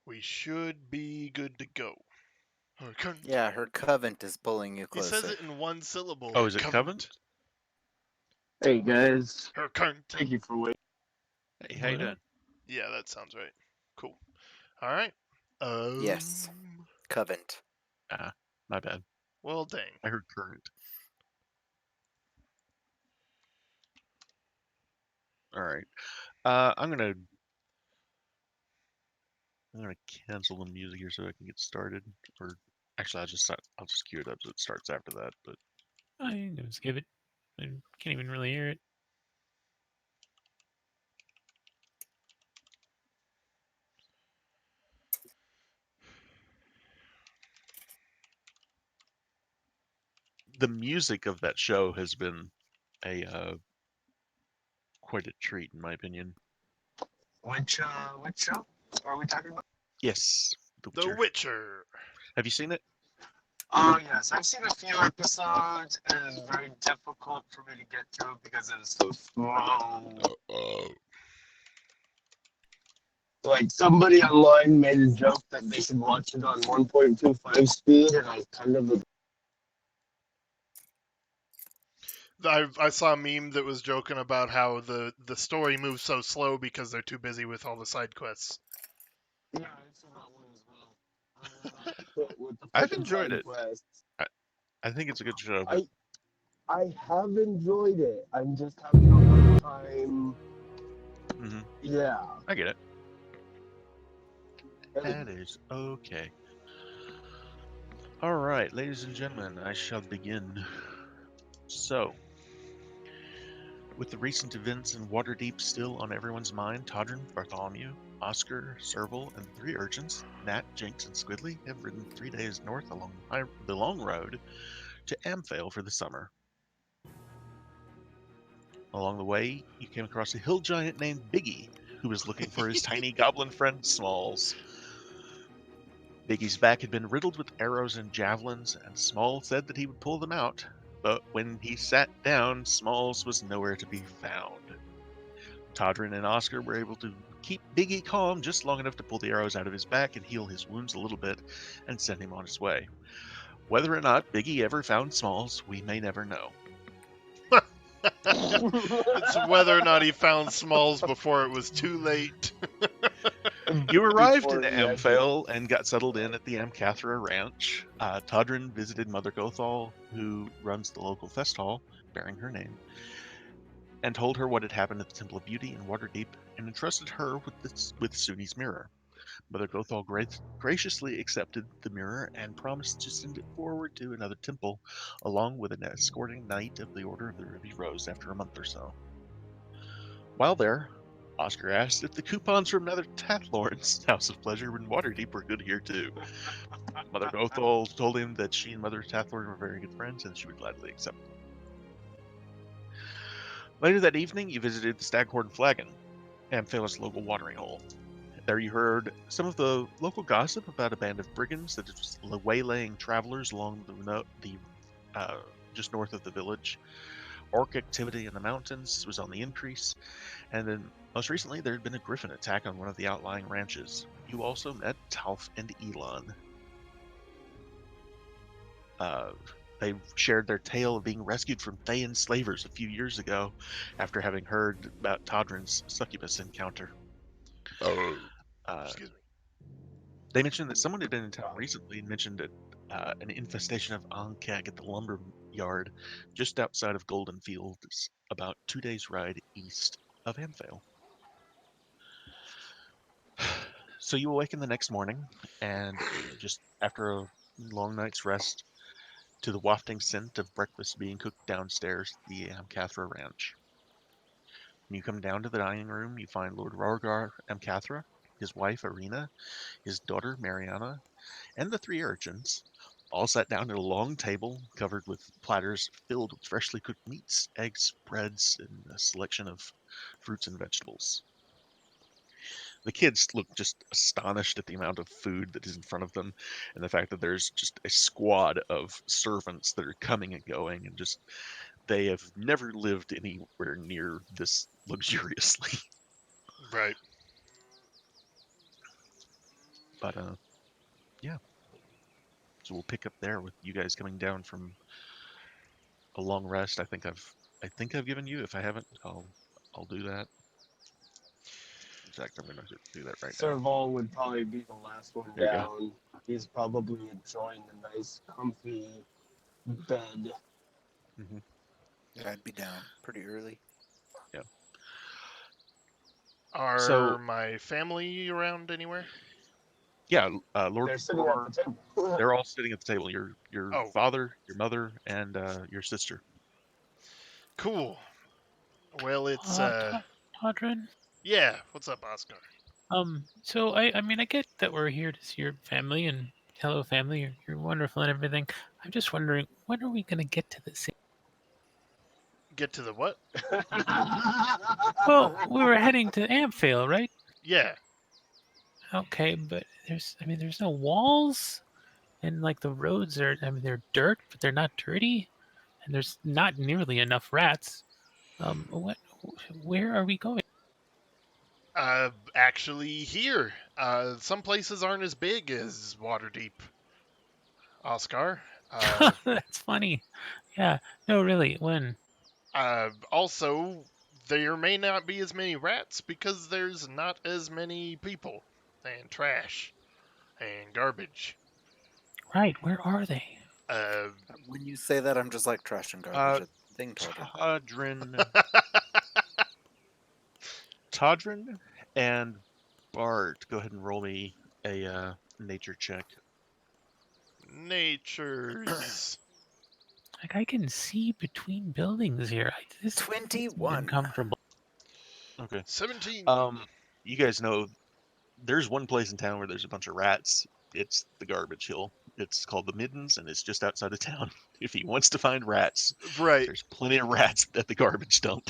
We should be good to go. Her cunt. Yeah, her covent is pulling you He says closer. it in one syllable. Oh, Her is it cunt. Covenant? Hey guys, Her cunt. thank you for waiting. Hey, how you doing? Yeah, that sounds right. Cool. All right. Yes. Covent. Ah, my bad. Well, dang. I heard current. All right. I'm gonna cancel the music here so I can get started. Or actually, I'll just cue it up so it starts after that. But I can just skip it. I can't even really hear it. the music of that show has been a quite a treat, in my opinion. Which show are we talking about? Yes, The The Witcher. Witcher. Have you seen it? Oh yes, I've seen a few episodes, and it's very difficult for me to get through because it is so slow. Like somebody online made a joke that they should watch it on 1.25 speed, and I kind of I saw a meme that was joking about how the story moves so slow because they're too busy with all the side quests. yeah, I saw that one as well. With the I've fucking enjoyed side it. quests. I think it's a good show. But I have enjoyed it. I'm just having a hard time. Mhm. Yeah. I get it. That is okay. All right, ladies and gentlemen, I shall begin. So, with the recent events in Waterdeep still on everyone's mind, Todrin, Bartholomew, Oscar, Serval, and the three urchins, Nat, Jinx, and Squidly, have ridden 3 days north along the long road to Amphale for the summer. Along the way, you came across a hill giant named Biggie, who was looking for his tiny goblin friend Smalls. Biggie's back had been riddled with arrows and javelins, and Smalls said that he would pull them out. But when he sat down, Smalls was nowhere to be found. Todrin and Oscar were able to keep Biggie calm just long enough to pull the arrows out of his back and heal his wounds a little bit and send him on his way. Whether or not Biggie ever found Smalls, we may never know. It's whether or not he found Smalls before it was too late. You arrived in Before he had Amphale and got settled in at the Amcathra Ranch. Todrin visited Mother Gothal, who runs the local fest hall, bearing her name, and told her what had happened at the Temple of Beauty in Waterdeep, and entrusted her with Suni's mirror. Mother Gothal graciously accepted the mirror and promised to send it forward to another temple, along with an escorting knight of the Order of the Ruby Rose after a month or so. While there, Oscar asked if the coupons from Nether Tathlorn's House of Pleasure in Waterdeep were good here too. Mother Gothal told him that she and Mother Tathlorn were very good friends and she would gladly accept them. Later that evening, you visited the Staghorn Flagon, Amphale's local watering hole. There you heard some of the local gossip about a band of brigands that was waylaying travelers along the just north of the village. Orc activity in the mountains was on the increase, and then most recently there had been a griffin attack on one of the outlying ranches. You also met Talf and Elon. They shared their tale of being rescued from Thay enslavers a few years ago after having heard about Todrin's succubus encounter. Excuse me. They mentioned that someone had been in town recently and mentioned an infestation of Ankeg at the lumber yard just outside of Golden Fields, about 2 days' ride east of Amphale. So you awaken the next morning, and just after a long night's rest, to the wafting scent of breakfast being cooked downstairs at the Amcathra Ranch. When you come down to the dining room, you find Lord Rorgar Amcathra, his wife Arena, his daughter Mariana, and the three urchins, all sat down at a long table covered with platters filled with freshly cooked meats, eggs, breads, and a selection of fruits and vegetables. The kids look just astonished at the amount of food that is in front of them and the fact that there's just a squad of servants that are coming and going, and just they have never lived anywhere near this luxuriously. Right. But yeah. So we'll pick up there with you guys coming down from a long rest. I think I've given you. If I haven't, I'll do that. In fact, I'm gonna do that right now. Serval would probably be the last one There you go. down. He's probably enjoying the nice, comfy bed. Hmm. Yeah, I'd be down pretty early. Yeah. Are So my family around anywhere? yeah, Lord They're sitting Roar, at the table. they're all sitting at the table. Your Oh, father, your mother, and your sister. cool. Well, it's Todrin. yeah. What's up, Oscar? So I mean, I get that we're here to see your family and hello, family. You're wonderful and everything. I'm just wondering, when are we gonna get to the city? Get to the what? Well, we were heading to Amphail, right? Yeah. Okay, but there's no walls, and like the roads are, they're dirt, but they're not dirty, and there's not nearly enough rats. Where are we going? Actually, here. Some places aren't as big as Waterdeep. Oscar. That's funny. Yeah, no, really, when? Also, there may not be as many rats because there's not as many people and trash and garbage. Right, where are they? When you say that, I'm just like trash and garbage at the thing, Todrin. Todrin and Bart, go ahead and roll me a nature check. Nature's Like I can see between buildings here. This is 21. uncomfortable. Okay. 17. You guys know there's one place in town where there's a bunch of rats. It's the garbage hill. It's called the Middens, and it's just outside of town. If he wants to find rats, Right. there's plenty of rats at the garbage dump.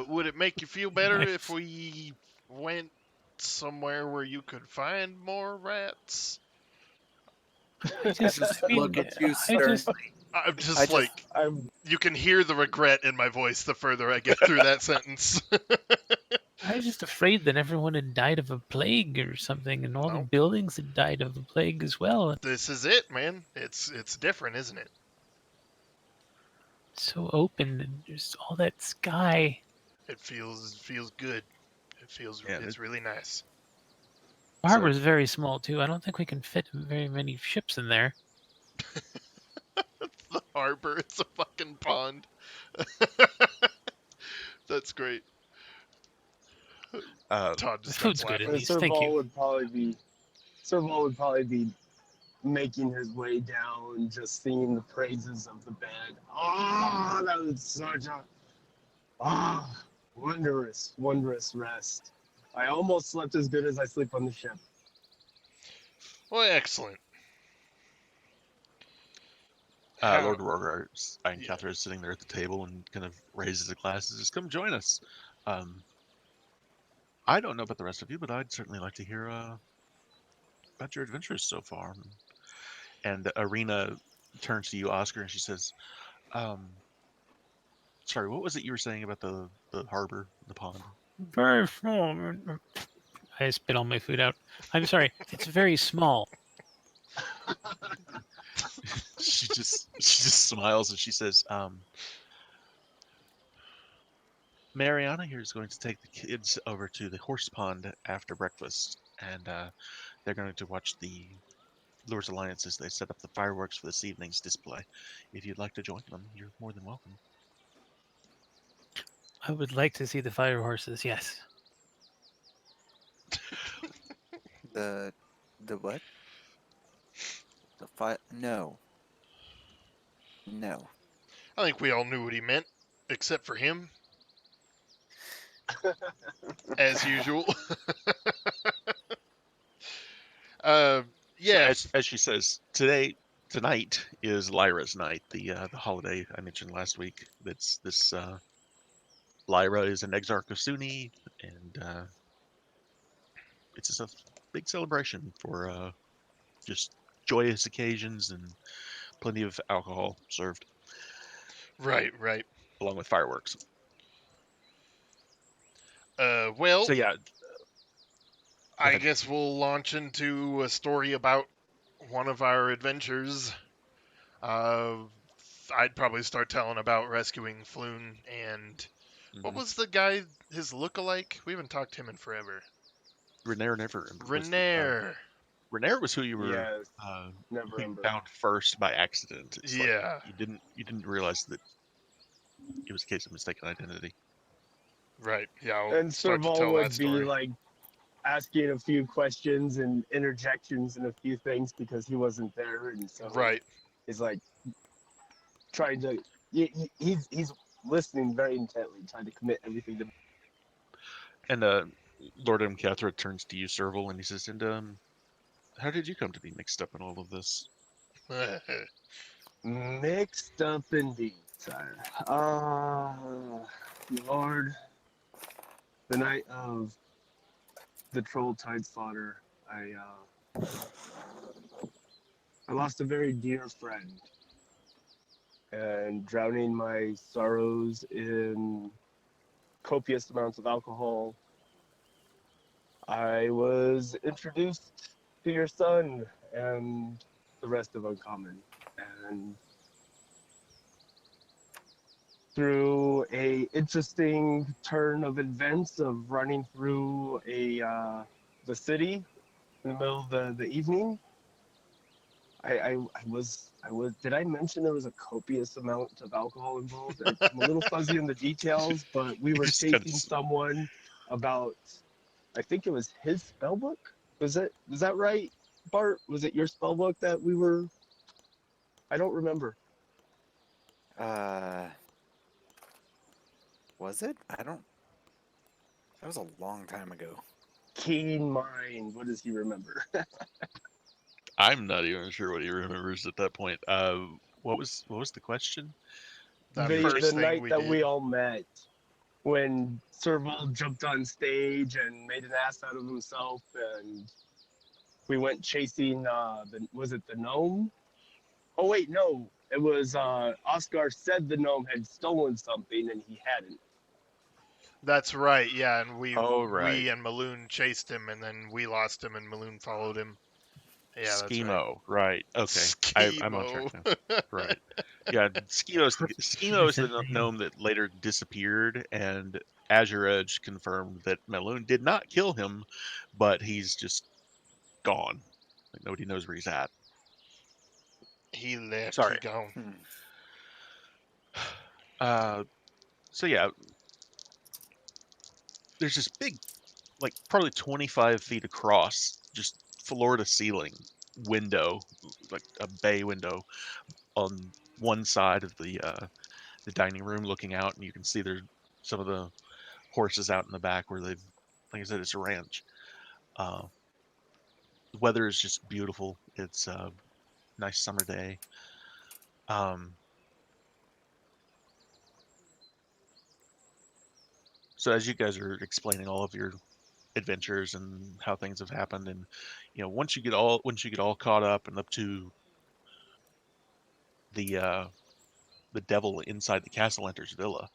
Would it make you feel better Nice. if we went somewhere where you could find more rats? I just, Just I mean, look at you I just, sternly. I'm just I just- like, you can hear the regret in my voice the further I get through that sentence. I was just afraid that everyone had died of a plague or something, and all the Nope. buildings had died of a plague as well. This is it, man. It's different, isn't it? So open, and there's all that sky. It feels good. Yeah, It's really nice. The harbor's very small too. I don't think we can fit very many ships in there. The harbor, it's a fucking pond. That's great. Todd The just food's starts good at laughing. least. Thank you. Serval would probably be making his way down, just singing the praises of the bed. Oh, that was such a wondrous, wondrous rest. I almost slept as good as I sleep on the ship. Well, excellent. How- Lord Rogar and Yeah. Catherine is sitting there at the table and kind of raises a glass and says, "Come join us." I don't know about the rest of you, but I'd certainly like to hear about your adventures so far. And Arena turns to you, Oscar, and she says, "Sorry, what was it you were saying about the harbor, the pond?" Very small. I spit all my food out. I'm sorry. It's very small. she just smiles and she says, "Mariana here is going to take the kids over to the horse pond after breakfast, and they're going to watch the Lord's Alliance as they set up the fireworks for this evening's display. If you'd like to join them, you're more than welcome." I would like to see the fire horses. Yes. The what? The fight? No. No. I think we all knew what he meant, except for him, as usual. Yeah. So as she says, tonight is Lyra's night, the holiday I mentioned last week. That's this Lyra is an exarch of Sunni, and it's just a big celebration for just joyous occasions and plenty of alcohol served, Right. along with fireworks. Well, So yeah, I ahead. guess we'll launch into a story about one of our adventures. Uh, I'd probably start telling about rescuing Floon and what Mhm. was the guy, his look-alike? We haven't talked to him in forever. Renair never was Renair. Renair was who you were Yes, uh, never who you remember. found first by accident. It's like Yeah, you didn't realize that it was a case of mistaken identity. right. Yeah, I'll And start to Serval tell that would be story. like asking a few questions and interjections and a few things because he wasn't there, and so Right. he's like trying to. He's listening very intently, trying to commit everything to. And Lord M. Cathra turns to you, Serval, and he says, "And how did you come to be mixed up in all of this?" Mixed up indeed, sire. Lord, the night of the troll tide slaughter, I lost a very dear friend, and drowning my sorrows in copious amounts of alcohol, I was introduced to your son and the rest of Uncommon, and through a interesting turn of events of running through the city in the middle of the evening. I was did I mention there was a copious amount of alcohol involved? I'm a little fuzzy on the details, but we He were just kind of chasing someone about, I think it was his spell book. Was that right, Bart? Was it your spell book that we were, I don't remember. Uh, was it? I don't. That was a long time ago. Keen mind. What does he remember? I'm not even sure what he remembers at that point. What was the question? That The first thing night we that did. we all met, when Serval jumped on stage and made an ass out of himself, and we went chasing. Was it the gnome? Oh wait, no, it was Oscar said the gnome had stolen something and he hadn't. That's right. Yeah, and Oh, right. we and Maloon chased him, and then we lost him, and Maloon followed him. Yeah, that's right. Schemo, right? Okay, I'm on track Schemo. now. Right. Yeah, Schemo is the Prison name. gnome that later disappeared, and Azure Edge confirmed that Meloon did not kill him, but he's just gone. Like nobody knows where he's at. He left. He Sorry. gone. Hmm. Uh, so yeah, there's this big, like probably 25 feet across, just floor to ceiling window, like a bay window on one side of the dining room looking out, and you can see there's some of the horses out in the back where they've, like I said, it's a ranch. Uh, the weather is just beautiful. It's a nice summer day. Um, so as you guys are explaining all of your adventures and how things have happened, and once you get all caught up and up to the uh, the devil inside the castle enters villa,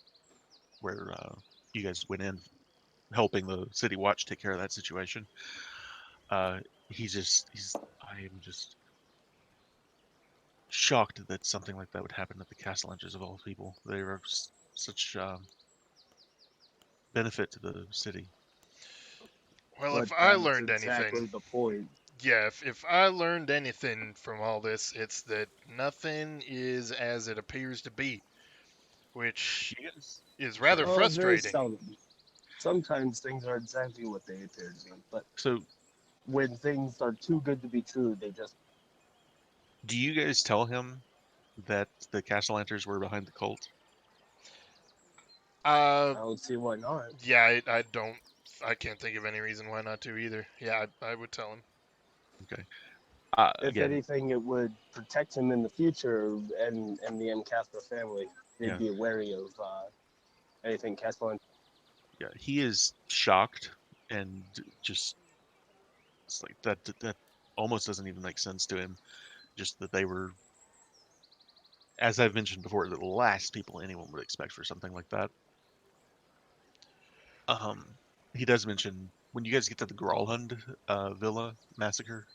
where you guys went in helping the city watch take care of that situation. Uh, I am just shocked that something like that would happen at the castle enters of all people. They were such benefit to the city. Well, But if I that's learned anything, exactly the point. yeah, if I learned anything from all this, it's that nothing is as it appears to be, which Yes. is rather Sorry. Oh, very frustrating. seldom. Sometimes things are exactly what they appear to be, but So, when things are too good to be true, they just. do you guys tell him that the Castellanters were behind the cult? Uh, I don't see why not. yeah, I don't, I can't think of any reason why not to either. Yeah, I would tell him. Okay. If Again, anything, it would protect him in the future, and the M. Casper family. They'd yeah, be wary of anything Castellan. yeah. He is shocked and just it's like that almost doesn't even make sense to him. Just that they were, as I've mentioned before, the last people anyone would expect for something like that. Um, he does mention when you guys get to the Gralhund villa massacre,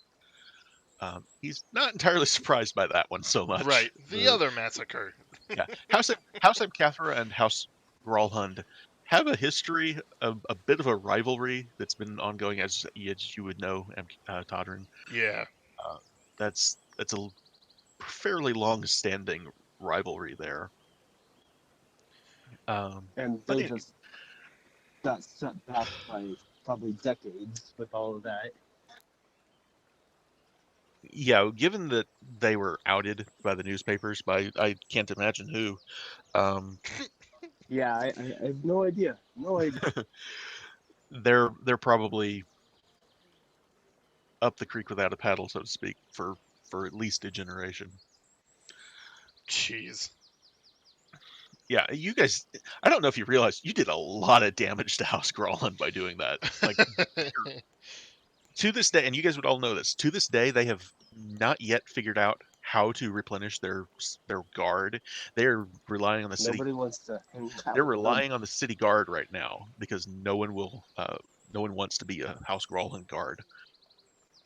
he's not entirely surprised by that one so much. Right, the other massacre. Yeah, House Amcathra and House Gralhund have a history of a bit of a rivalry that's been ongoing, as you would know, Todrin. Yeah. That's a fairly long-standing rivalry there. And But they just got set back by probably decades with all of that. yeah, given that they were outed by the newspapers by I can't imagine who, um, Yeah, I have no idea. No idea. they're probably up the creek without a paddle, so to speak, for at least a generation. Jeez. Yeah, you guys, I don't know if you realize you did a lot of damage to House Gralhund by doing that. Like, to this day, and you guys would all know this, to this day, they have not yet figured out how to replenish their guard. They're relying on the city. Nobody wants to hang out They're with them. relying on the city guard right now because no one wants to be a House Gralhund guard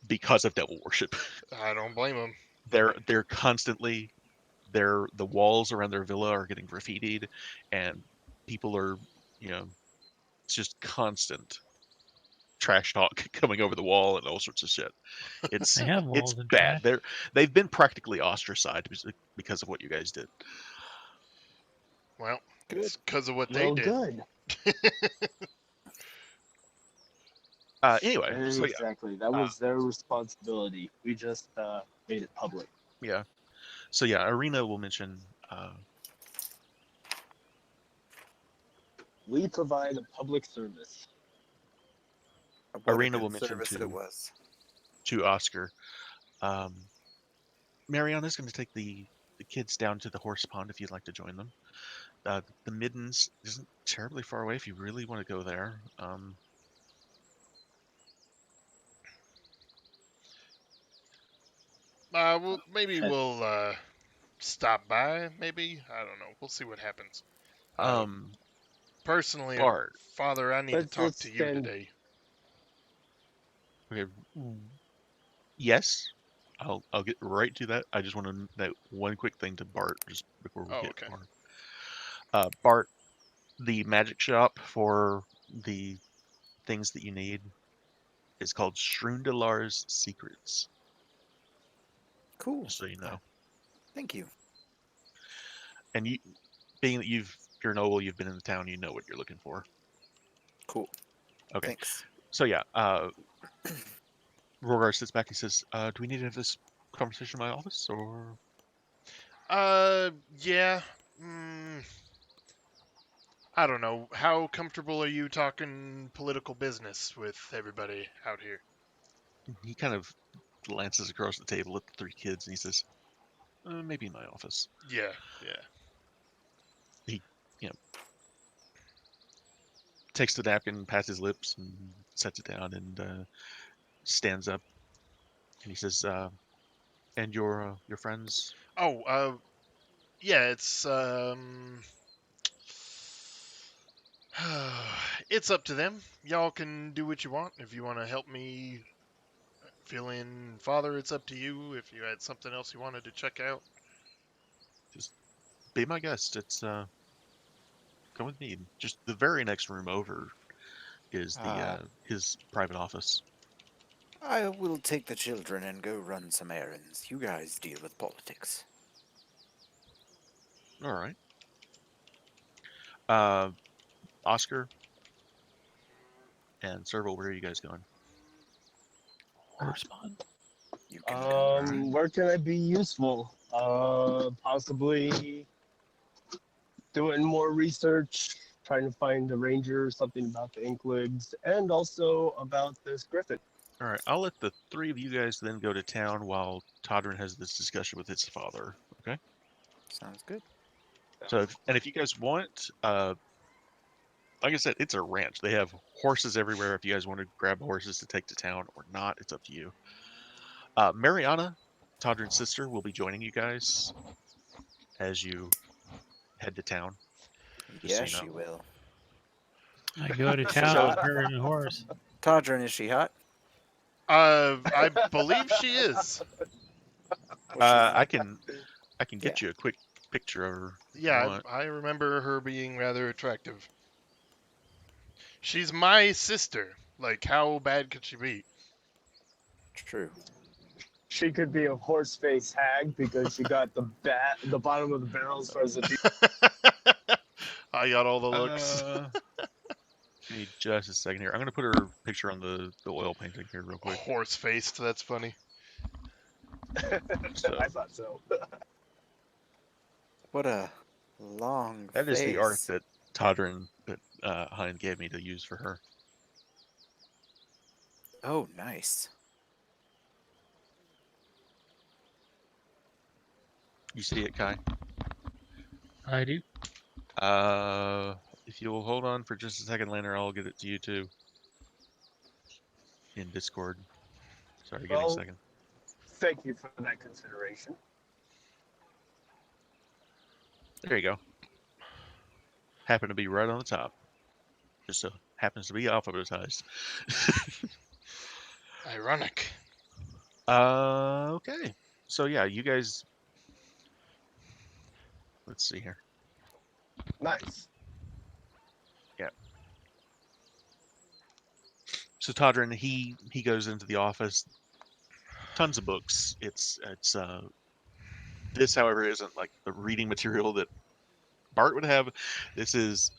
because of devil worship. I don't blame him. They're constantly the walls around their villa are getting graffitied, and people are, it's just constant trash talk coming over the wall and all sorts of shit. It's They have walls it's and bad. trash. They've been practically ostracized because of what you guys did. Well, Good. it's because of what they Well, did. good. Anyway, so Exactly. That was their responsibility. We just made it public. yeah, so yeah, Arena will mention. We provide a public service. What a Arena good will mention service to it was. Oscar. Mariana's going to take the kids down to the horse pond if you'd like to join them. The Middens isn't terribly far away if you really want to go there. Well, maybe we'll stop by. Maybe I don't know. We'll see what happens. Personally, Bart. Father, I need to talk Let's to you stand- today. Okay. Yes, I'll get right to that. I just want to note one quick thing to Bart just before we Oh, get okay. Bart. Bart, the magic shop for the things that you need is called Shrundalar's Secrets. Cool. Just so you know. Thank you. And you, being that you're an owl, you've been in the town, you know what you're looking for. Cool. Okay. Thanks. So yeah, Rogar sits back. He says, "Do we need to have this conversation in my office, or?" Yeah. I don't know. How comfortable are you talking political business with everybody out here? He kind of glances across the table at the three kids, and he says, "Maybe in my office." Yeah. He, takes the napkin, pats his lips, and sets it down, and stands up. And he says, "And your friends?" Oh, yeah. It's up to them. Y'all can do what you want. If you want to help me fill in Father, it's up to you. If you had something else you wanted to check out. Just be my guest. It's come with me. Just the very next room over is his private office. I will take the children and go run some errands. You guys deal with politics. All right. Oscar and Serval, where are you guys going? Horse pond. You can come with me. Where can I be useful? Possibly doing more research, trying to find the ranger, something about the Inkwigs, and also about this griffin. All right. I'll let the three of you guys then go to town while Todrin has this discussion with his father. Okay. Sounds good. So, if you guys want, like I said, it's a ranch. They have horses everywhere. If you guys want to grab horses to take to town or not, it's up to you. Mariana, Todrin's sister, will be joining you guys as you head to town. Just so Yeah, you know. she will. I go to town with her and a horse. Todrin, is she hot? I believe she is. Was she I hot? can get Yeah. you a quick picture of her if you Yeah, want. I remember her being rather attractive. She's my sister. Like, how bad could she be? True. She could be a horse face hag because she got the bottom of the barrel as far as the I got all the looks. Give me just a second here. I'm gonna put her picture on the oil painting here real quick. Horse faced, that's funny. So I thought so. What a long that face. is the art that Todrin that Hein gave me to use for her. Oh, nice. You see it, Kai? I do. If you'll hold on for just a second, Lanner, I'll get it to you too in Discord. Sorry, give me a Well, second. thank you for that consideration. There you go. Happen to be right on the top. Just so happens to be alphabetized. Ironic. Okay. So yeah, you guys. Let's see here. Nice. So Todrin, he goes into the office. Tons of books. It's this, however, isn't like the reading material that Bart would have. This is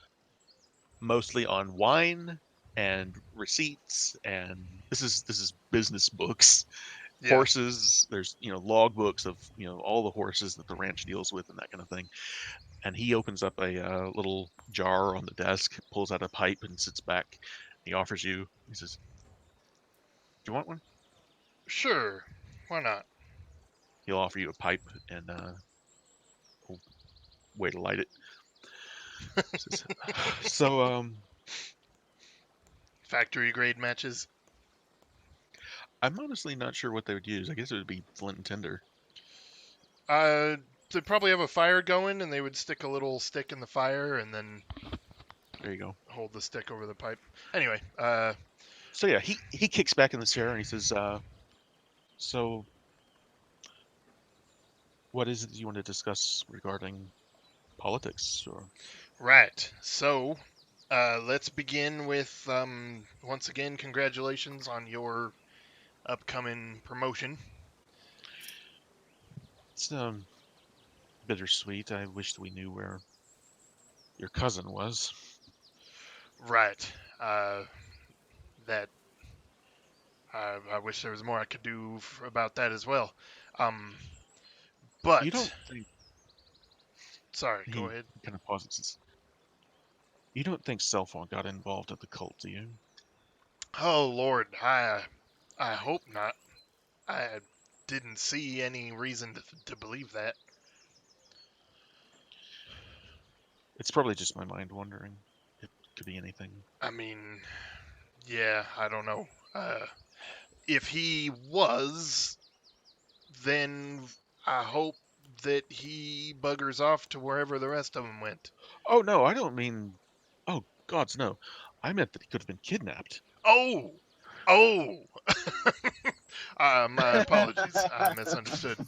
mostly on wine and receipts, and this is business books. Yeah. Horses. There's log books of all the horses that the ranch deals with and that kind of thing. And he opens up a little jar on the desk, pulls out a pipe, and sits back. He offers you. He says, "Do you want one?" Sure. Why not? He'll offer you a pipe and way to light it. Says, so Factory grade matches. I'm honestly not sure what they would use. I guess it would be flint and tinder. They'd probably have a fire going, and they would stick a little stick in the fire, and then There you go. hold the stick over the pipe. Anyway, So yeah, he kicks back in the chair and he says, "So, what is it you want to discuss regarding politics?" Or right. So, let's begin with once again, congratulations on your upcoming promotion. it's bittersweet. I wish we knew where your cousin was. Right. That I wish there was more I could do about that as well. But You don't think sorry, go he ahead. kind of pauses. You don't think Cellphone got involved in the cult, do you? Oh Lord, I hope not. I didn't see any reason to believe that. It's probably just my mind wandering. It could be anything. I mean, yeah, I don't know. If he was, then I hope that he buggers off to wherever the rest of them went. Oh no, I don't mean. Oh gods, no. I meant that he could have been kidnapped. Oh, oh. My apologies. I misunderstood.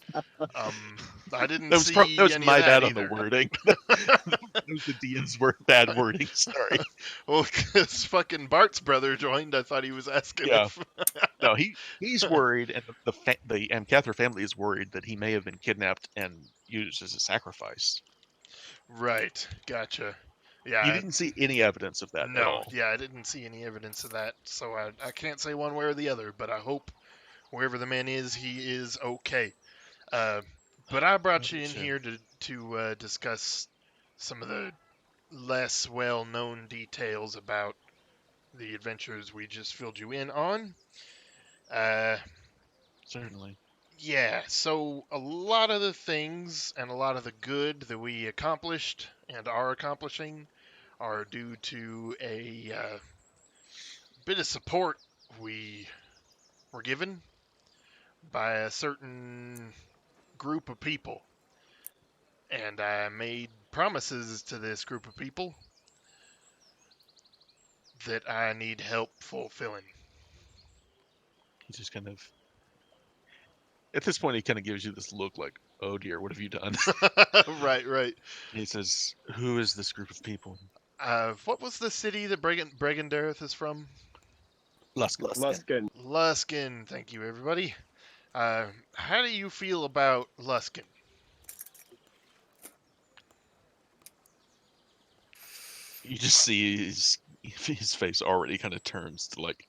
I didn't That see was any my of that bad on either. the wording. That was the DM's bad wording. Sorry. Well, because fucking Bart's brother joined, I thought he was asking Yeah. if. No, he's worried, and the Amcathra family is worried that he may have been kidnapped and used as a sacrifice. Right, gotcha. You Yeah, didn't see any evidence of that at no, all. yeah, I didn't see any evidence of that, so I can't say one way or the other, but I hope wherever the man is, he is okay. But I brought you in Sure. here to discuss some of the less well-known details about the adventures we just filled you in on. Certainly. Yeah, so a lot of the things and a lot of the good that we accomplished and are accomplishing are due to a bit of support we were given by a certain group of people. And I made promises to this group of people that I need help fulfilling. He just kind of, at this point, he kind of gives you this look like, "Oh dear, what have you done?" Right. He says, "Who is this group of people?" What was the city that Bregandareth is from? Luskin. Luskin. Luskin. Luskin. Thank you, everybody. How do you feel about Luskin? You just see his face already kind of turns to like,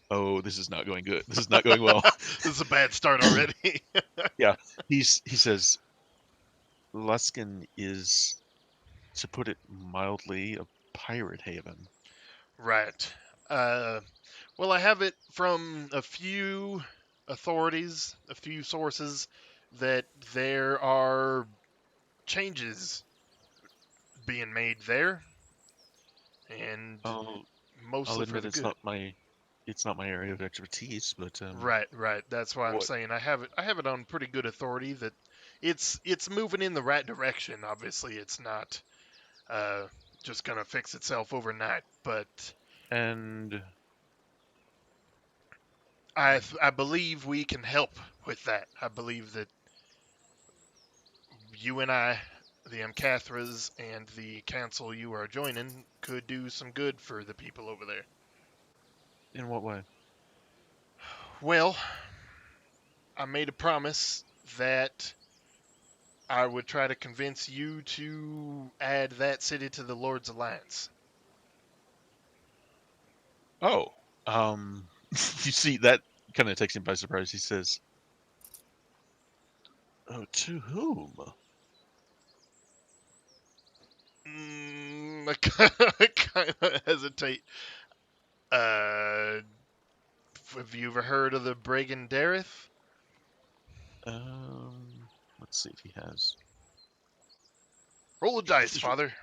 "Oh, this is not going good. This is not going well." This is a bad start already. He says, "Luskin is, to put it mildly, a pirate haven." Right. Well, I have it from a few authorities, a few sources, that there are changes being made there, and I'll mostly for admit the good. it's not my area of expertise, but Right. That's why I'm what saying I have it on pretty good authority that it's moving in the right direction. Obviously, it's not uh, just gonna fix itself overnight, but and I believe we can help with that. I believe that you and I, the Amcathras, and the council you are joining could do some good for the people over there. in what way? Well, I made a promise that I would try to convince you to add that city to the Lord's Alliance. Oh, you see that kind of takes him by surprise. He says, "Oh, to whom?" I kind of hesitate. Uh, have you ever heard of the Bregandareth? Let's see if he has. Roll a dice, Father.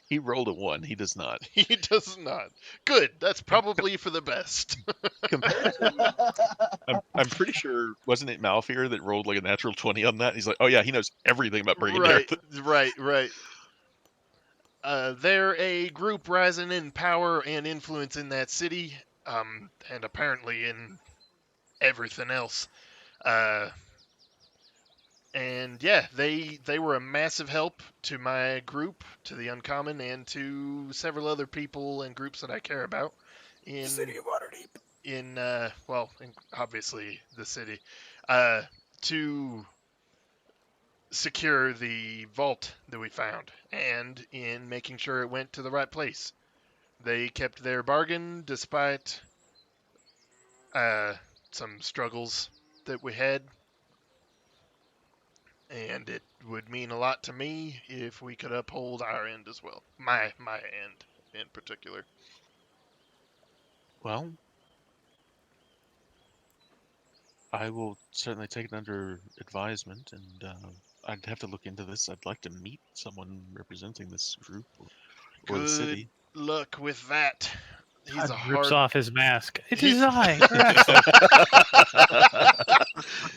He rolled a 1. He does not. He does not. Good. That's Com- probably for the best. compared to, I'm pretty sure, wasn't it Malfear that rolled like a natural 20 on that? He's like, "Oh yeah, he knows everything about Brigand Right, Dareth." right. They're a group rising in power and influence in that city, and apparently in everything else. Uh, and yeah, they were a massive help to my group, to the Uncommon, and to several other people and groups that I care about. The city of Waterdeep. Obviously the city, uh, to secure the vault that we found, and in making sure it went to the right place. They kept their bargain despite uh, some struggles that we had, and it would mean a lot to me if we could uphold our end as well. My end in particular. Well, I will certainly take it under advisement, and I'd have to look into this. I'd like to meet someone representing this group or the Good city. luck with that. He's Todd a rips hard. off his mask. It is He's I, Raxel.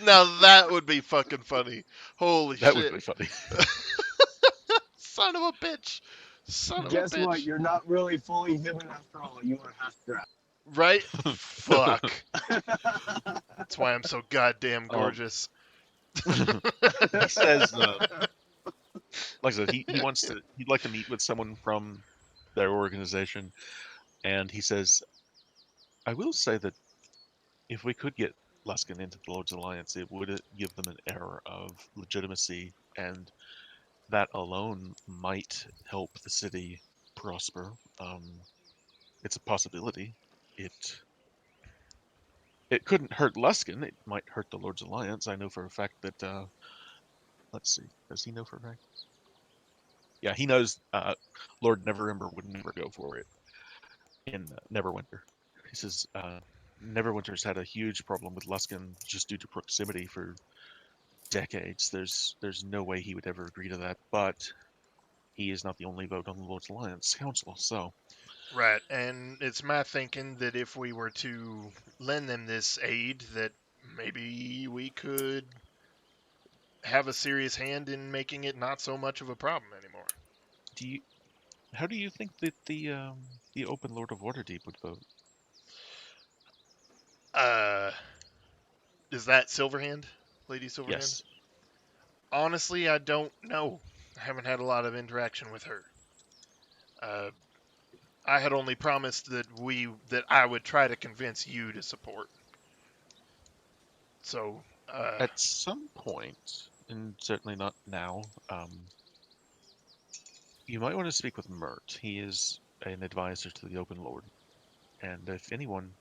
now that would be fucking funny. Holy That would shit! be funny. Son of a bitch! Son of a Guess what? bitch! You're not really fully human after all. You are half draft. Right? Fuck. That's why I'm so goddamn Um, gorgeous. he says, like I said, he wants to. He'd like to meet with someone from their organization, and he says, "I will say that if we could get Luskin into the Lord's Alliance, it would give them an air of legitimacy, and that alone might help the city prosper. It's a possibility. It it couldn't hurt Luskin. It might hurt the Lord's Alliance. I know for a fact that. Let's see. Does he know for a fact? Yeah, he knows. Lord Neverember would never go for it in Neverwinter. He says Neverwinter's had a huge problem with Luskin just due to proximity for decades. There's no way he would ever agree to that, but he is not the only vote on the Lord's Alliance Council. So Right, and it's my thinking that if we were to lend them this aid, that maybe we could have a serious hand in making it not so much of a problem anymore. do you? How do you think that the Open Lord of Waterdeep would vote? Uh, Is that Silverhand, Lady Silverhand? Yes. Honestly, I don't know. I haven't had a lot of interaction with her. Uh, I had only promised that I would try to convince you to support. So, At some point, and certainly not now, you might want to speak with Mert. He is an advisor to the Open Lord, and if anyone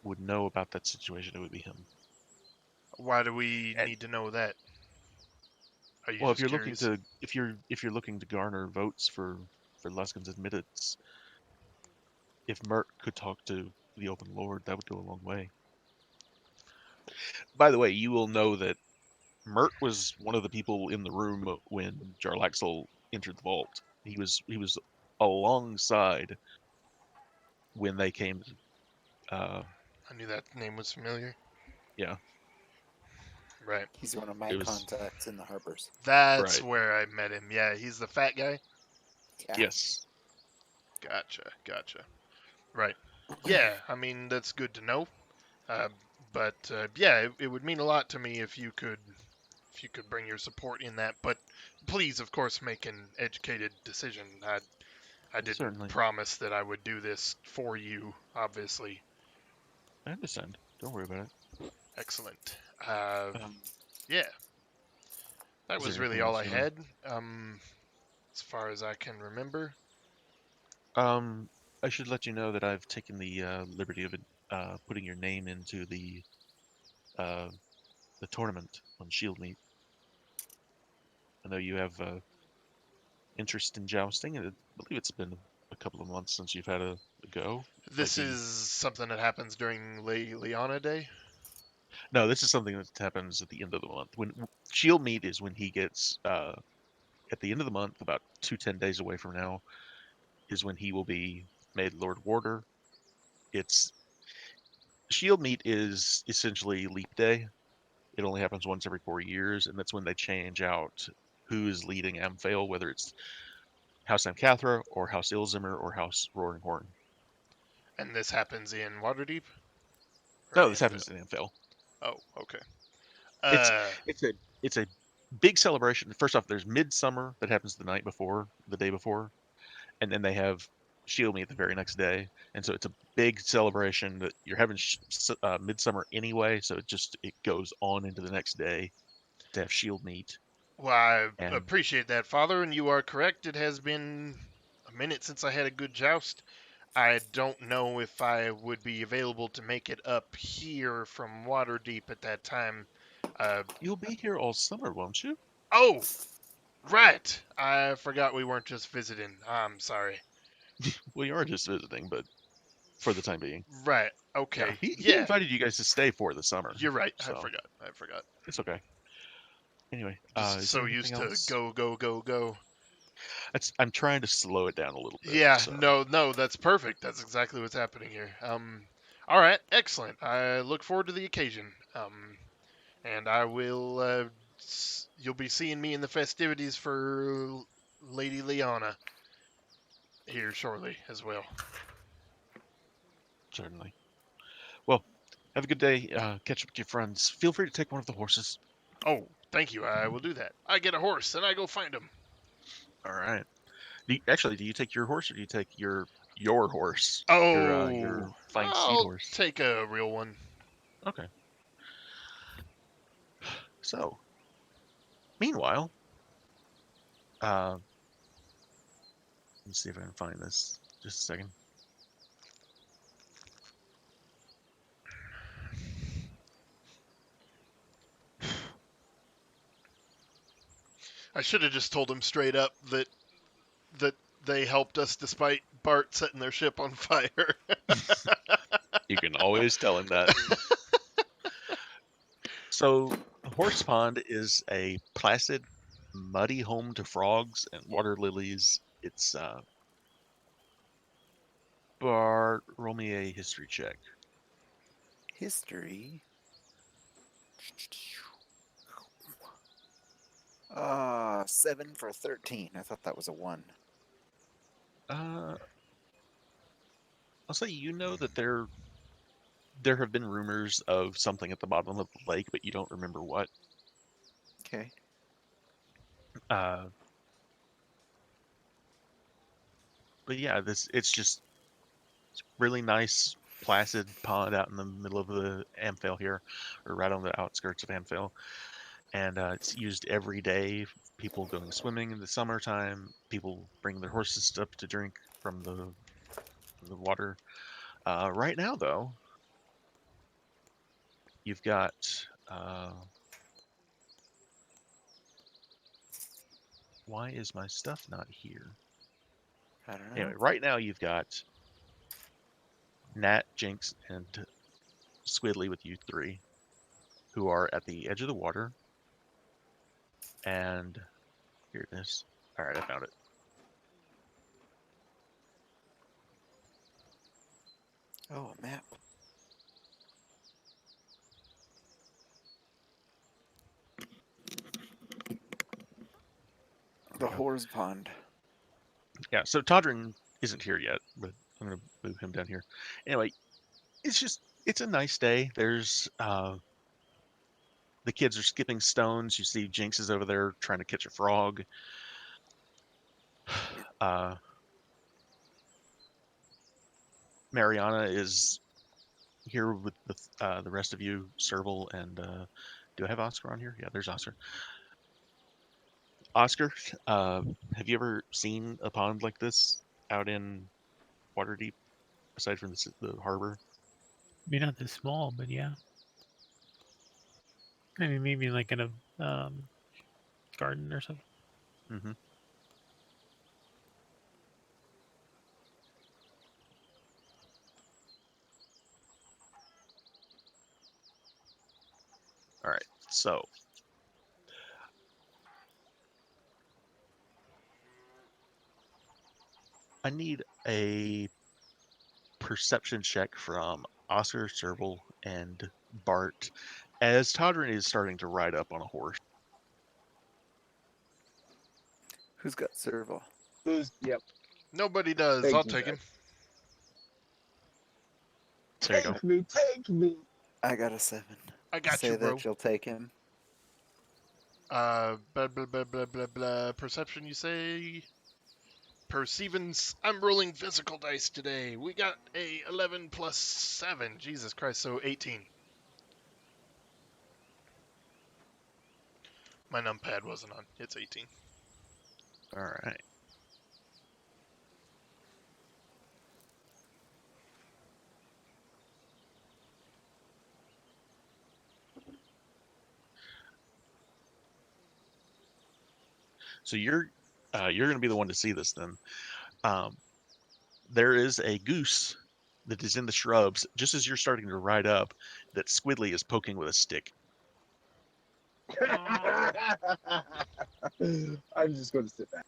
would know about that situation, it would be him. why do we And need to know that? Are you well, just curious? if you're looking to garner votes for Luskin's admittance, if Mert could talk to the Open Lord, that would go a long way. By the way, you will know that Mert was one of the people in the room when Jarlaxle entered the vault. He was alongside when they came. Uh, I knew that name was familiar. yeah, Right. He's one of my it was contacts in the harbors. That's right. where I met him. Yeah, he's the fat guy. Yeah. Yes, Gotcha. Right. Yeah, I mean that's good to know. Uh, but yeah, it would mean a lot to me if you could bring your support in that. But please, of course, make an educated decision. I didn't certainly. promise that I would do this for you. Obviously, I understand. Don't worry about excellent. it. Yeah, that Is there was really anything all else I you want had. As far as I can remember. to? I should let you know that I've taken the liberty of putting your name into uh, the tournament on Shield Meet. I know you have interest in jousting, and I believe it's been a couple of months since you've had a go. Might This be is something that happens during Liana Day. no. This is something that happens at the end of the month. When Shield Meet is when he gets at the end of the month, about 10 days away from now, is when he will be made Lord Warder. It's Shield Meet is essentially Leap Day. It only happens once every 4 years, and that's when they change out who is leading Amphail, whether it's House Amcathra or House Ilzimmer or House Roaring Horn. And this happens in Waterdeep or No, this Anvil? happens in Amphail. Oh, okay. It's Uh, it's a big celebration. First off, there's Midsummer that happens the day before, and then they have Shield Meet the very next day, and so it's a big celebration that you're having Midsummer anyway. So it goes on into the next day to have Shield Meet, well, I and appreciate that, Father, and you are correct. It has been a minute since I had a good joust. I don't know if I would be available to make it up here from Waterdeep at that time. Uh, you'll be here all summer, won't you? oh, right. I forgot we weren't just visiting. I'm sorry. Well, you are just visiting, but for the time being. Right. Yeah, Okay. he Yeah. invited you guys to stay for the summer, You're right. I so forgot. I forgot. it's okay. Anyway, Just is there so anything used to else? go. I'm trying to slow it down a little bit. Yeah, So no, that's perfect. That's exactly what's happening here. All right, excellent. I look forward to the occasion. And I will. You'll be seeing me in the festivities for Lady Liana here shortly as well. certainly. Well, have a good day. Catch up with your friends. Feel free to take one of the horses. Oh, thank you. I will do that. I get a horse and I go find him. All right. Do you take your horse or do you take your horse? Your Oh, fine steed I'll horse. take a real one. Okay. So, meanwhile, uh, let's see if I can find this. Just a second. I should have just told him straight up that they helped us despite Bart setting their ship on fire. You can always tell him that. So, Horse Pond is a placid, muddy home to frogs and water lilies. It's Bart, roll me a history check. History. 7 for 13. I thought that was a 1. Uh, I'll say you know that they're There have been rumors of something at the bottom of the lake, but you don't remember what. Okay. Uh, but yeah, it's just really nice, placid pond out in the middle of the Amphale here, or right on the outskirts of Amphale, and it's used every day. People going swimming in the summertime. People bring their horses up to drink from the water. Right now, though, you've got. Uh, why is my stuff not here? I don't know. Anyway, right now you've got Nat, Jinx, and Squidly with you three, who are at the edge of the water. And here it is. All right, I found it. Oh, a map. The Okay. Horse Pond. Yeah, so Todrin isn't here yet, but I'm gonna move him down here. Anyway, it's a nice day. There's the kids are skipping stones. You see Jinx is over there trying to catch a frog. Uh, Mariana is here with the rest of you, Serval and do I have Oscar on here? Yeah, there's Oscar. Oscar, have you ever seen a pond like this out in Waterdeep, aside from the harbor? Maybe not this small, but yeah. I mean, maybe like in a garden or something. Mm-hmm. All right, so I need a perception check from Oscar, Serval, and Bart as Todrin is starting to ride up on a horse. Who's got Serval? Yep. Nobody does. Thank I'll you, take guys. him. There you go. Take me, take me. I got a 7. I got Say you, bro. that you'll take him. Blah blah blah blah blah blah. Perception, you say? Perceivance. I'm rolling physical dice today. We got a 11 plus 7. Jesus Christ, so 18. My numpad wasn't on. It's 18. All right. So you're going to be the one to see this then. Um, there is a goose that is in the shrubs just as you're starting to ride up that Squidly is poking with a stick. I'm just going to sit back.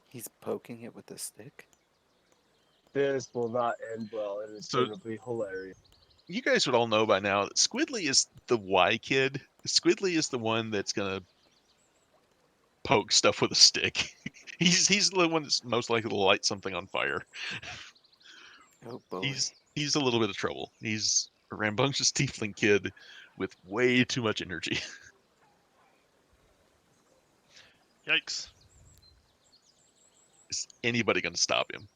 He's poking it with a stick. This will not end well, and it's So- going to be hilarious. You guys would all know by now that Squidly is the Y kid. Squidly is the one that's going to poke stuff with a stick. he's the one that's most likely to light something on fire. Oh boy. He's a little bit of trouble. He's a rambunctious tiefling kid with way too much energy. Yikes. Is anybody going to stop him?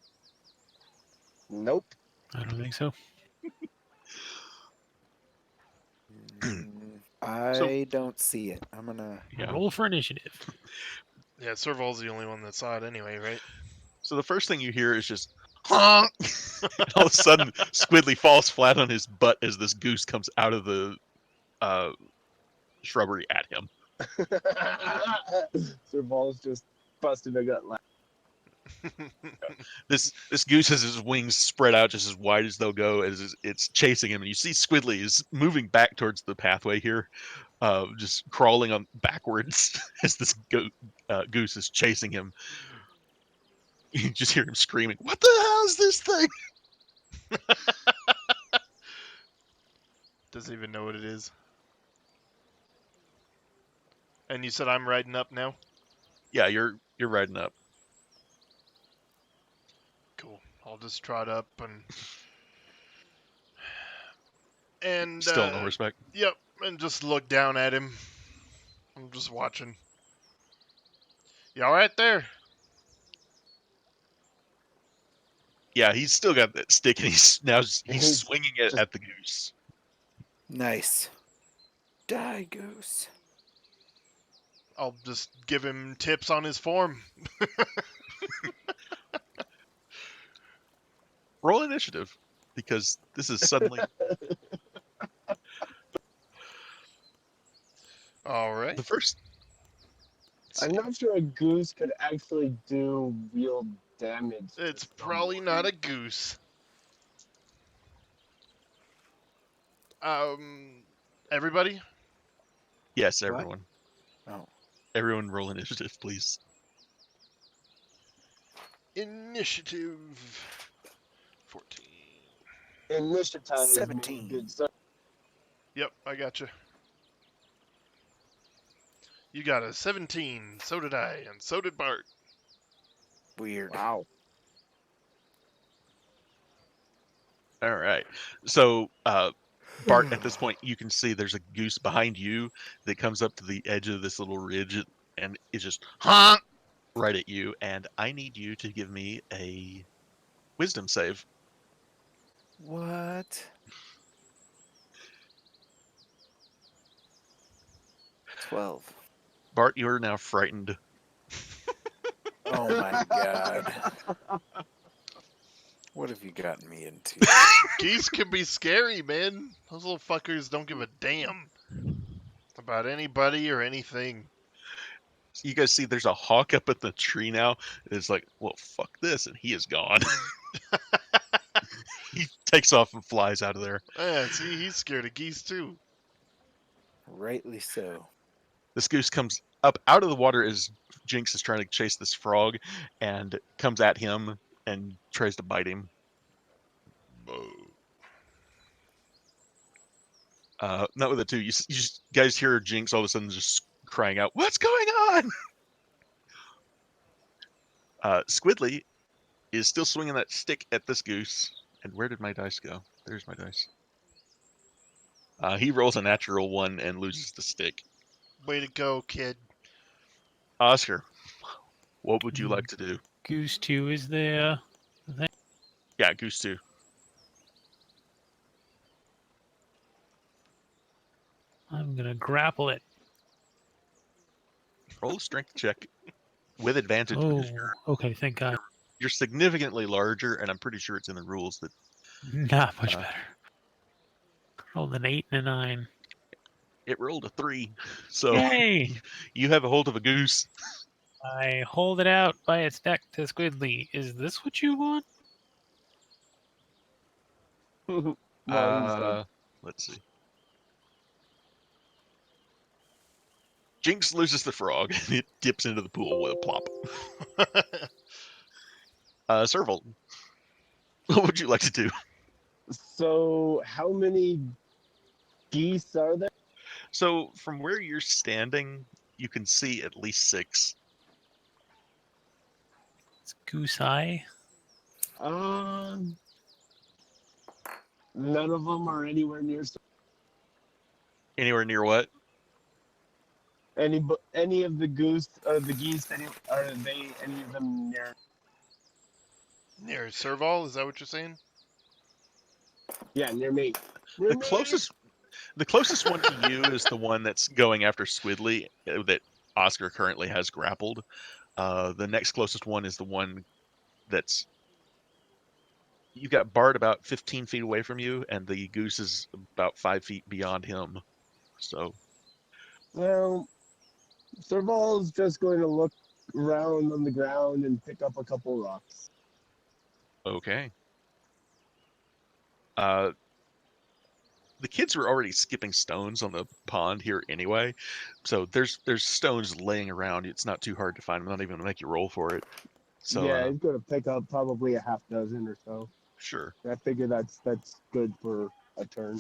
Nope. I don't think so. I don't see it. I'm gonna. Yeah. Roll for initiative. Yeah, Serval's the only one that saw it anyway, right? So the first thing you hear is just honk. And all of a sudden, Squidly falls flat on his butt as this goose comes out of the shrubbery at him. Sir Ball's just busting a gut laugh. This goose has his wings spread out just as wide as they'll go as it's chasing him, and you see Squidly is moving back towards the pathway here, just crawling on backwards as this goose is chasing him. You just hear him screaming, "What the hell is this thing?" Doesn't even know what it is. And you said I'm riding up now? Yeah, you're riding up. Cool. I'll just trot up and Still on horseback. yep, and just look down at him. I'm just watching. You all right there? Yeah, he's still got that stick, and he's He's swinging it just- at the goose. Nice. Die, goose. I'll just give him tips on his form. Roll initiative, because this is suddenly All right. the first. I'm not sure a goose could actually do real damage. to It's probably someone. not a goose. Everybody? Yes, What? everyone. Oh. Everyone roll initiative, please. Initiative 14. Initiative is 17. good stuff. Yep, I got you. You got a 17. So did I, and so did Bart. Weird. Wow. All right. So, Bart, at this point, you can see there's a goose behind you that comes up to the edge of this little ridge, and it just honk right at you. And I need you to give me a wisdom save. What? 12. Bart, you are now frightened. Oh my god. What have you gotten me into? Geese can be scary, man. Those little fuckers don't give a damn about anybody or anything. You guys see there's a hawk up at the tree now. It's like, well, fuck this, and he is gone. He takes off and flies out of there. Yeah, see, he's scared of geese too. Rightly so. This goose comes up out of the water as Jinx is trying to chase this frog, and comes at him and tries to bite him. Not with the two. You just, guys hear Jinx all of a sudden just crying out, "What's going on?" Squidly is still swinging that stick at this goose. And where did my dice go? There's my dice. He rolls a natural 1 and loses the stick. Way to go, kid. Oscar, what would you like to do? Goose 2 is the thing. Yeah, goose 2. I'm gonna grapple it. Roll a strength check with advantage. Oh, Because okay, thank God. you're significantly larger, and I'm pretty sure it's in the rules that Not much Uh, better. Rolled an 8 and a 9. it rolled a 3. So Yay! you have a hold of a goose. I hold it out by its neck to Squidly. Is this what you want? Well, he's dead. Let's see. Jinx loses the frog, and it dips into the pool with a plop. Serval, what would you like to do? So, how many geese are there? So from where you're standing, you can see at least 6. It's Goose Eye. Um, none of them are anywhere near. Anywhere near what? Any of the goose or the geese? Are they any of them near? Near Serval, is that what you're saying? Yeah, near me. The closest one to you is the one that's going after Squidly that Oscar currently has grappled. The next closest one is the one that's you got Bart about 15 feet away from you, and the goose is about 5 feet beyond him. So Well, Serval's just going to look around on the ground and pick up a couple rocks. okay. The kids were already skipping stones on the pond here anyway, so there's stones laying around. It's not too hard to find. I'm not even gonna make you roll for it. So Yeah, he's going to pick up probably a half dozen or so. sure. I figure that's good for a turn.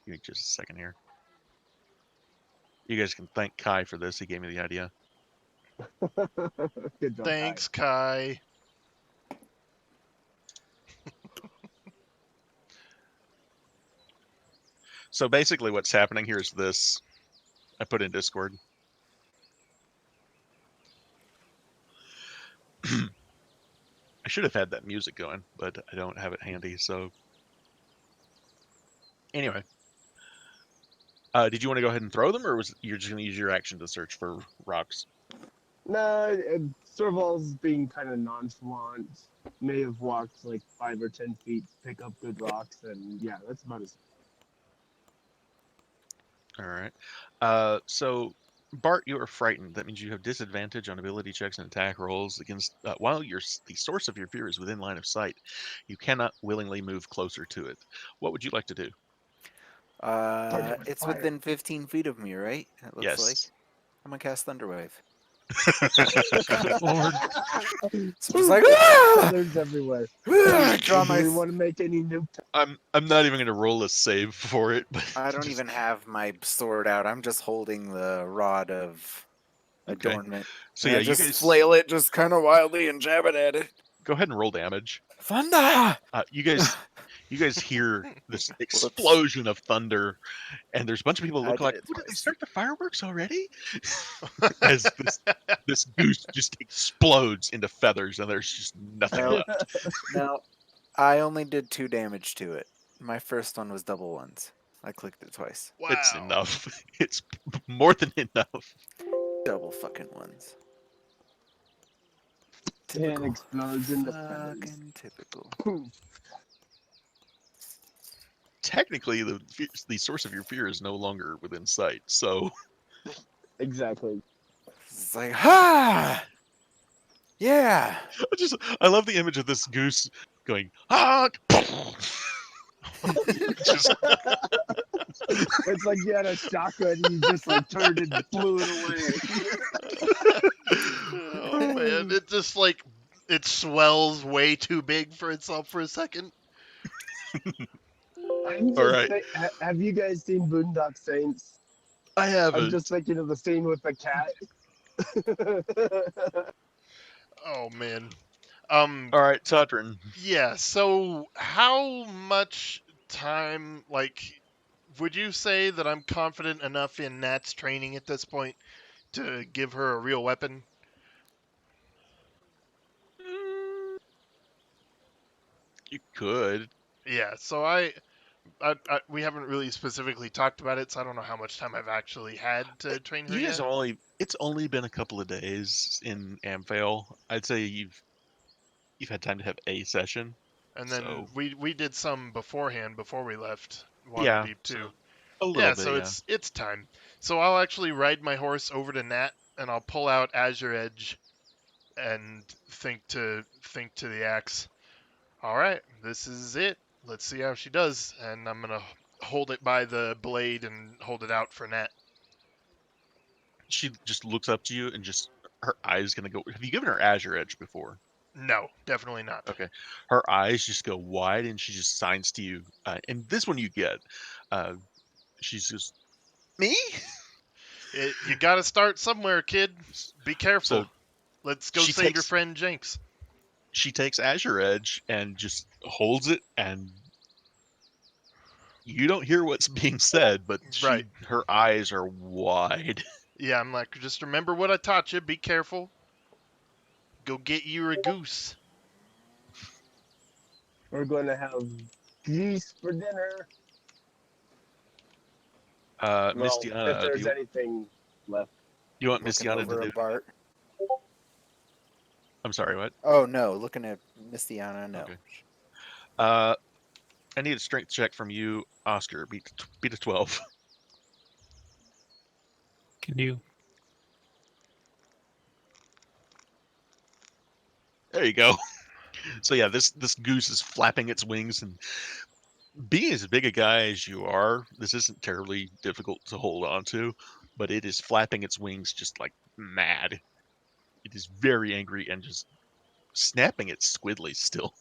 Give me just a second here. You guys can thank Kai for this. He gave me the idea. Good job, Thanks, Kai. So basically what's happening here is this. I put in Discord. I should have had that music going, but I don't have it handy, so... Anyway. Did you want to go ahead and throw them, or was you're just going to use your action to search for rocks? No, Serval's being kind of nonchalant. May have walked like 5 or 10 feet to pick up good rocks, and yeah, that's about as. All right. So, Bart, you are frightened. That means you have disadvantage on ability checks and attack rolls against. While the source of your fear is within line of sight, you cannot willingly move closer to it. What would you like to do? Target with It's fire. within 15 feet of me, right? It looks like. Yes. I'm gonna cast Thunderwave. Good lord. So I'm just like, ah! Feathers everywhere. I draw Do my. we want to make any nuke? I'm not even going to roll a save for it. But I don't just- even have my sword out. I'm just holding the rod of Okay. adornment. So And yeah, I you just guys flail it just kind of wildly and jab it at it. go ahead and roll damage. Thunder! You guys hear this explosion of thunder, and there's a bunch of people who I look did like, it "Oh, did they twice. start the fireworks already?" As this goose just explodes into feathers, and there's just nothing No. left. Now, I only did 2 damage to it. My first one was double ones. I clicked it twice. Wow. It's enough. It's more than enough. Double fucking ones. And Typical. explodes into feathers. Fucking typical. Technically, the source of your fear is no longer within sight. So Exactly. It's like, ha! Yeah! I love the image of this goose going, ah! Just It's like you had a shotgun and you just like turned and blew it away. Oh man, it just like it swells way too big for itself for a second. I'm just All right. have you guys seen Boondock Saints? I haven't. I'm just thinking of the scene with the cat. Oh man. All right, Todrin. Yeah, so how much time, like, would you say that I'm confident enough in Nat's training at this point to give her a real weapon? You could. Yeah, so we haven't really specifically talked about it, so I don't know how much time I've actually had to train her You guys yet. have it's only been a couple of days in Amphale. I'd say you've had time to have a session. And then So we did some beforehand before we left yeah, Waterdeep too. a little Yeah, bit. so Yeah. it's time. So I'll actually ride my horse over to Nat, and I'll pull out Azure Edge, and think to the axe. All right, this is it. Let's see how she does, and I'm gonna hold it by the blade and hold it out for Nat. She just looks up to you and just her eyes gonna go. Have you given her Azure Edge before? No, definitely not. Okay. Her eyes just go wide and she just signs to you. And this one you get. She's just me. You gotta start somewhere, kid. Be careful. So Let's go she save your takes- friend Jenks. she takes Azure Edge and just holds it, and you don't hear what's being said, but Right. her eyes are wide. Yeah, I'm like, just remember what I taught you. Be careful. Go get you a goose. We're going to have geese for dinner. Miss Well, if Deanna, there's anything left. you want Miss Looking Deanna over to at do? Bart. I'm sorry, what? Oh no, looking at Miss Deanna, no. Okay. I need a strength check from you, Oscar. Beat a 12. Can you? There you go. So yeah, this goose is flapping its wings, and being as big a guy as you are, this isn't terribly difficult to hold on to, but it is flapping its wings just like mad. It is very angry and just snapping its squidly still.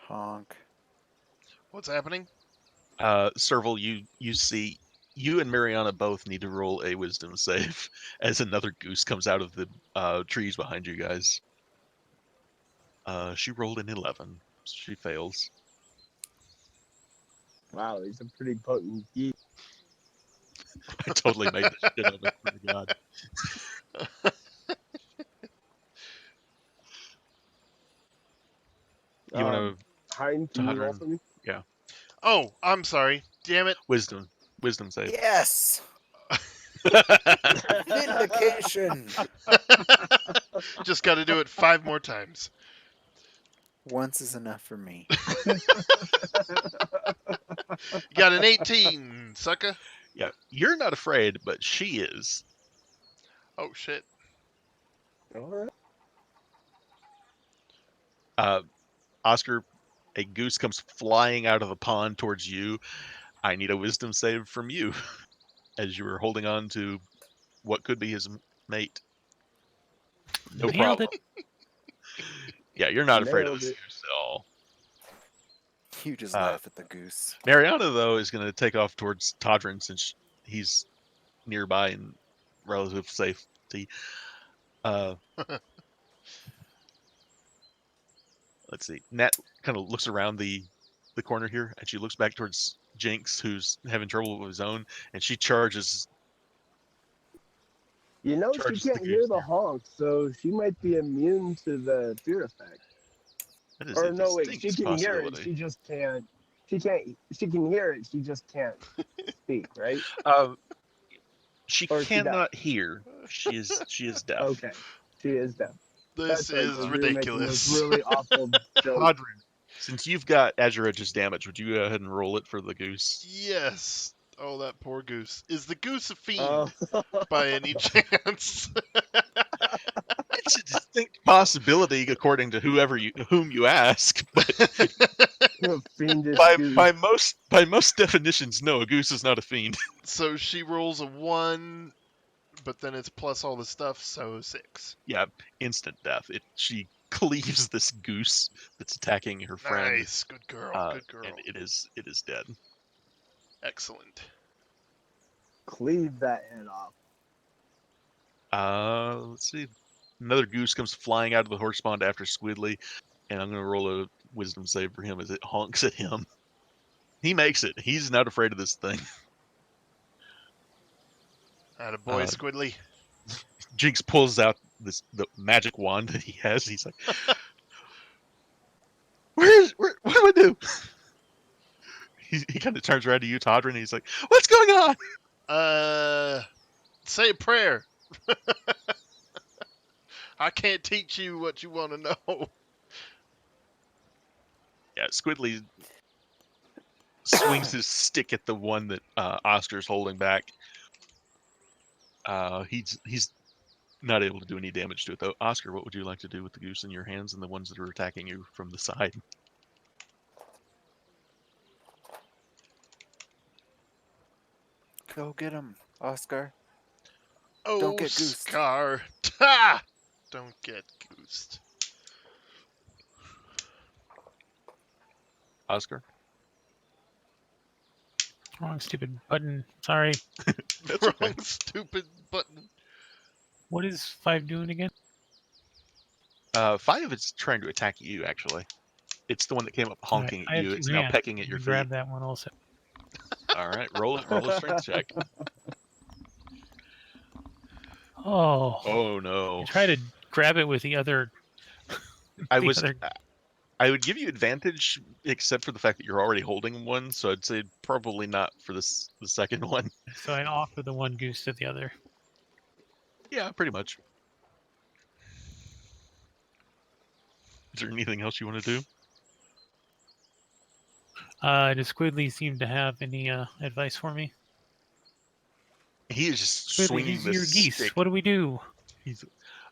Honk. What's happening? Serval, you see, you and Mariana both need to roll a wisdom save as another goose comes out of the trees behind you guys. She rolled an 11. So she fails. Wow, he's a pretty potent geek. I totally made this shit up. I swear to God. You want Hein, to can you roll Todrin? for me? Yeah, Oh, I'm sorry. Damn it. wisdom save. Yes! Vindication! Just got to do it 5 more times. Once is enough for me. You got an 18, sucker. Yeah, you're not afraid, but she is. Oh, shit. All right. Oscar, a goose comes flying out of the pond towards you. I need a wisdom save from you as you are holding on to what could be his mate. No Nailed problem. Yeah, you're not afraid of Nailed this it. goose at all. You just laugh at the goose. Mariana, though, is going to take off towards Todrin since he's nearby and relative safety. Let's see. Nat kind of looks around the corner here, and she looks back towards Jinx, who's having trouble with his own, and she charges. You know, she Charges the can't hear goose the there. honk, so she might be immune to the fear effect. That is Or a no, wait, she distinct can hear it. possibility. She just can't. She can't. She can hear it. She just can't speak, right? She Or is she deaf? cannot hear. She is deaf. Okay, she is deaf. This That's right. is 'cause we were making ridiculous. those really awful jokes. Todrin, since you've got Azurage's damage, would you go ahead and roll it for the goose? Yes. Oh, that poor goose. Is the goose a fiend Uh, by any chance? It's a distinct possibility, according to whom you ask. But fiendish goose. by most definitions, no, a goose is not a fiend. So she rolls a 1, but then it's plus all the stuff, so 6. Yeah, instant death. She cleaves this goose that's attacking her friend. Nice. Good girl. Good girl. And it is dead. Excellent. Cleave that head off. Let's see. Another goose comes flying out of the horse pond after Squidly, and I'm going to roll a wisdom save for him as it honks at him. He makes it. He's not afraid of this thing. Attaboy, Squidly. Jinx pulls out the magic wand that he has. He's like, what do I do? He kind of turns around to you, Todrin, and he's like, what's going on? Say a prayer. I can't teach you what you want to know. Yeah, Squidly swings his stick at the one that Oscar's holding back. He's not able to do any damage to it, though. Oscar, what would you like to do with the goose in your hands and the ones that are attacking you from the side? Go get him, Oscar. Oh, Don't get goosed. Scar. Ha! Don't get goosed. Oscar? Wrong stupid button. Sorry. That's Wrong okay. stupid button. What is 5 doing again? 5 is trying to attack you, actually. It's the one that came up honking Alright, at you. It's now pecking at your feet. Grab that one also. All right, roll a strength check. Oh. Oh no! Try to grab it with the other. I the was. other- I would give you advantage, except for the fact that you're already holding one. So I'd say probably not for the second one. So I offer the one goose to the other. Yeah, pretty much. Is there anything else you want to do? Does Squidly seem to have any advice for me? He is just Squidly, swinging these are your this geese. stick. What do we do? He's,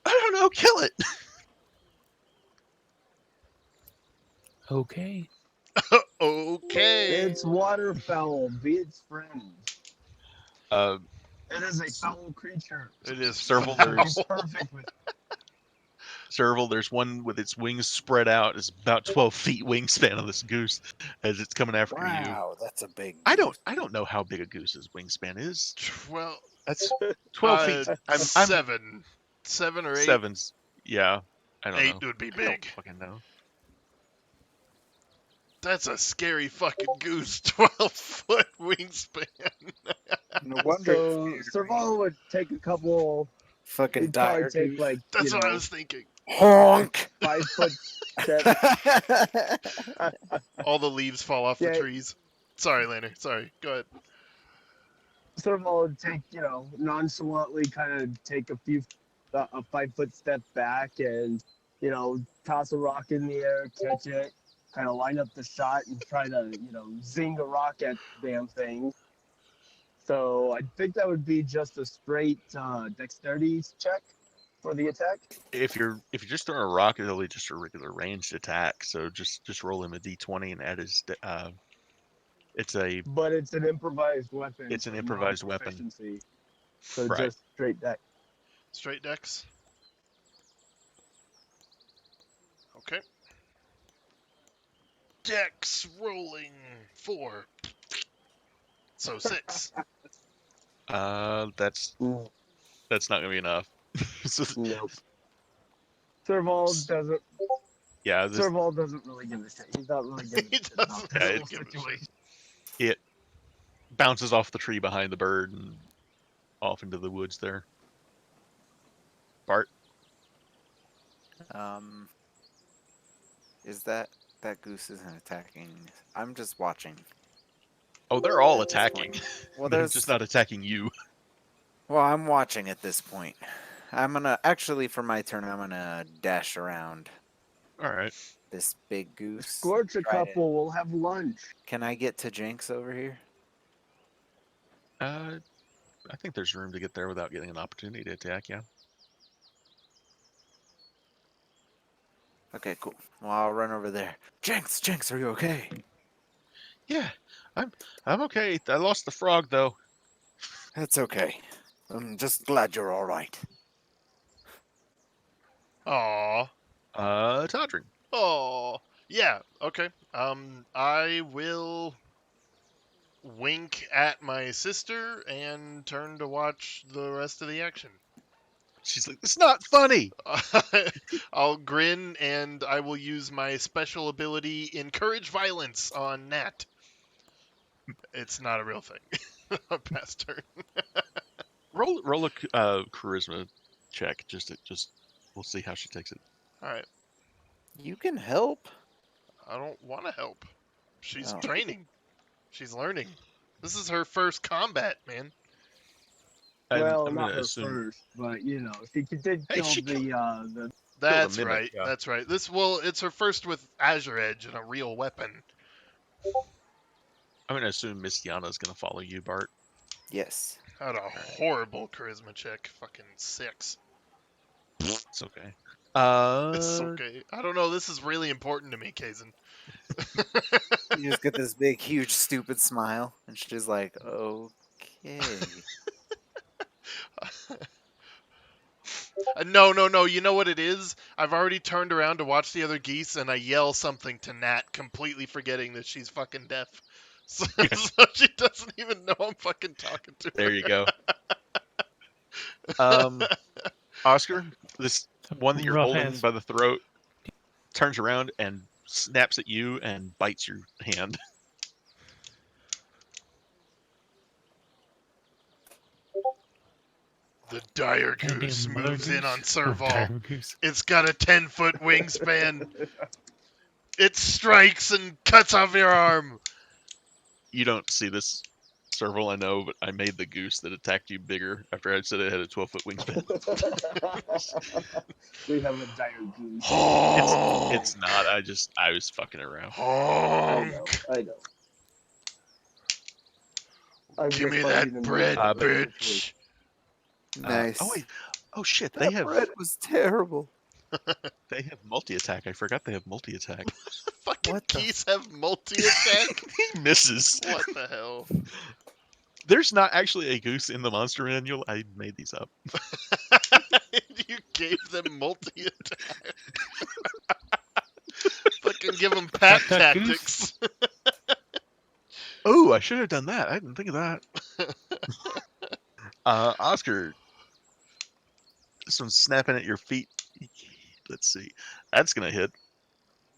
I don't know. Kill it. Okay. Okay. It's waterfowl. Be its friend. It is a foul creature. It is Serval, foul. there's Perfect with Serval, there's one with its wings spread out. It's about 12 feet wingspan on this goose as it's coming after you. Wow, that's a big I goose. don't know how big a goose's wingspan is. 12, That's 12 feet. I'm 7 or 8. sevens. Yeah, I don't 8 know. would be I don't big. fucking know. That's a scary fucking goose. 12-foot wingspan. No wonder. So Serval would take a couple. Fucking He'd probably dire take goose. like That's what I was thinking. Honk. 5 foot steps. All the leaves fall off the Yeah. trees. Sorry, Lanner. Sorry. Go ahead. Serval would take, nonchalantly kind of take a 5 foot step back and, toss a rock in the air, catch it, kind of line up the shot and try to, zing a rock at the damn thing. So I think that would be just a straight dexterity check for the attack. If you're just throwing a rock, it'll be just a regular ranged attack. So just roll him a d20 and add his. It's But it's an improvised weapon. It's an so no improvised weapon. proficiency. So Right. just straight dex. Straight dex. Okay. Dex rolling 4. So 6. That's not gonna be enough. So, Nope. Serval doesn't. yeah, Serval doesn't really give a shit. He's not really giving He a shit about doesn't this really whole give a shit. situation. it bounces off the tree behind the bird and off into the woods there. Bart, Is that goose isn't attacking? I'm just watching. oh, they're all At this attacking. point. Well, They're there's just not attacking you. Well, I'm watching at this point. I'm gonna actually for my turn. I'm gonna dash around All right. this big goose. Scorch a Try to- couple. We'll have lunch. Can I get to Jinx over here? I think there's room to get there without getting an opportunity to attack. Yeah. Okay, cool. Well, I'll run over there. Jinx, are you okay? Yeah, I'm okay. I lost the frog though. That's okay. I'm just glad you're all right. Aw. Todring. Oh. Yeah. Okay. I will wink at my sister and turn to watch the rest of the action. She's like, it's not funny. I'll grin and I will use my special ability, Encourage Violence, on Nat. It's not a real thing. Pass turn. Roll a charisma check. Just we'll see how she takes it. All right. You can help. I don't want to help. She's Oh. training. She's learning. This is her first combat, man. Well, I'm not gonna her assume. first, but she did Hey, kill she the. That's mimic, right. yeah. That's right. It's her first with Azure Edge and a real weapon. I'm gonna assume Miss Yana's gonna follow you, Bart. Yes. I had a horrible charisma check. Fucking 6. It's okay. It's okay. I don't know. This is really important to me, Kazan. You just get this big, huge, stupid smile, and she's like, "Okay." No. You know what it is? I've already turned around to watch the other geese, and I yell something to Nat, completely forgetting that she's fucking deaf. So she doesn't even know I'm fucking talking to her. There you go. Oscar, this one that you're Rough holding hands. by the throat turns around and snaps at you and bites your hand. The dire Can I be a goose mother moves in goose? on Oh, Serval. dire goose. It's got a 10-foot wingspan. It strikes and cuts off your arm. You don't see this, Serval, I know, but I made the goose that attacked you bigger after I said it had a 12-foot wingspan. We have a dire goose. It's not. I was fucking around. Honk. I know. I'm Give me just that finding bread, amusement in the bitch. Nice. Oh wait. Oh shit. That They have bread was terrible. multi-attack. I forgot they have multi-attack. Fucking What the geese have multi-attack? He misses. What the hell? There's not actually a goose in the monster manual. I made these up. You gave them multi-attack. Fucking give them pack Duck, duck, goose. tactics. Oh, I should have done that. I didn't think of that. Oscar, this one's snapping at your feet. Let's see. That's gonna hit,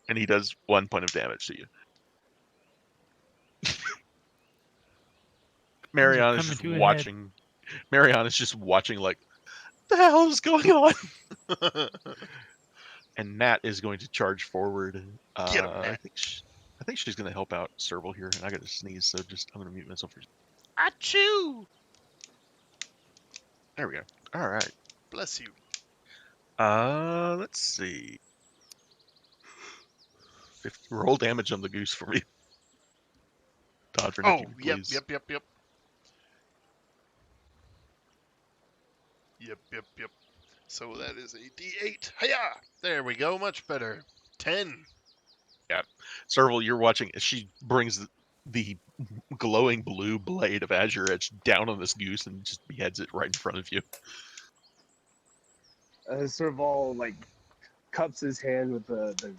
and he does 1 point of damage to you. Marion is coming just to a head. watching. Marion is just watching, like, the hell is going on? And Nat is going to charge forward. Get him, I Nat. think she's going to help out Serval here, and I got to sneeze, so I'm going to mute myself for. Achoo! There we go. All right. Bless you. Let's see. Roll damage on the goose for me. Todd, for Nikki, please. Yep. Yep. So that is a D8. Hiya! There we go. Much better. 10. Serval, you're watching as she brings the glowing blue blade of Azure Edge down on this goose and just beheads it right in front of you. Serval like cups his hand with the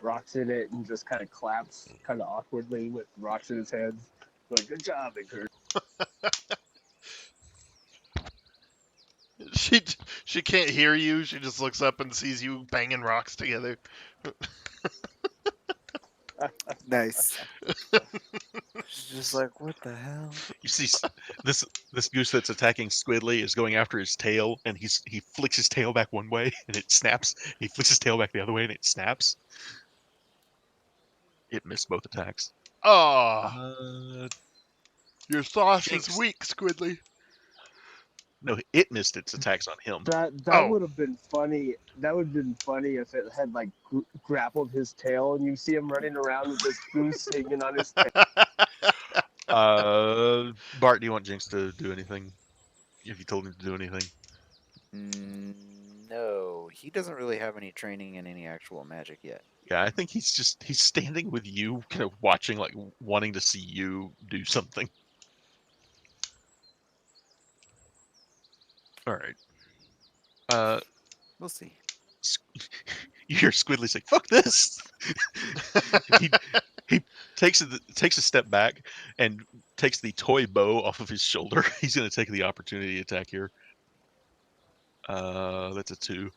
rocks in it and just kind of claps kind of awkwardly with rocks in his hands. Like, good job, Iker. She can't hear you. She just looks up and sees you banging rocks together. Nice. She's just like, what the hell? You see this goose that's attacking Squidly is going after his tail, and he flicks his tail back one way and it snaps. He flicks his tail back the other way and it snaps. It missed both attacks. Oh, your sauce Jinx. is weak, Squidly. No, it missed its attacks on him. That Oh. would have been funny. That would have been funny if it had like grappled his tail and you see him running around with this goose hanging on his tail. Bart, do you want Jinx to do anything? If you told him to do anything. No, he doesn't really have any training in any actual magic yet. Yeah, I think he's standing with you, kind of watching, like wanting to see you do something. All right. We'll see. You hear Squidly say, "Fuck this!" he takes a step back and takes the toy bow off of his shoulder. He's going to take the opportunity attack here. That's a 2.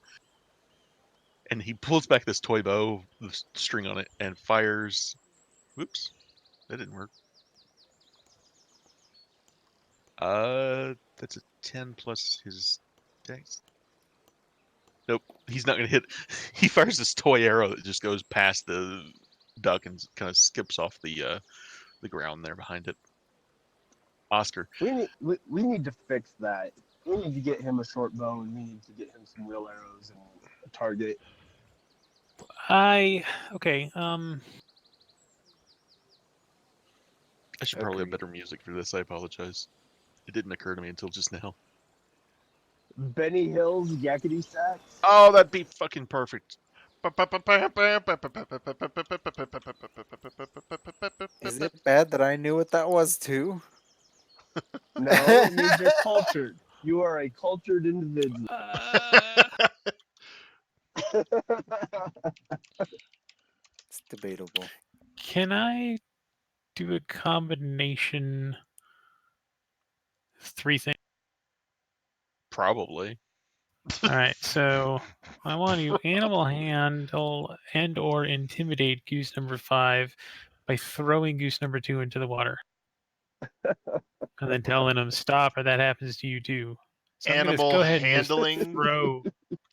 And he pulls back this toy bow, the string on it, and fires. Whoops, that didn't work. That's a 10 plus his dex. Nope, he's not gonna hit. He fires this toy arrow that just goes past the duck and kind of skips off the ground there behind it. Oscar, We need to fix that. We need to get him a short bow and we need to get him some real arrows and a target. Okay. I should probably have Agreed. better music for this. I apologize. It didn't occur to me until just now. Benny Hill's yakety sax. Oh, that'd be fucking perfect. Is it bad that I knew what that was too? No, it means you're cultured. You are a cultured individual. It's debatable. Can I do a combination? 3 things. Probably. All right, so I want to animal handle and/or intimidate goose number 5 by throwing goose number 2 into the water, and then telling him stop, or that happens to you too. So I'm gonna Animal go ahead and just handling throw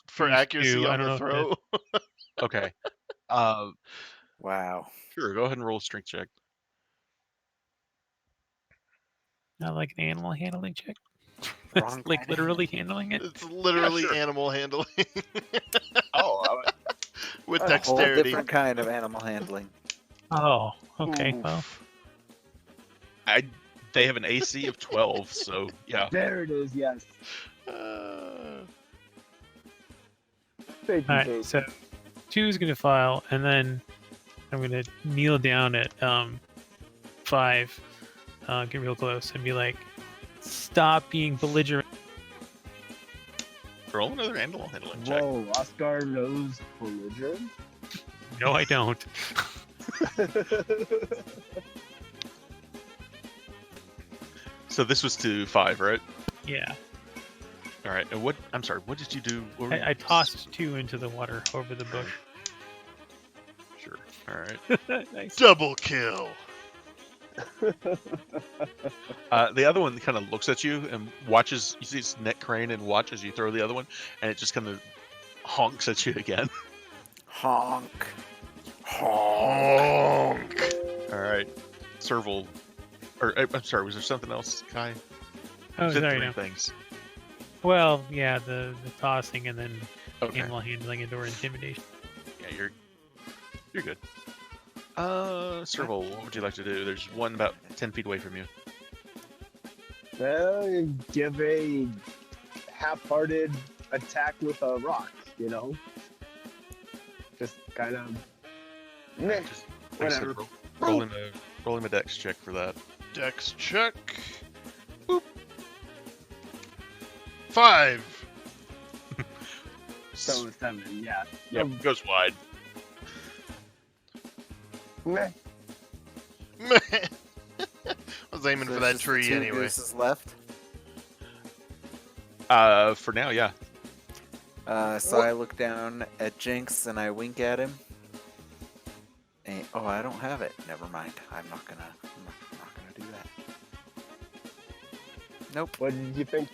for goose accuracy 2. I on don't the know if throw. Okay. Wow. Sure. Go ahead and roll a strength check. not like an animal handling check. Wrong Like kind of literally handling it. It's literally sure. animal handling Oh, with A whole dexterity. different kind of animal handling. Oh, okay. Oof. Well, they have an AC of 12, so yeah. There it is. Yes. Thank you. all right. Kate. So 2 is gonna file, and then I'm gonna kneel down at 5, get real close, and be like, "Stop being belligerent." Roll another animal handling check. Whoa, Oscar knows belligerent? No, I don't. So this was to 5, right? Yeah. All right. And what? I'm sorry. What did you do? What were I tossed 2 into the water over the bush. Sure. All right. Nice. Double kill. The other one kind of looks at you and watches. You see its neck crane and watches you throw the other one, and it just kind of honks at you again. Honk. Honk. Honk. All right. Serval. Or I'm sorry. Was there something else, Kai? Oh, You said sorry, 3 no. things. Well, yeah, the tossing and then Okay. animal handling and or intimidation. Yeah, you're good. Serval, what would you like to do? There's one about 10 feet away from you. Well, give a half-hearted attack with a rock, you know? Just kind of... Meh, Just like I said, whatever. roll him a dex check for that. Dex check. Boop. 5. So 7, yeah. Yep, goes wide. Meh. I was aiming So for there's that just tree 2 anyway. gooses left. For now, yeah. So I look down at Jinx and I wink at him. And, oh, I don't have it. Never mind. I'm not gonna do that. Nope. What did you think?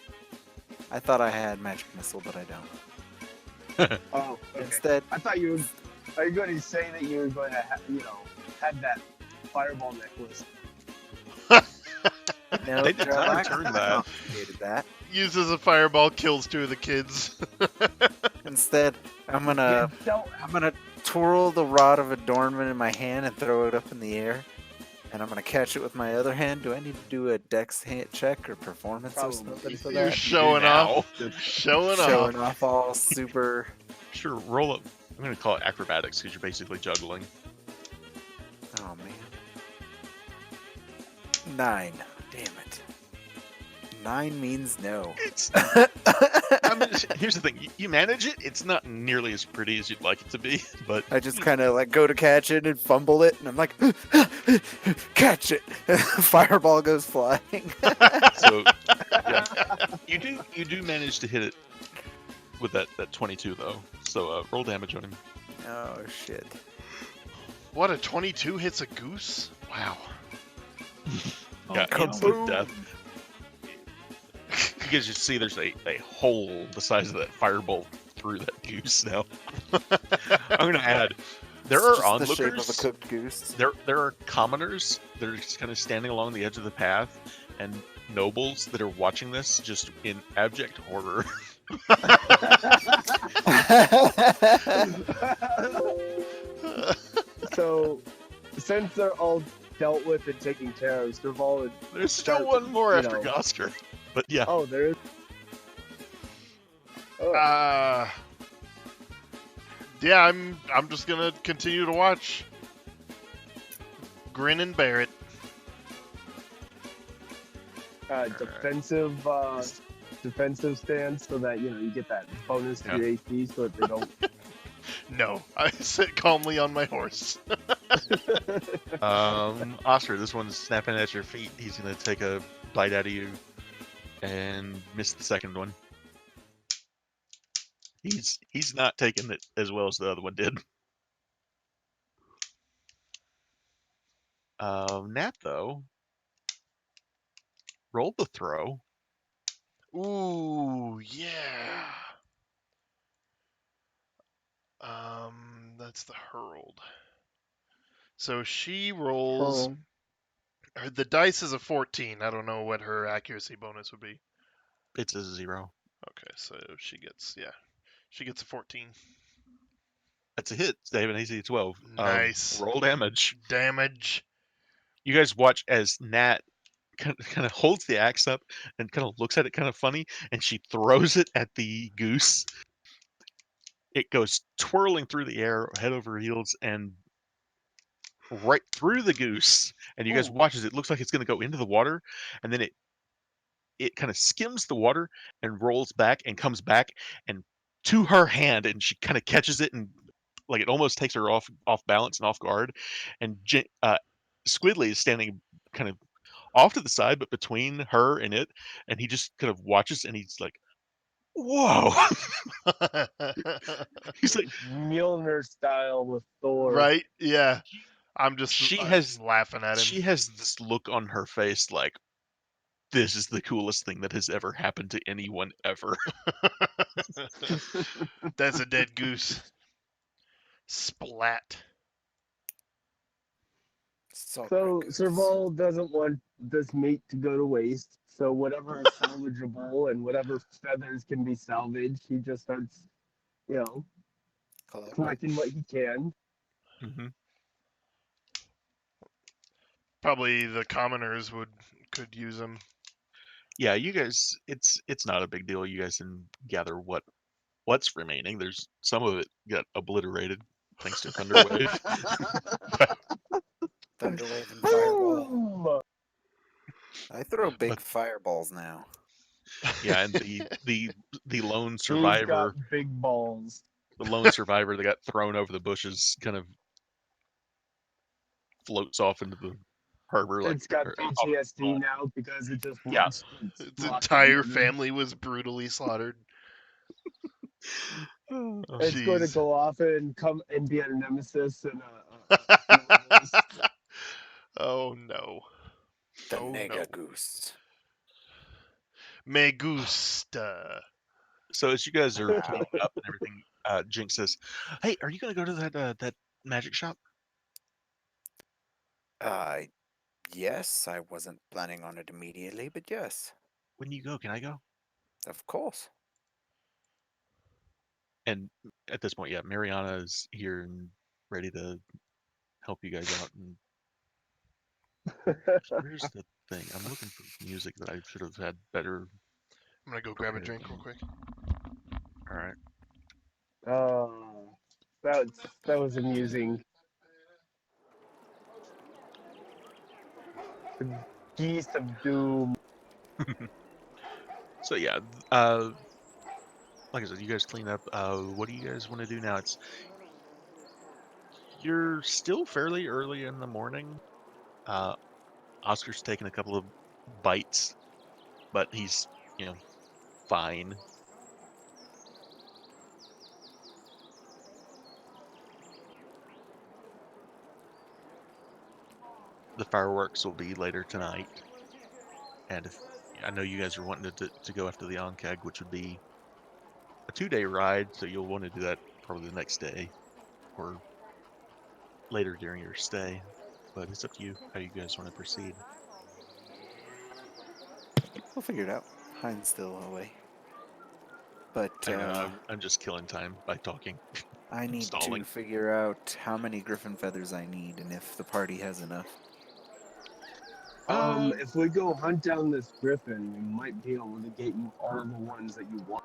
I thought I had magic missile, but I don't. Oh, okay. Instead, I thought you were... Are you going to say that you were going to, had that fireball necklace? no, They did not I return that. complicated that. Uses a fireball, kills 2 of the kids. Instead, I'm gonna don't... twirl the rod of adornment in my hand and throw it up in the air. And I'm gonna catch it with my other hand. Do I need to do a dex check or performance Probably. or something for You're that? showing off. Showing Showing off. off all super. Sure, roll up. I'm going to call it acrobatics because you're basically juggling. Oh man. 9. Damn it. 9 means no. It's. I mean, here's the thing: you manage it. It's not nearly as pretty as you'd like it to be, but I just kind of like go to catch it and fumble it, and I'm like, catch it! Fireball goes flying. so yeah, you do manage to hit it with that 22 though. So roll damage on him. Oh shit! What, a 22 hits a goose? Wow. Yeah, Oh, instant death. You guys just see there's a hole the size of that firebolt through that goose now. I'm going to add, there It's are just the shape of a onlookers. cooked goose. There are commoners that are just kind of standing along the edge of the path, and nobles that are watching this just in abject horror. So, since they're all dealt with and taken care of, Serval would... There's still Start, one more you after know. Oscar, but yeah. Oh, there is... Oh, Yeah, I'm just gonna continue to watch. Grin and bear it. defensive stance so that, you get that bonus to your AC so that they don't... No, I sit calmly on my horse. Oscar, this one's snapping at your feet. He's gonna take a bite out of you and miss the second one. He's not taking it as well as the other one did. Nat though, roll the throw. Ooh, yeah. That's the hurled. So she rolls. The dice is a 14. I don't know what her accuracy bonus would be. It's a 0. Okay, so she gets a 14. That's a hit. They have an AC of 12. Nice. Roll damage. Damage. You guys watch as Nat kind of holds the axe up and kind of looks at it kind of funny, and she throws it at the goose. It goes twirling through the air, head over heels, and right through the goose. And you guys watch as it looks like it's going to go into the water, and then it kind of skims the water and rolls back and comes back and to her hand, and she kind of catches it, and like it almost takes her off balance and off guard. And Squidly is standing kind of off to the side, but between her and it, and he just kind of watches, and he's like, "Whoa!" He's like, Mjolnir style with Thor. Right? Yeah. I'm just she has laughing at him. she has this look on her face like, this is the coolest thing that has ever happened to anyone ever. That's a dead goose. Splat. So So goose. Serval doesn't want this meat to go to waste. So whatever is salvageable and whatever feathers can be salvaged, he just starts, collecting what he can. Hmm. Probably the commoners could use them. Yeah, you guys, it's not a big deal. You guys can gather what's remaining. There's some of it got obliterated thanks to Thunderwave. Thunderwave and fireball. Boom! I throw big But- fireballs now. Yeah, and the lone He's survivor, got big balls. the lone survivor that got thrown over the bushes, kind of floats off into the harbor. Like It's got or PTSD now because it just Yeah. watched Its lots of entire murder. family was brutally slaughtered. It's going to Jeez. go off and come and be a nemesis and Oh no. The Oh nega no. goose. Me gusta. So as you guys are cleaning up and everything, Jinx says, "Hey, are you gonna go to that magic shop?" Yes, I wasn't planning on it immediately, but yes, When you go, can I go? of course. And at this point, yeah, Mariana is here and ready to help you guys out. And here's the thing: I'm looking for music that I should have had better. I'm gonna go grab a drink real quick. All right. Oh, that was amusing. The geese of doom. So yeah, like I said, you guys clean up. What do you guys want to do now? You're still fairly early in the morning. Oscar's taken a couple of bites, but he's fine. The fireworks will be later tonight, and I know you guys are wanting to go after the Onkag, which would be a 2-day ride, so you'll want to do that probably the next day or later during your stay. But it's up to you how you guys want to proceed. We'll figure it out. Hein's still away. But I know I'm just killing time by talking. I need stalling. to figure out how many griffin feathers I need and if the party has enough. If we go hunt down this griffin, we might be able to get you all the ones that you want.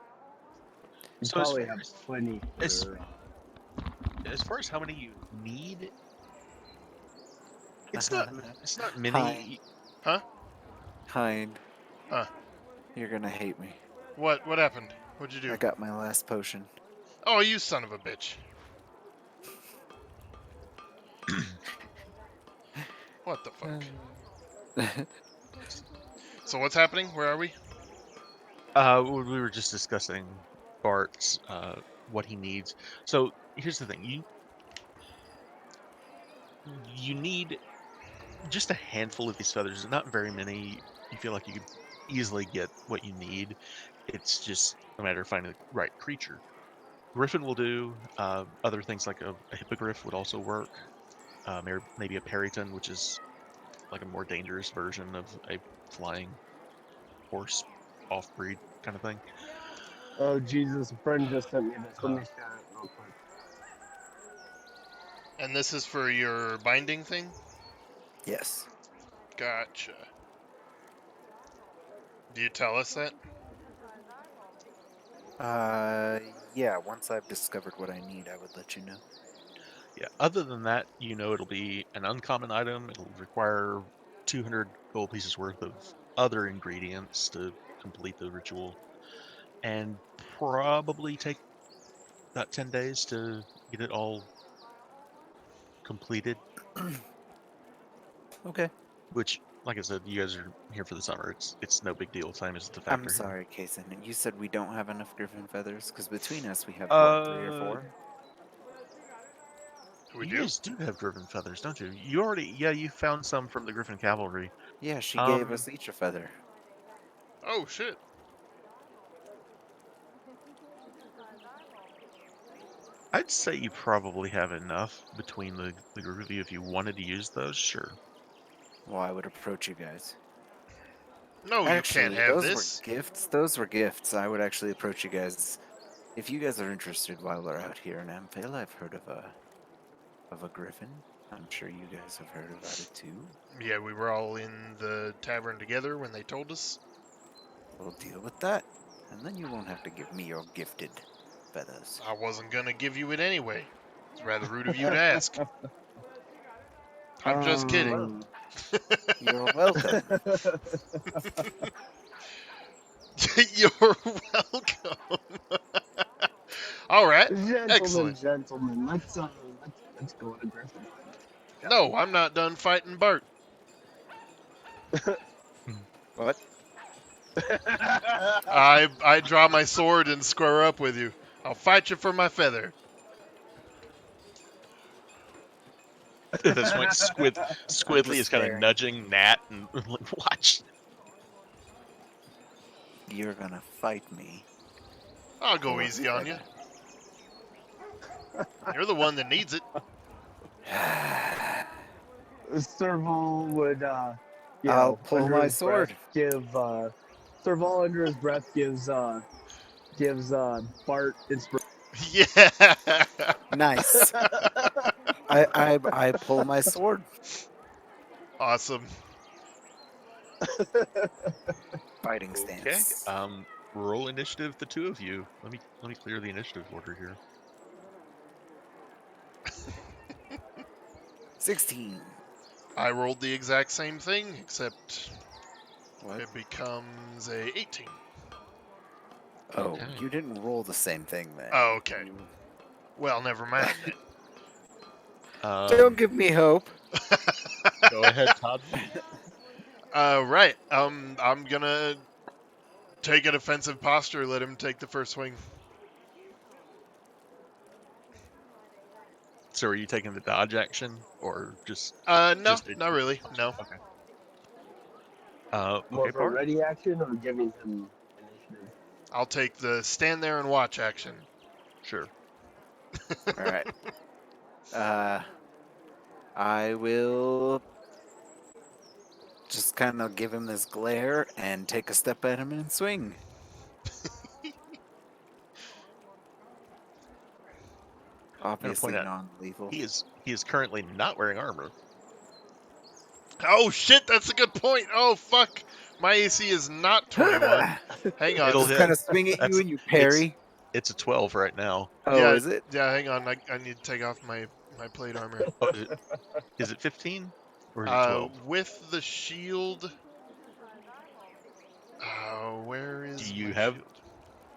You So as probably far have as- plenty as- for. As far as how many you need, it's not many. Hein. Huh? Hein. Huh. You're gonna hate me. What happened? What'd you do? I got my last potion. Oh, you son of a bitch. What the fuck? So what's happening? Where are we? We were just discussing Bart's what he needs. So here's the thing: you need just a handful of these feathers, not very many. You feel like you could easily get what you need. It's just a matter of finding the right creature. Griffin will do. Other things like a hippogriff would also work. Maybe a periton, which is like a more dangerous version of a flying horse off-breed kind of thing. Oh Jesus! A friend just sent me this. Let me scan it real quick. And this is for your binding thing? Yes. Gotcha. Do you tell us that? Yeah, once I've discovered what I need, I would let you know. Yeah. Other than that, it'll be an uncommon item. It'll require 200 gold pieces worth of other ingredients to complete the ritual, and probably take about 10 days to get it all completed. Okay. Which, like I said, you guys are here for the summer. It's no big deal. Time is the I'm factor. sorry, Kason. You said we don't have enough griffin feathers? Because between us, we have, Here. what, 3 or 4? We You do? guys do have griffin feathers, don't you? You already, yeah, you found some from the Griffin Cavalry. Yeah, she gave us each a feather. Oh shit. I'd say you probably have enough between the group of you if you wanted to use those, sure. Well, I would approach you guys. No, you can't Actually, have those this. were gifts. Those were gifts. I would actually approach you guys. If you guys are interested while we're out here in Amphale, I've heard of a griffin. I'm sure you guys have heard about it too. Yeah, we were all in the tavern together when they told us. We'll deal with that. And then you won't have to give me your gifted feathers. I wasn't gonna give you it anyway. It's rather rude of you to ask. I'm just kidding. You're welcome. You're welcome. All right. Gentlemen, Excellent. let's go to Griffin. No, I'm not done fighting Bart. What? I draw my sword and square up with you. I'll fight you for my feather. At this point, Squidly is kind of staring. nudging Nat and like, watch. You're gonna fight me. I'll go for a easy on you. feather. You're the one that needs it. Serval would, I'll pull under my his sword. breath give, Serval under his breath gives Bart inspiration. Yeah. Nice. I pull my sword. Awesome. Fighting Okay. stance. Roll initiative, the two of you. Let me clear the initiative order here. 16. I rolled the exact same thing, except What? it becomes a 18. Oh, Okay. you didn't roll the same thing then. Oh, okay. You- Well, never mind then. Don't give me hope. Go ahead, Todd. Right. I'm gonna take a defensive posture. Let him take the first swing. So, are you taking the dodge action or just? No, Just not really. No. More Okay, of a Bart. ready action or giving him initiative? I'll take the stand there and watch action. Sure. All right. I will just kind of give him this glare and take a step at him and swing. Obviously out, non-lethal. He is currently not wearing armor. Oh shit, that's a good point. Oh fuck, my AC is not 21. Hang on. It'll Just hit. kind of swing at That's- you and you parry. It's a 12 right now. Oh, Yeah, is it? Yeah, hang on. I need to take off my plate armor. Oh, is it 15 or is it 12? With the shield. Where is Do you my have- shield?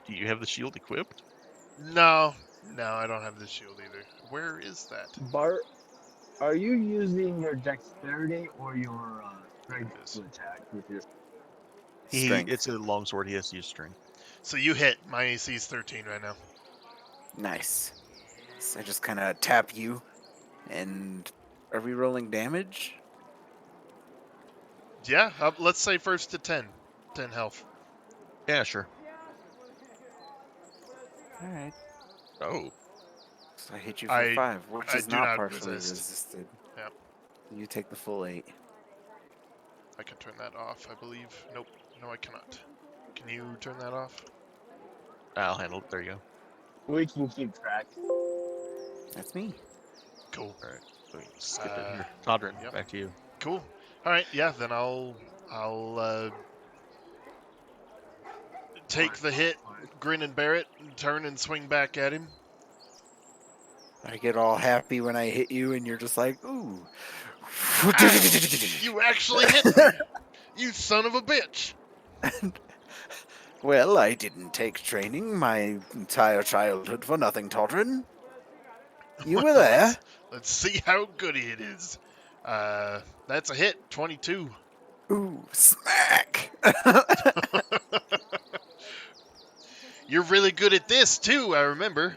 Do you have the shield equipped? No, I don't have the shield either. Where is that? Bart, are you using your dexterity or your strength Yes. to attack with your? Strength. It's a longsword. He has to use strength. So you hit. My AC is 13 right now. Nice. So I just kind of tap you. And are we rolling damage? Yeah, let's say first to 10. 10 health. Yeah, sure. All right. Oh, So I hit you for I- 5, which I is do not not partially resist. resisted. Yep. You take the full 8. I can turn that off, I believe. Nope. No, I cannot. Can you turn that off? I'll handle it. There you go. We can keep track. That's me. Cool. All right. So we can skip it Uh, here. Todrin, yep. back to you. Cool. All right. Yeah. Then I'll take the hit, grin and bear it, and turn and swing back at him. I get all happy when I hit you, and you're just like, ooh. You actually hit me, you son of a bitch. Well, I didn't take training my entire childhood for nothing, Todrin. You were Well, there. let's see how good it is. That's a hit, 22. Ooh, smack! You're really good at this too, I remember.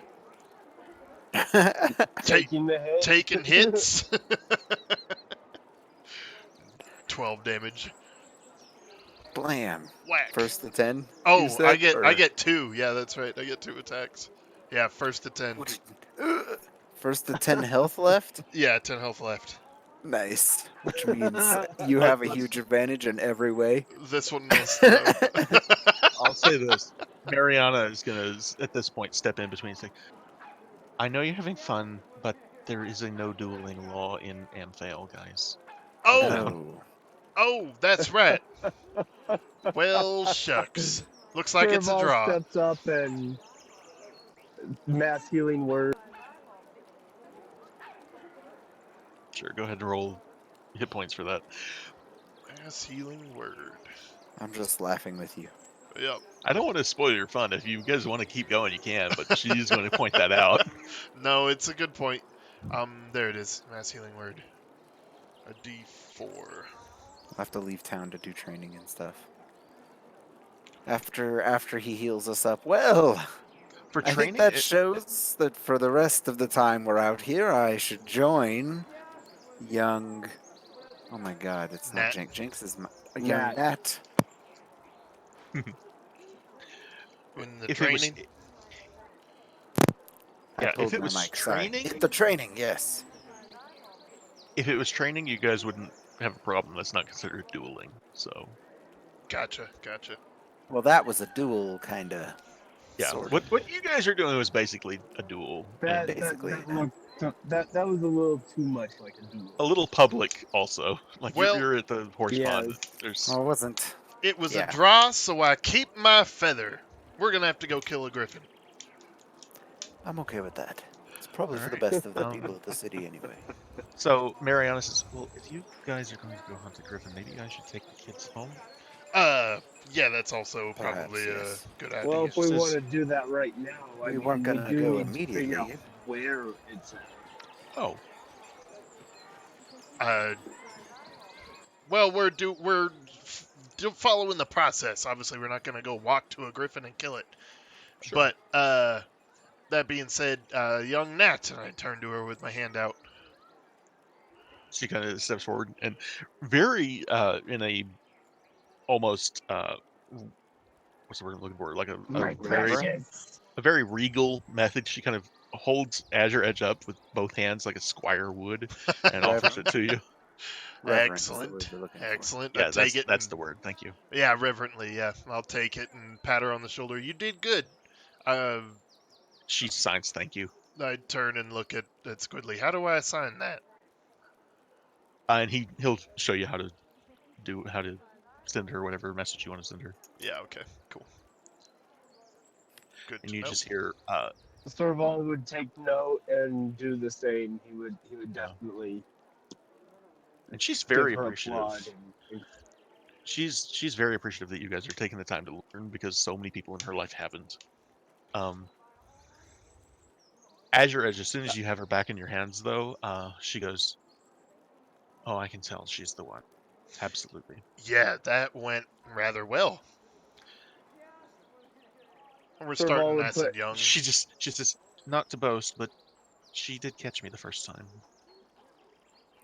Taking the hit. Taking hits. 12 damage. Blam. Whack. First to 10, you Oh, said? I get 2. Yeah, that's right. I get 2 attacks. Yeah, first to 10. First to 10 health left? Yeah, 10 health left. Nice. Which means you have a huge advantage in every way. This one missed though. I'll say this: Mariana is gonna at this point step in between and say, "I know you're having fun, but there is a no dueling law in Amphail, guys. Calm down." Oh, that's right. Well, shucks. Looks like it's a Serval draw. steps up and mass healing word. Sure, go ahead and roll hit points for that. Mass healing word. I'm just laughing with you. Yep. I don't want to spoil your fun. If you guys want to keep going, you can, but she's going to point that out. No, it's a good point. There it is. Mass healing word. A D4. I'll have to leave town to do training and stuff. After he heals us up, well, For I think training, that shows that for the rest of the time we're out here, I should join young. Oh my God, it's not Nat. Jinx. Jinx is young Nat. In the if it was, training. I yeah, pulled if it my was mic. Sorry. training, The training, yes. if it was training, you guys wouldn't have a problem. That's not considered dueling. So Gotcha. Well, that was a duel, kinda. yeah, Sort what you guys are doing was basically a duel, That and Basically, that looked that was a little too much like a duel. a little public also. Like Well- you're at the horse pond. Yes. There's Well, it wasn't. It was a Yeah. draw, so I keep my feather. We're gonna have to go kill a griffin. I'm okay with that. It's probably for the Alright, best of the people of the city, anyway. so Mariana says, "Well, if you guys are going to go hunt a griffin, maybe I should take the kids home." Yeah, that's also Perhaps, probably yes. a good idea. Well, if we Says- want to do that right now, We weren't gonna do go need to figure out immediately. where it's at. Oh, Well, we're following the process. Obviously, we're not gonna go walk to a griffin and kill it. sure. But that being said, young Nat, and I turn to her with my hand out. She kind of steps forward and very in a almost what's the word I'm looking for? Like a very regal method. She kind of holds Azure Edge up with both hands like a squire would and offers it to you. Reverent is the word Excellent, you're looking for. excellent. Yeah, I take it. that's and- the word. Thank you. Yeah, reverently. Yeah, I'll take it and pat her on the shoulder. You did good. She signs thank you. I turn and look at Squidly. How do I assign that? And he'll show you how to send her whatever message you want to send her. Yeah. Okay. Cool. Good. And to you know. just hear Serval would take note and do the same. He would definitely and she's very give her appreciative. applaud and She's very appreciative that you guys are taking the time to learn because so many people in her life haven't. Azure Edge, as soon as you have her back in your hands, though, she goes, "Oh, I can tell she's the one. Absolutely." Yeah, that went rather well. We're Sir starting Wall would nice put- and young. She says, "Not to boast, but she did catch me the first time."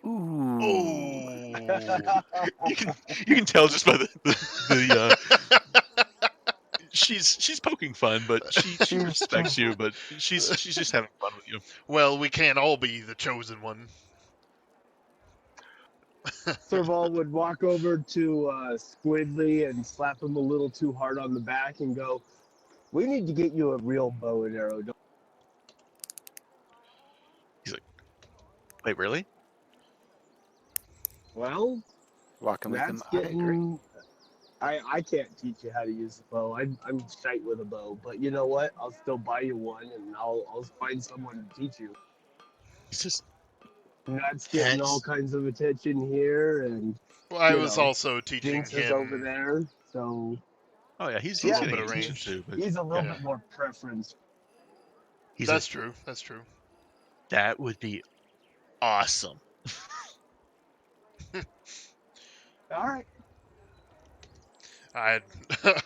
Ooh. Oh. You can tell just by the she's poking fun, but she respects you, but she's just having fun with you. Well, we can't all be the chosen one. Serval would walk over to Squidly and slap him a little too hard on the back and go, "We need to get you a real bow and arrow." Wait, really? Well, Walking with him, that's I agree. getting. I can't teach you how to use a bow. I'm shite with a bow, but you know what? I'll still buy you one, and I'll find someone to teach you. It's just Nuts getting all kinds of attention here, and Well, I You was know, also teaching Jinx is over him. there. So Oh yeah, he's a little gonna bit get of attention range. too, but He's a little yeah. bit more preference. That's true. That's true. That would be awesome. All right.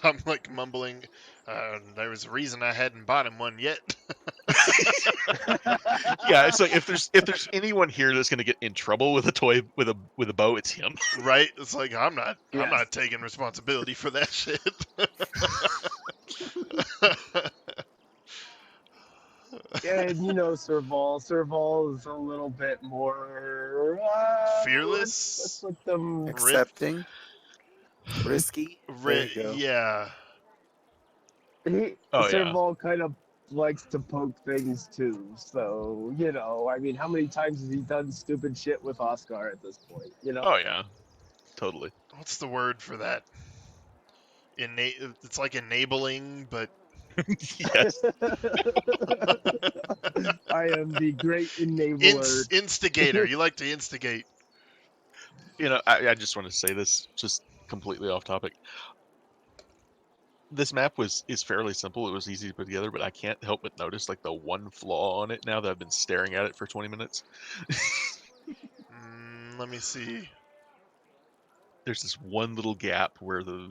I'm like mumbling. There was a reason I hadn't bought him one yet. Yeah, it's like if there's anyone here that's gonna get in trouble with a toy with a bow, it's him. Right? It's like I'm not Yes. taking responsibility for that shit. And Serval is a little bit more let's Fearless. let them. Accepting, risky. There you go. Yeah. Oh yeah, Serval kind of likes to poke things too. So I mean, how many times has he done stupid shit with Oscar at this point? oh yeah, totally. What's the word for that? It's like enabling, but Yes, I am the great enabler. instigator. You like to instigate. I just want to say this, just completely off topic. This map is fairly simple. It was easy to put together, but I can't help but notice like the one flaw on it now that I've been staring at it for 20 minutes. Let me see. There's this one little gap where the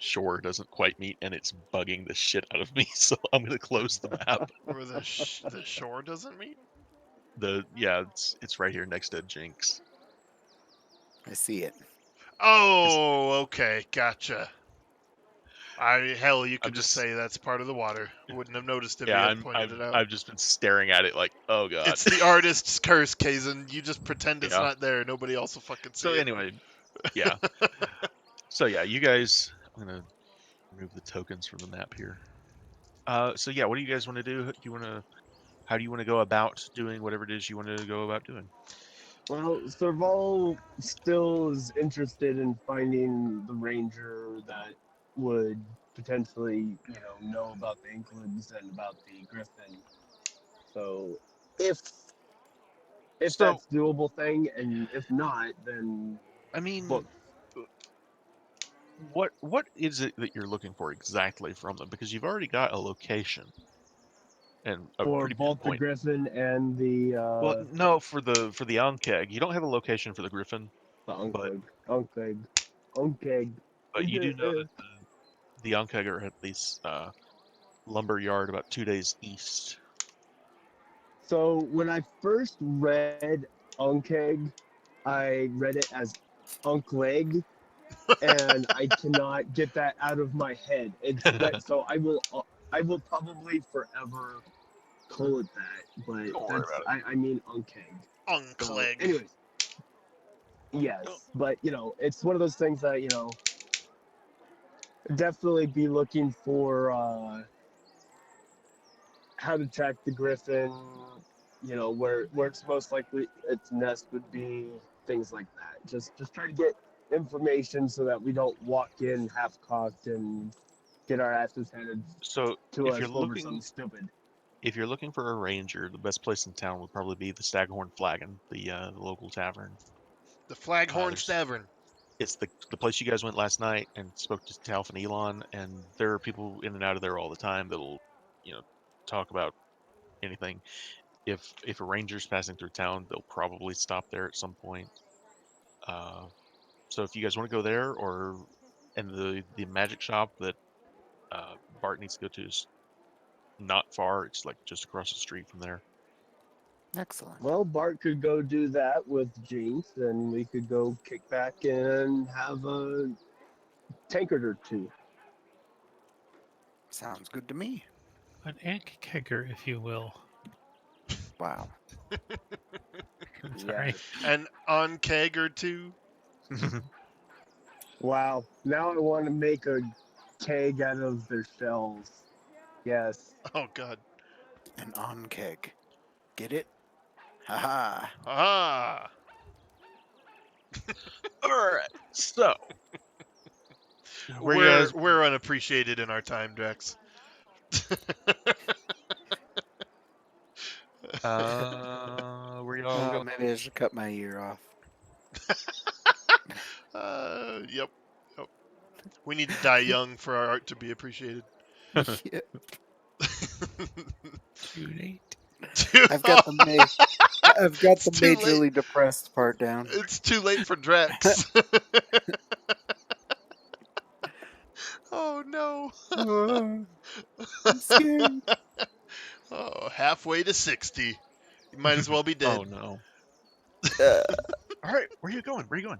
shore doesn't quite meet, and it's bugging the shit out of me. So I'm gonna close the map. Where the shore doesn't meet. It's right here next to Jinx. I see it. Oh, okay, gotcha. You I'm could just just say that's part of the water. Wouldn't have noticed if you yeah, hadn't pointed it out. I've just been staring at it like, oh god. It's the artist's curse, Kazan. You just pretend it's Yeah. not there. Nobody else will fucking see So it. anyway, yeah. So yeah, you guys, I'm gonna remove the tokens from the map here. So yeah, what do you guys want to do? How do you want to go about doing whatever it is you want to go about doing? Well, Serval still is interested in finding the ranger that would potentially, know about the Inklings and about the Griffin. So, if So that's doable thing, and if not, then I mean, look, what is it that you're looking for exactly from them? Because you've already got a location and a for pretty both the pinpoint. Griffin and the Well, no, for the Ankeg, you don't have a location for the Griffin, but Unkeg. you do know that the Ankeg are at this lumber yard about 2 days east. So when I first read Unkeg, I read it as Unkleg, and I cannot get that out of my head. So I will probably forever call it that, but Don't worry about it. I mean Unkeg. So, Uncleg. anyways, yes, but it's one of those things that definitely be looking for how to track the griffin. Where it's most likely its nest would be, things like that. Just try to get information so that we don't walk in half cocked and get our asses handed So to if us you're over looking something stupid. if you're looking for a ranger, the best place in town would probably be the Staghorn Flagon, the local tavern. The Flaghorn There's Tavern. It's the place you guys went last night and spoke to Talf and Elon, and there are people in and out of there all the time that'll, talk about anything. If a ranger's passing through town, they'll probably stop there at some point. Uh, so if you guys want to go there, and the magic shop that Bart needs to go to is not far. It's like just across the street from there. Excellent. Well, Bart could go do that with Jinx, and we could go kick back and have a tankard or two. Sounds good to me. An Ankkegger, if you will. Wow. Sorry. Yes. An unkeg or two. Wow. Now I want to make a keg out of their shells. Yes. Oh god. An on keg. Get it? Haha. Ah. All right, so where you guys? We're unappreciated in our time, Drex. Where y'all? Oh, maybe I should cut my ear off. Yep. We need to die young for our art to be appreciated. Yeah. Too late. I've got It's the too late. majorly depressed part down. It's too late for Drex. Oh no. Oh, I'm scared. Oh, halfway to 60. You might as well be dead. Oh no! Uh, All right, where are you going? Where are you going?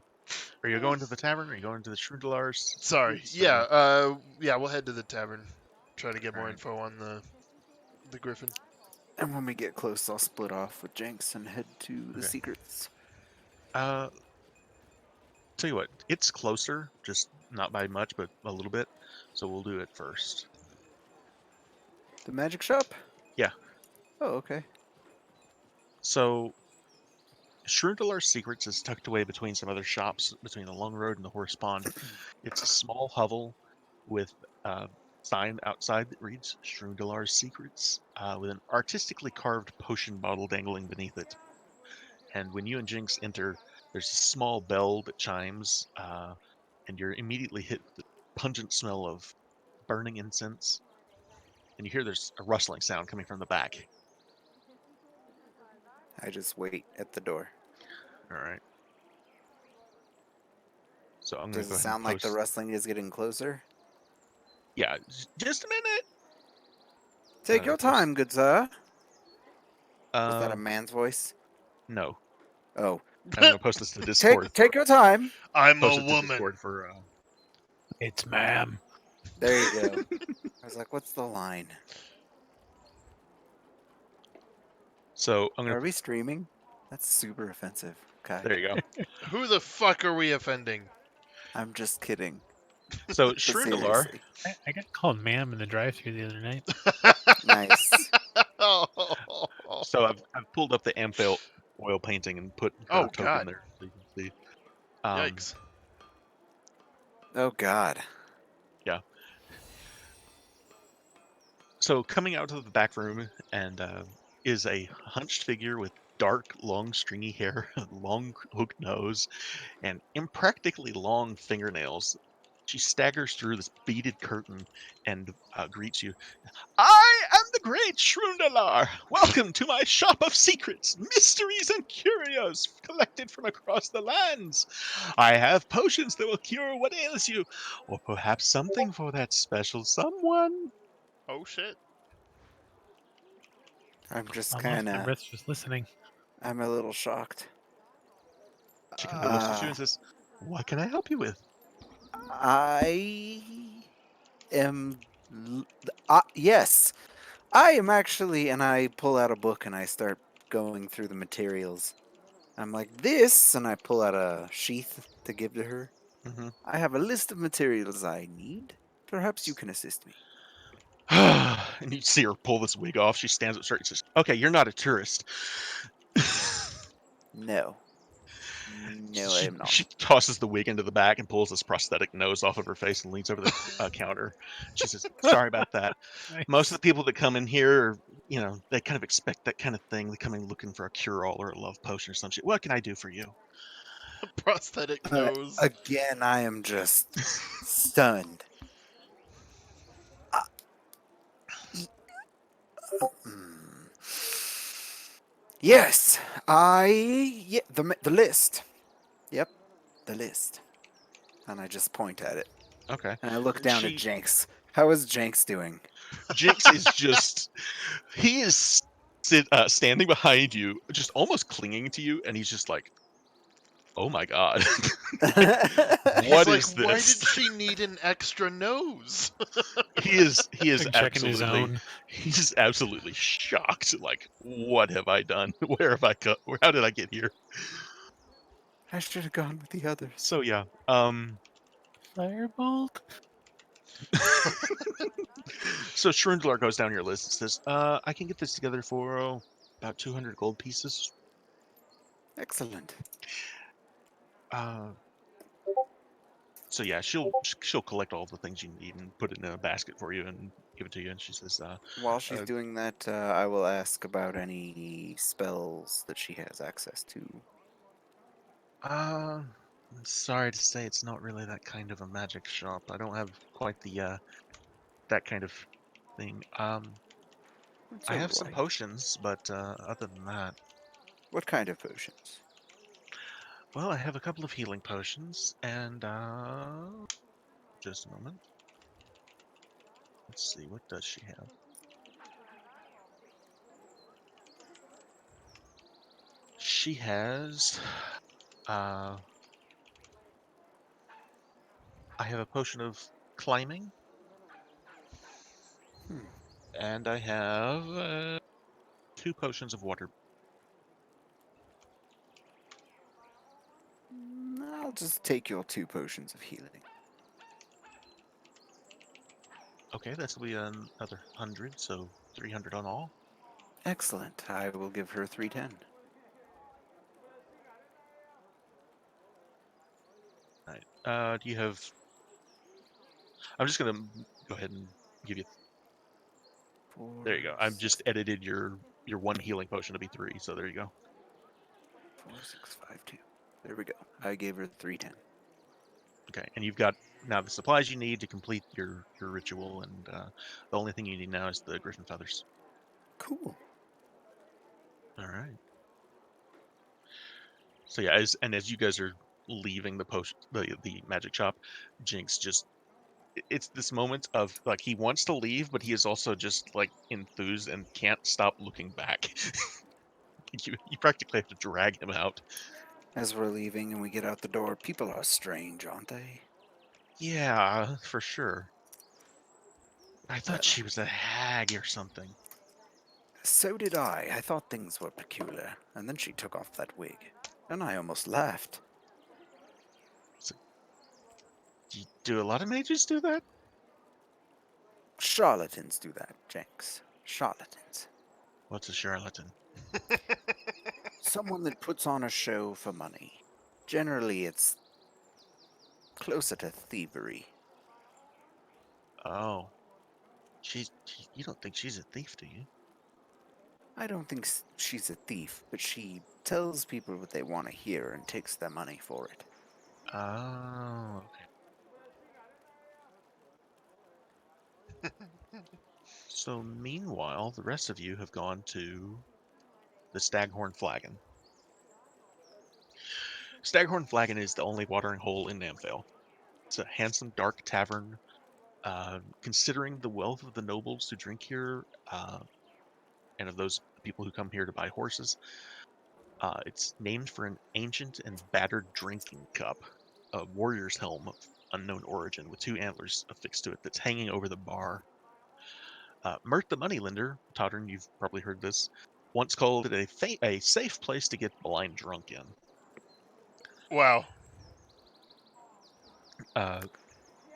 Are you going to the tavern? Are you going to the Shrundalar's? Sorry. Secrets, Yeah. or- Yeah. We'll head to the tavern. Try to get more Alright. info on the Griffin. and when we get close, I'll split off with Jenks and head to the Okay. secrets. Tell you what, it's closer, just not by much, but a little bit. So we'll do it first. The magic shop? Yeah. Oh, okay. So Shrundalar's Secrets is tucked away between some other shops between the Long Road and the Horse Pond. It's a small hovel with a sign outside that reads Shrundalar's Secrets with an artistically carved potion bottle dangling beneath it. And when you and Jinx enter, there's a small bell that chimes, and you're immediately hit with the pungent smell of burning incense. And you hear there's a rustling sound coming from the back. I just wait at the door. All right. So I'm going Does to go it ahead and sound like the post. rustling is getting closer? Yeah, just a minute. Take your Post- time, good sir. Was that a Uh, man's voice? no. Oh, I'm going to post this to Discord. take your time. I'm Post a it to woman. Discord for. It's ma'am. There you go. I was like, what's the line? So I'm going Are to. we streaming? That's super offensive. Okay. There you go. Who the fuck are we offending? I'm just kidding. So But Shrundalar. seriously. I got called ma'am in the drive-through the other night. Nice. So I've pulled up the Amphail oil painting and put her Oh, token God. there so you can see. Yikes. Oh, God. So coming out of the back room and is a hunched figure with dark, long, stringy hair, long hooked nose, and impractically long fingernails. She staggers through this beaded curtain and greets you. I am the great Shrundalar. Welcome to my shop of secrets, mysteries, and curios collected from across the lands. I have potions that will cure what ails you, or perhaps something for that special someone. Oh, shit. I'm just I lost kind my of. breath just listening. I'm a little shocked. She kind of looks at you and says, "What can I help you with?" I am. Yes. I am actually. And I pull out a book and I start going through the materials. I'm like, this. And I pull out a sheath to give to her. Mhm. I have a list of materials I need. Perhaps you can assist me. And you see her pull this wig off. She stands up straight and says, "Okay, you're not a tourist." No. No, I she am not. she tosses the wig into the back and pulls this prosthetic nose off of her face and leans over the counter. She says, "Sorry about that. Most of the people that come in here, are, they kind of expect that kind of thing. They come in looking for a cure-all or a love potion or some shit. What can I do for you?" Prosthetic nose. Again, I am just stunned. Hmm. Yes, the list. Yep, the list. And I just point at it. Okay. And I look down at She Jenks. How is Jenks doing? Jinx is just he is standing behind you, just almost clinging to you, and he's just like, "Oh my god, He's what like, is why did this?" she need an extra nose? He is Like checking his absolutely own. he's absolutely shocked. Like, what have I done? Where have I go? How did I get here? I should have gone with the others. So yeah, Firebolt? so Shrundlar goes down your list and says, I can get this together for about 200 gold pieces. Excellent. Uh, so yeah, she'll collect all the things you need and put it in a basket for you and give it to you. And she says, While she's doing that, I will ask about any spells that she has access to. uh, I'm sorry to say it's not really that kind of a magic shop. I don't have quite the that kind of thing. It's I have some alright. potions, but other than that, What kind of potions? well, I have a couple of healing potions, and just a moment. Let's see, what does she have? She has, uh, I have a potion of climbing, Hmm. and I have 2 potions of water. I'll just take your 2 potions of healing. Okay, that's will be another 100, so 300 on all. Excellent. I will give her 310. Right. Do you have? I'm just gonna go ahead and give you. There you go. I've just edited your 1 healing potion to be 3, so there you go. 4652. There we go. I gave her 310. Okay, and you've got now the supplies you need to complete your ritual, and the only thing you need now is the griffin feathers. Cool. All right. So yeah, as you guys are leaving the magic shop, Jinx just it's this moment of like he wants to leave, but he is also just like enthused and can't stop looking back. You practically have to drag him out. As we're leaving and we get out the door, people are strange, aren't they? Yeah, for sure. I thought Well, she was a hag or something. so did I. I thought things were peculiar. And then she took off that wig. And I almost laughed. So, do a lot of mages do that? Charlatans do that, Jenks. Charlatans. What's a charlatan? Someone that puts on a show for money. Generally, it's closer to thievery. Oh, you don't think she's a thief, do you? I don't think she's a thief, but she tells people what they want to hear and takes their money for it. Oh, okay. So meanwhile, the rest of you have gone to the Staghorn Flagon. Staghorn Flagon is the only watering hole in Namfale. It's a handsome, dark tavern. Considering the wealth of the nobles who drink here, and of those people who come here to buy horses, it's named for an ancient and battered drinking cup, a warrior's helm of unknown origin with 2 antlers affixed to it that's hanging over the bar. Mert the moneylender, Toddern, you've probably heard this, once called it a safe place to get blind drunk in. Wow. Uh,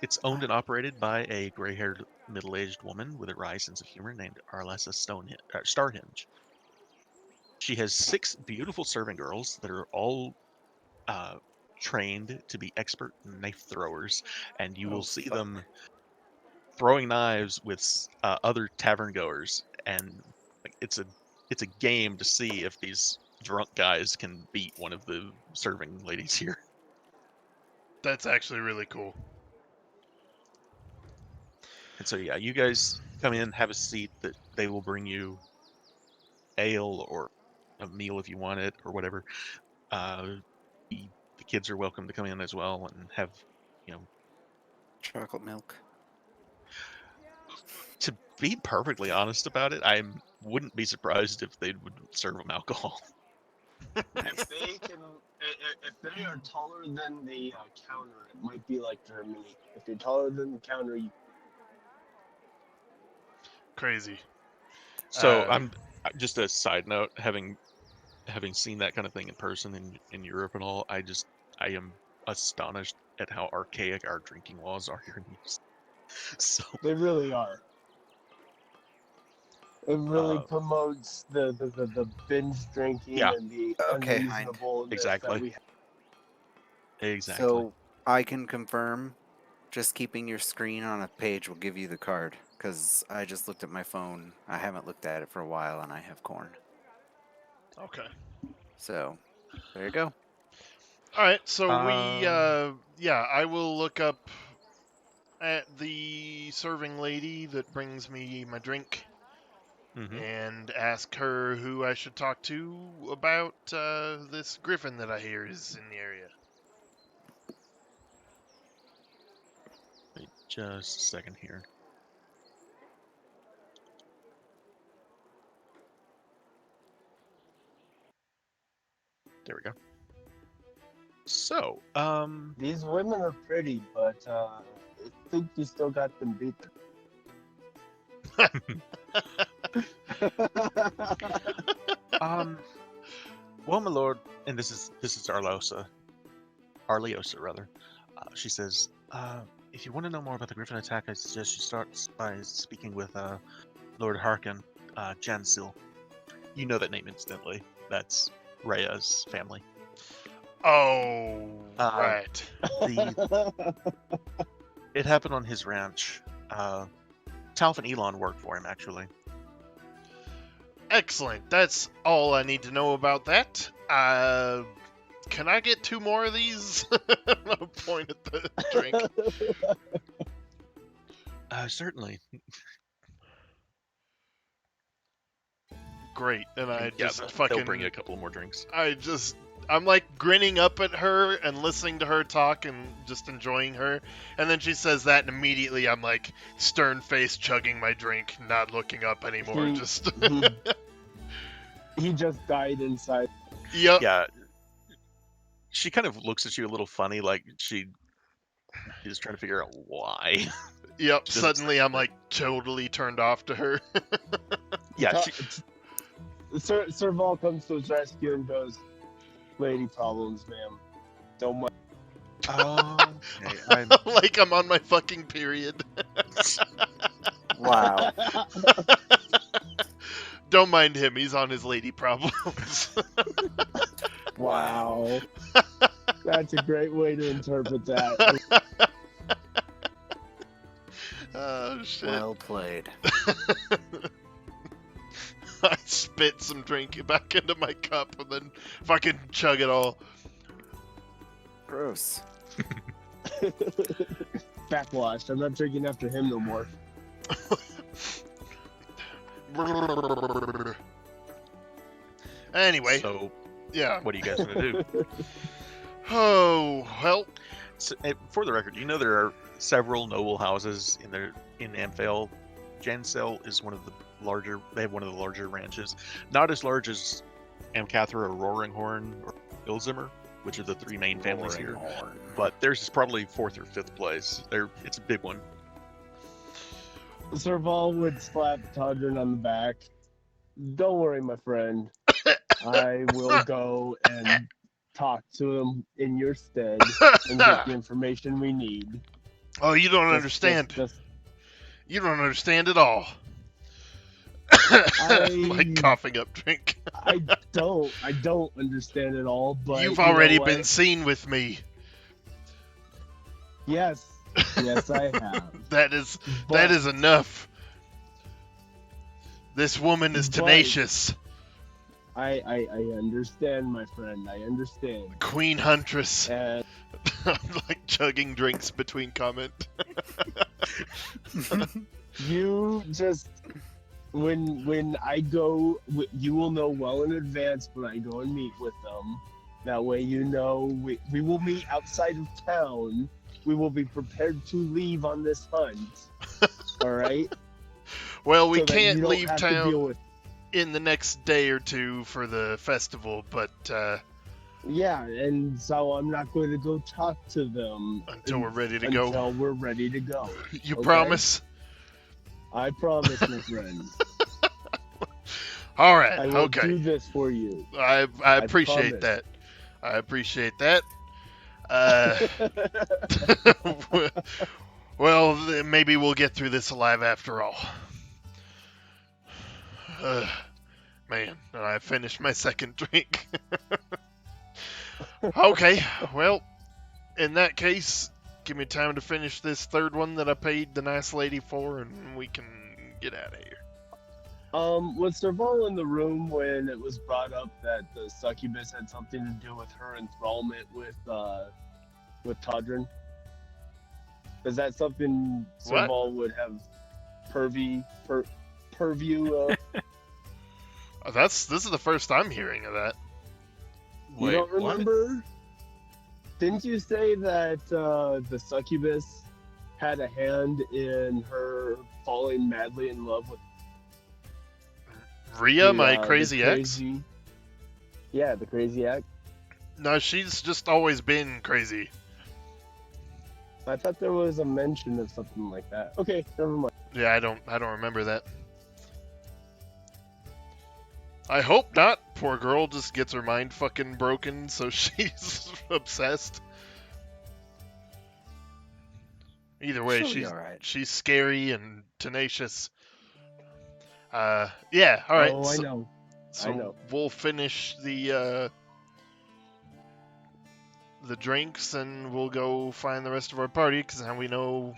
it's owned and operated by a gray-haired, middle-aged woman with a wry sense of humor named Arlessa Starhinge. She has 6 beautiful serving girls that are all uh, trained to be expert knife throwers, and you will Oh, see fuck. them throwing knives with other tavern goers, and like it's a game to see if these drunk guys can beat one of the serving ladies here. That's actually really cool. And so yeah, you guys come in, have a seat. That they will bring you ale or a meal if you want it or whatever. Uh, the kids are welcome to come in as well and have, you know, Chocolate milk. to be perfectly honest about it, I wouldn't be surprised if they would serve them alcohol. If Nice. they can, if they are taller than the counter, it might be like Germany. If you're taller than the counter, you Crazy. So Uh, I'm just a side note, having seen that kind of thing in person in Europe and all, I am astonished at how archaic our drinking laws are here in the US. So they really are. It really uh, promotes the binge drinking yeah, and the Okay, Hind. unreasonableness that exactly. we have. Exactly. So I can confirm just keeping your screen on a page will give you the card. Because I just looked at my phone. I haven't looked at it for a while and I have corn. okay. So there you go. All right, so I will look up at the serving lady that brings me my drink Mm-hmm. and ask her who I should talk to about this griffin that I hear is in the area. Wait just a second here. There we go. So, These women are pretty, but I think you still got them beat. well, my lord, and this is Arlosa, rather. She says, if you want to know more about the Griffin attack, I suggest you start by speaking with Lord Harkin, Jansil. You know that name instantly. That's Rhea's family. Oh, right. It happened on his ranch. Talf and Elon worked for him, actually. Excellent. That's all I need to know about that. Can I get 2 more of these? I'll point at the drink. Certainly. Great. And I just they'll fucking bring you a couple more drinks. I'm like grinning up at her and listening to her talk and just enjoying her. And then she says that, and immediately I'm like stern faced chugging my drink, not looking up anymore. He just died inside. Yep. Yeah. She kind of looks at you a little funny, like she's trying to figure out why. Yep. Suddenly I'm like totally turned off to her. Yeah. Sir Vol comes to his rescue and goes, "Lady problems, ma'am. Don't mind." Okay, like I'm on my fucking period. Wow. Don't mind him. He's on his lady problems. Wow. That's a great way to interpret that. Oh, shit. Well played. I spit some drink back into my cup and then fucking chug it all. Gross. Backwashed. I'm not drinking after him no more. Anyway, So, yeah. what are you guys going to do? Oh, well, So, for the record, you know there are several noble houses in Amphale. Jansel is one of the larger. They have one of the larger ranches, not as large as Amcathra or Roaringhorn or Ilzimmer, which are the 3 main families here. But theirs is probably 4th or 5th place. It's a big one. Sir Vol would slap Todrin on the back. "Don't worry, my friend. I will go and talk to him in your stead and get the information we need." Oh, you don't understand. Just- You don't understand at all. Like coughing up drink. I don't understand it all, but You've you know already what? been seen with me. Yes, I have. That is But- enough. This woman is But- tenacious. I understand, my friend. I understand. Queen Huntress. And I'm like chugging drinks between comment. you just when I go, you will know well in advance when I go and meet with them. That way, you know we will meet outside of town. We will be prepared to leave on this hunt. All right. Well, we So that you can't don't leave have to deal town with- in the next day or 2 for the festival, but Yeah, and so I'm not going to go talk to them until we're ready to go. Until we're ready to go. You okay. promise? I promise, my friend. All right. I will Okay. do this for you. I appreciate promise. that. I appreciate that. Well, maybe we'll get through this alive after all. Man, and I finished my second drink. Okay, well, in that case, give me time to finish this third one that I paid the nice lady for, and we can get out of here. Was Serval in the room when it was brought up that the succubus had something to do with her enthrallment with Todrin? Is that something What? Serval would have purview of? This is the first I'm hearing of that. You don't remember? Didn't you say that the succubus had a hand in her falling madly in love with Rhea, the, my the crazy ex? Yeah, the crazy ex. No, she's just always been crazy. I thought there was a mention of something like that. Okay, never mind. Yeah, I don't remember that. I hope not. Poor girl just gets her mind fucking broken, so she's obsessed. Either way, She'll be all right. she's scary and tenacious. Yeah, all right. Oh, I know. So I know. we'll finish the drinks and we'll go find the rest of our party because now we know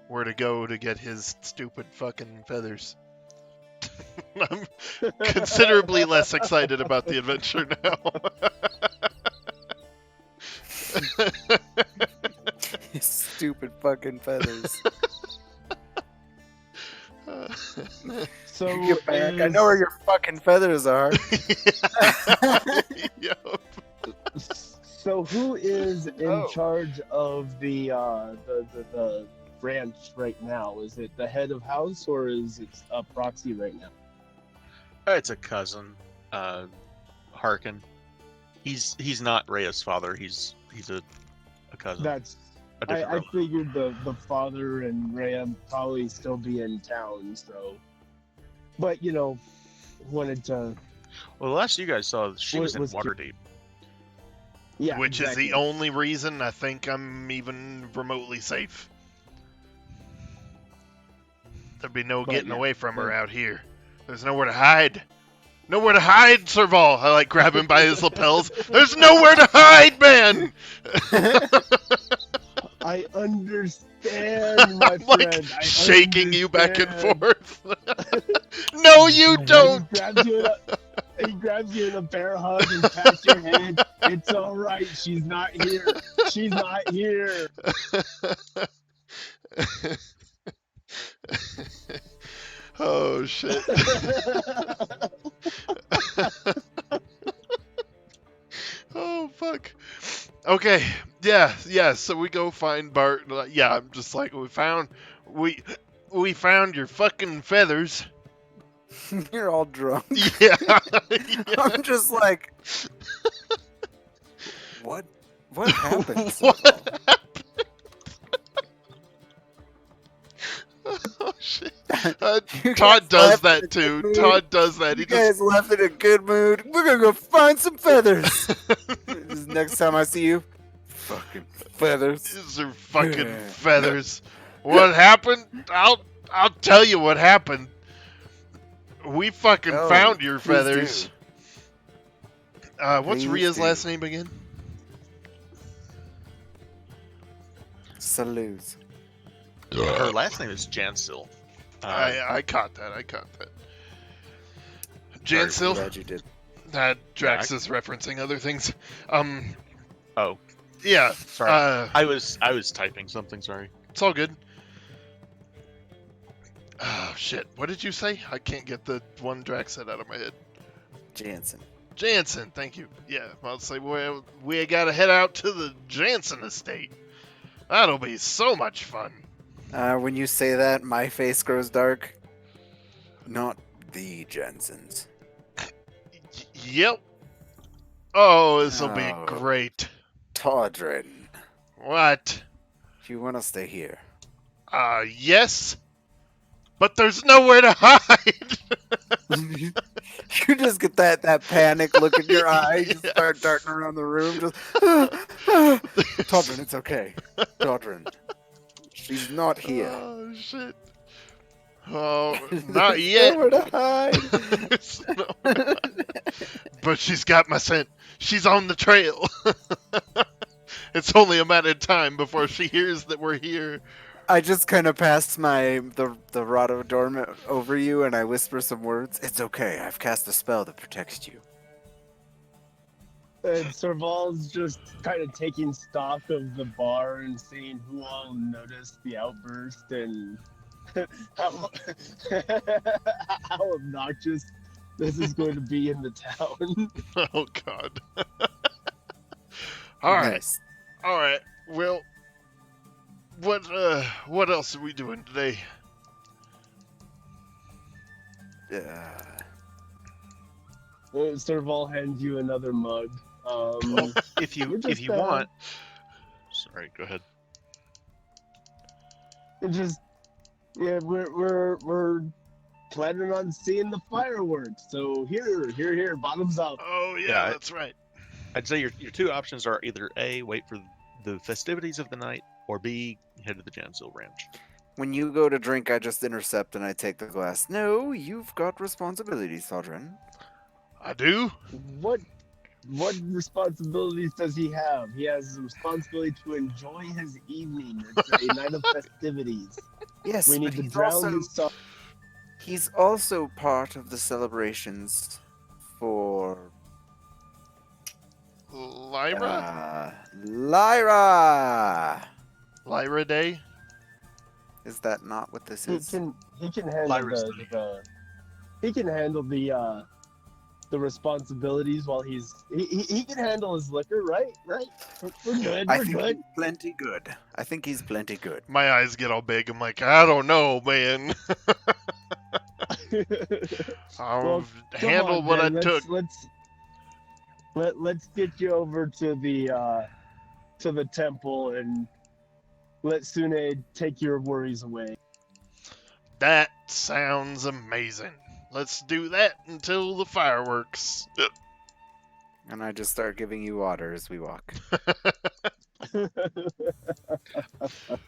where to go to get his stupid fucking feathers. I'm considerably less excited about the adventure now. Stupid fucking feathers. So You get back. I know where your fucking feathers are. Yup. So who is in Oh. charge of the ranch right now? Is it the head of house or is it a proxy right now? It's a cousin, Harkin. He's not Rhea's father. He's a cousin. That's A different I relative. figured the father and Rhea probably still be in town, so but wanted to Well, the last you guys saw, she was in Was- Waterdeep. yeah. Which is exactly. the only reason I think I'm even remotely safe. There'd be no But getting yeah, away from her but- out here. There's nowhere to hide. Nowhere to hide, Serval. I like grab him by his lapels. There's nowhere to hide, man. I understand, my I'm like friend. I shaking you back and understand. forth. No, you don't. He grabs you in a bear hug and pats your head. It's all right. She's not here. She's not here. Oh shit. Oh fuck. Okay. Yeah. So we go find Bart. Yeah, I'm just like we found your fucking feathers. You're all drunk. Yeah. I'm just like, what? What happened? What Serval? Oh shit. You Todd guys does left in a that too. good mood. Todd does that. He You just guys left in a good mood. We're gonna go find some feathers. Next time I see you, fucking feathers. These are fucking Yeah. feathers. What happened? I'll tell you what happened. We fucking Oh, found your please feathers. What's Please Rhea's do. last name again? Salutes. Her last name is Jansil. I caught that. Sorry, Jansil. Glad you did. Drax is referencing other things. Oh, Yeah. sorry. I was typing something. Sorry. It's all good. Oh shit! What did you say? I can't get the one Drax said out of my head. Jansen. Jansen, thank you. Yeah, I'll say we gotta head out to the Jansen estate. That'll be so much fun. When you say that, my face grows dark. Not the Jensens. Yep. Oh, this'll be Oh. great. Todrin. What? You want to stay here? Yes. But there's nowhere to hide. You just get that panic look in your eye. You Yeah. start darting around the room. Just, Todrin, it's okay. Todrin. She's not here. Oh shit. Oh, not There's yet. nowhere to hide. There's nowhere to hide. But she's got my scent. She's on the trail. It's only a matter of time before she hears that we're here. I just kind of pass the rod of adornment over you, and I whisper some words. It's okay. I've cast a spell that protects you. And Serval's just kind of taking stock of the bar and seeing who all noticed the outburst and how how obnoxious this is going to be in the town. Oh God. All right. Nice. All right. Well, what else are we doing today? Serval hands you another mug. Well, if we're you just, want, sorry, go ahead. just yeah, we're planning on seeing the fireworks. So here, bottoms up. Oh yeah, Yeah, that's right. I'd say your two options are either A, wait for the festivities of the night, or B, head to the Jansil Ranch. When you go to drink, I just intercept and I take the glass. No, you've got responsibilities, Sodrin. I do. What responsibilities does he have? He has the responsibility to enjoy his evening. It's a night of festivities. Yes, We need but to he's drown also his sorrow. he's also part of the celebrations for Lyra. Lyra. Lyra Day. Is that not what this He is? can handle Lyra's he can handle the responsibilities while he can handle his liquor, right? We're good. I We're think good. he's plenty good. I think he's plenty good. My eyes get all big. I'm like, I don't know, man. I'll Well, come handle on, what I then. took. Let's get you over to the temple and let Sune take your worries away. That sounds amazing. Let's do that until the fireworks. And I just start giving you water as we walk.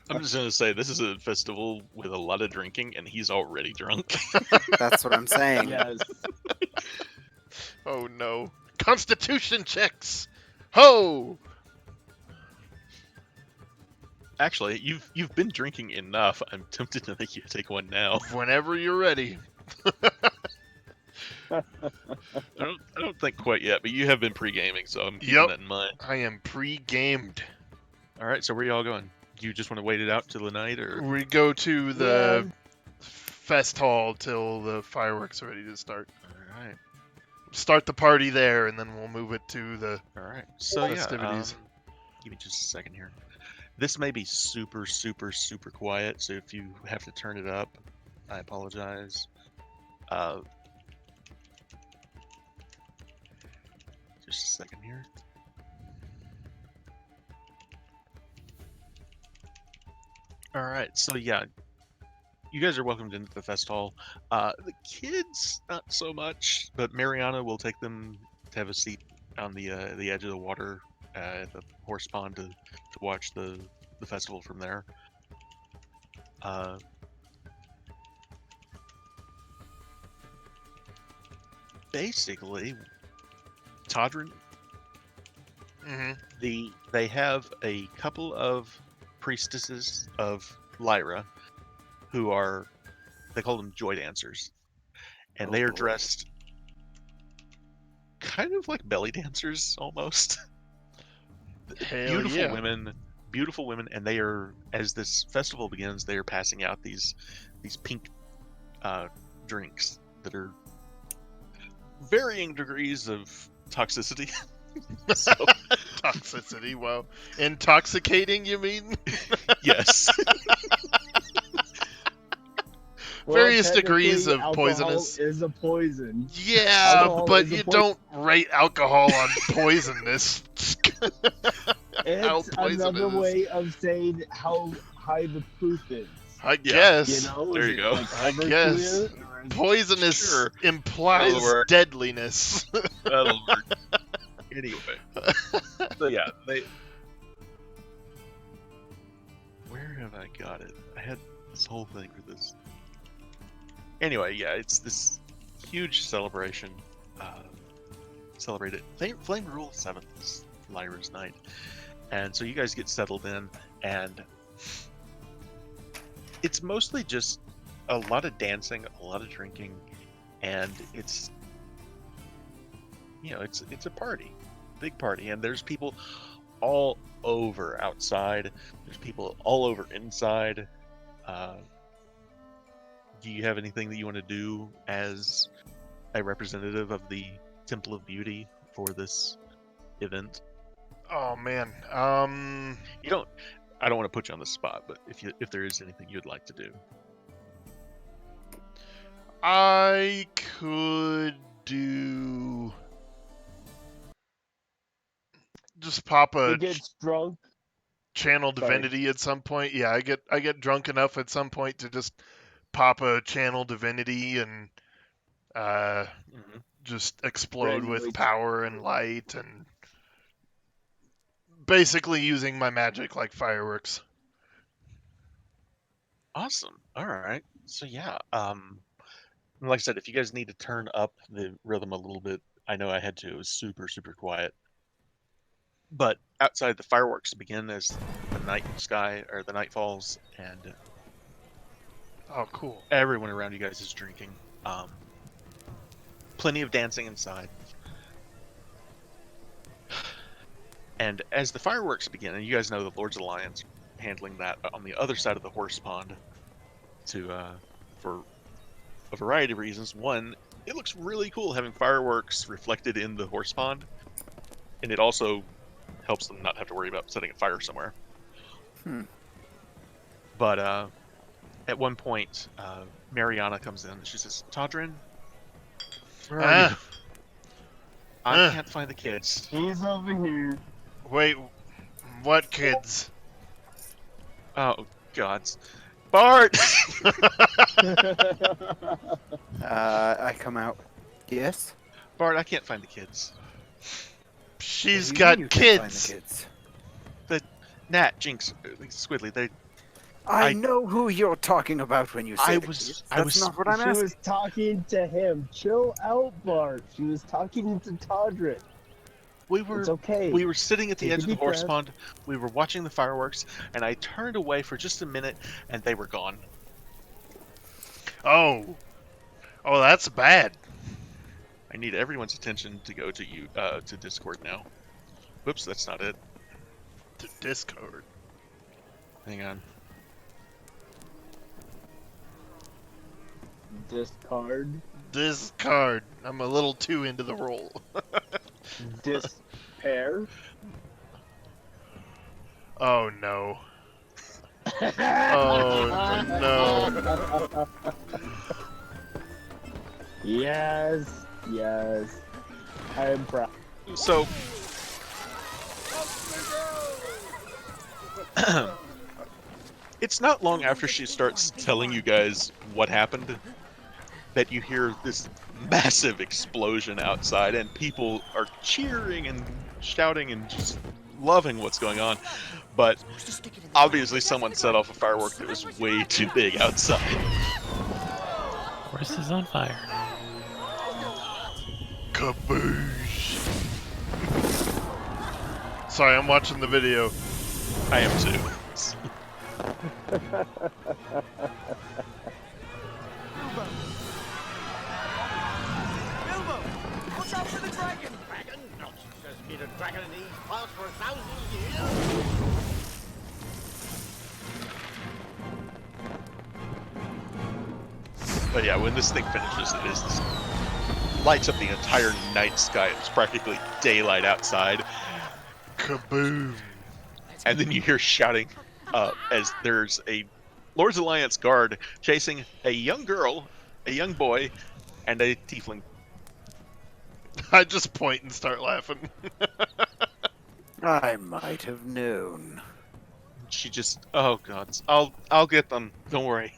I'm just gonna say this is a festival with a lot of drinking, and he's already drunk. That's what I'm saying. Yes. Oh no. Constitution checks. Ho! Actually, you've been drinking enough. I'm tempted to make you take one now. Whenever you're ready. I don't think quite yet, but you have been pre-gaming, so I'm keeping Yep. that in mind. I am pre-gamed. All right, so where y'all going? Do you just want to wait it out till the night, or We go to the fest hall till the fireworks are ready to start. all right, Start the party there, and then we'll move it to the all right. So Festivities. give me just a second here. This may be super, super, super quiet, so if you have to turn it up, I apologize. Just a second here. All right, so yeah, you guys are welcomed into the fest hall. The kids, not so much, but Mariana will take them to have a seat on the edge of the water at the horse pond to watch the festival from there. Basically, Todrin, Mm-hmm. they have a couple of priestesses of Lyra who are, they call them joy dancers, and Oh, they are boy. dressed kind of like belly dancers almost. Hell beautiful yeah. women, and they are, as this festival begins, they are passing out these pink drinks that are varying degrees of toxicity. So, Toxicity, wow. Intoxicating, you mean? yes. Various degrees technically, of poisonous. alcohol is a poison. Yeah, Alcohol but is a you poison. don't rate alcohol on poisonous. How It's poison another it is. way of saying how high the proof is. I Yeah. guess. You know, There is you it go. like I ever guess. clear, or is- Poisonous Sure. implies That'll work. deadliness. That'll work. Anyway, so yeah, they. Where have I got it? I had this whole thing for this. Anyway, yeah, it's this huge celebration. Celebrated. Flame Rule 7th is Lyra's night, and so you guys get settled in, and It's mostly just a lot of dancing, a lot of drinking, and it's it's a party, big party, and there's people all over outside. There's people all over inside. Do you have anything that you want to do as a representative of the Temple of Beauty for this event? Oh man. You don't. I don't want to put you on the spot, but if there is anything you'd like to do, I could do just pop He a gets drunk. channel Sorry. divinity at some point. Yeah, I get drunk enough at some point to just pop a channel divinity and just explode with Randomly power and light and basically using my magic like fireworks. awesome. All right. So yeah, like I said, if you guys need to turn up the rhythm a little bit, I know I had to. It was super, super quiet. But outside, the fireworks begin as the night sky or the night falls, and Oh, cool. everyone around you guys is drinking. Plenty of dancing inside. And as the fireworks begin, and you guys know the Lord's Alliance handling that on the other side of the horse pond, for a variety of reasons. One, it looks really cool having fireworks reflected in the horse pond, and it also helps them not have to worry about setting a fire somewhere. But at one point, Mariana comes in and she says, "Todrin, where are you? I can't find the kids." He's over here. Wait, what kids? Oh, gods. Bart! I come out. Yes? Bart, I can't find the kids. She's What do you got mean you can't find the kids. kids? Nat, Jinx, Squidly, I I- know who you're talking about when you say I the was- kids. I That's was- not what I'm She asking. was talking to him. Chill out, Bart. She was talking to Todrick. we were It's okay. we were sitting at the Take a edge of the deep horse breath. pond. We were watching the fireworks, and I turned away for just a minute, and they were gone. Oh, that's bad. I need everyone's attention to go to Discord now. Whoops, that's not it. To Discord. Hang on. Discard. Discard. I'm a little too into the role. Despair. Oh no. Oh no. Yes. Yes. I am proud. So, it's not long after she starts telling you guys what happened that you hear this massive explosion outside, and people are cheering and shouting and just loving what's going on. But obviously, someone set off a firework that was way too big outside. Horse is on fire. Kaboosh. Sorry, I'm watching the video. I am too. Bilbo! Watch out for the dragon! Dragon? Nonsense. There's been a dragon in these parts for 1,000 years. But yeah, when this thing finishes, it is this lights up the entire night sky. It's practically daylight outside, Kaboom. and then you hear shouting as there's a Lord's Alliance guard chasing a young girl, a young boy, and a tiefling. I just point and start laughing. I might have known. She just, oh god, I'll get them. Don't worry.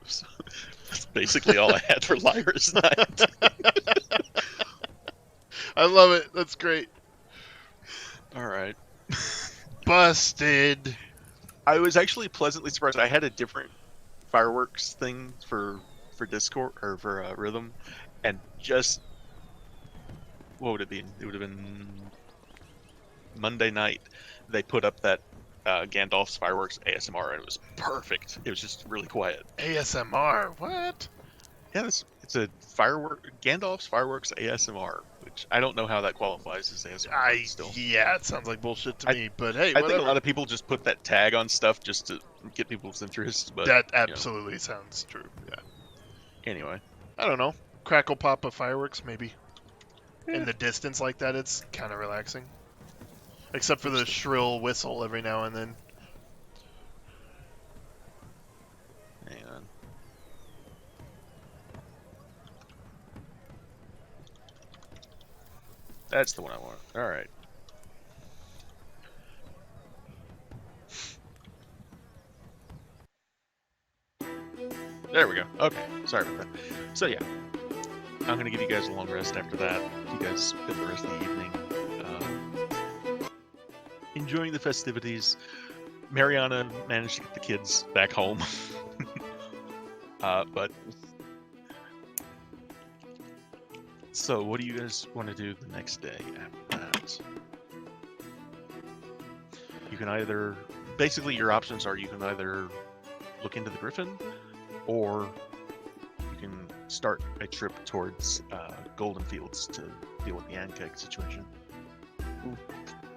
So, that's basically all I had for Lyra's night. I love it. That's great. All right. Busted. I was actually pleasantly surprised. I had a different fireworks thing for Discord or for Rhythm, and just what would it be? It would have been Monday night, they put up that Gandalf's fireworks ASMR, and it was perfect. It was just really quiet. ASMR. What? Yeah, it's a Gandalf's fireworks ASMR, which I don't know how that qualifies as ASMR. Still, Yeah, it sounds like bullshit to I- me. But hey, I think whatever. a lot of people just put that tag on stuff just to get people's interest. But That you know, absolutely sounds true. Yeah. anyway, I don't know. Crackle pop of fireworks, maybe. Yeah. In the distance like that, it's kind of relaxing. Except for the shrill whistle every now and then. hang on. That's the one I want. All right. There we go. Okay, sorry about that. So yeah, I'm gonna give you guys a long rest after that. You guys spend the rest of the evening enjoying the festivities. Mariana managed to get the kids back home, but so what do you guys want to do the next day after that? You can either basically your options are you can either look into the Griffin, or you can start a trip towards Golden Fields to deal with the Ankeg situation.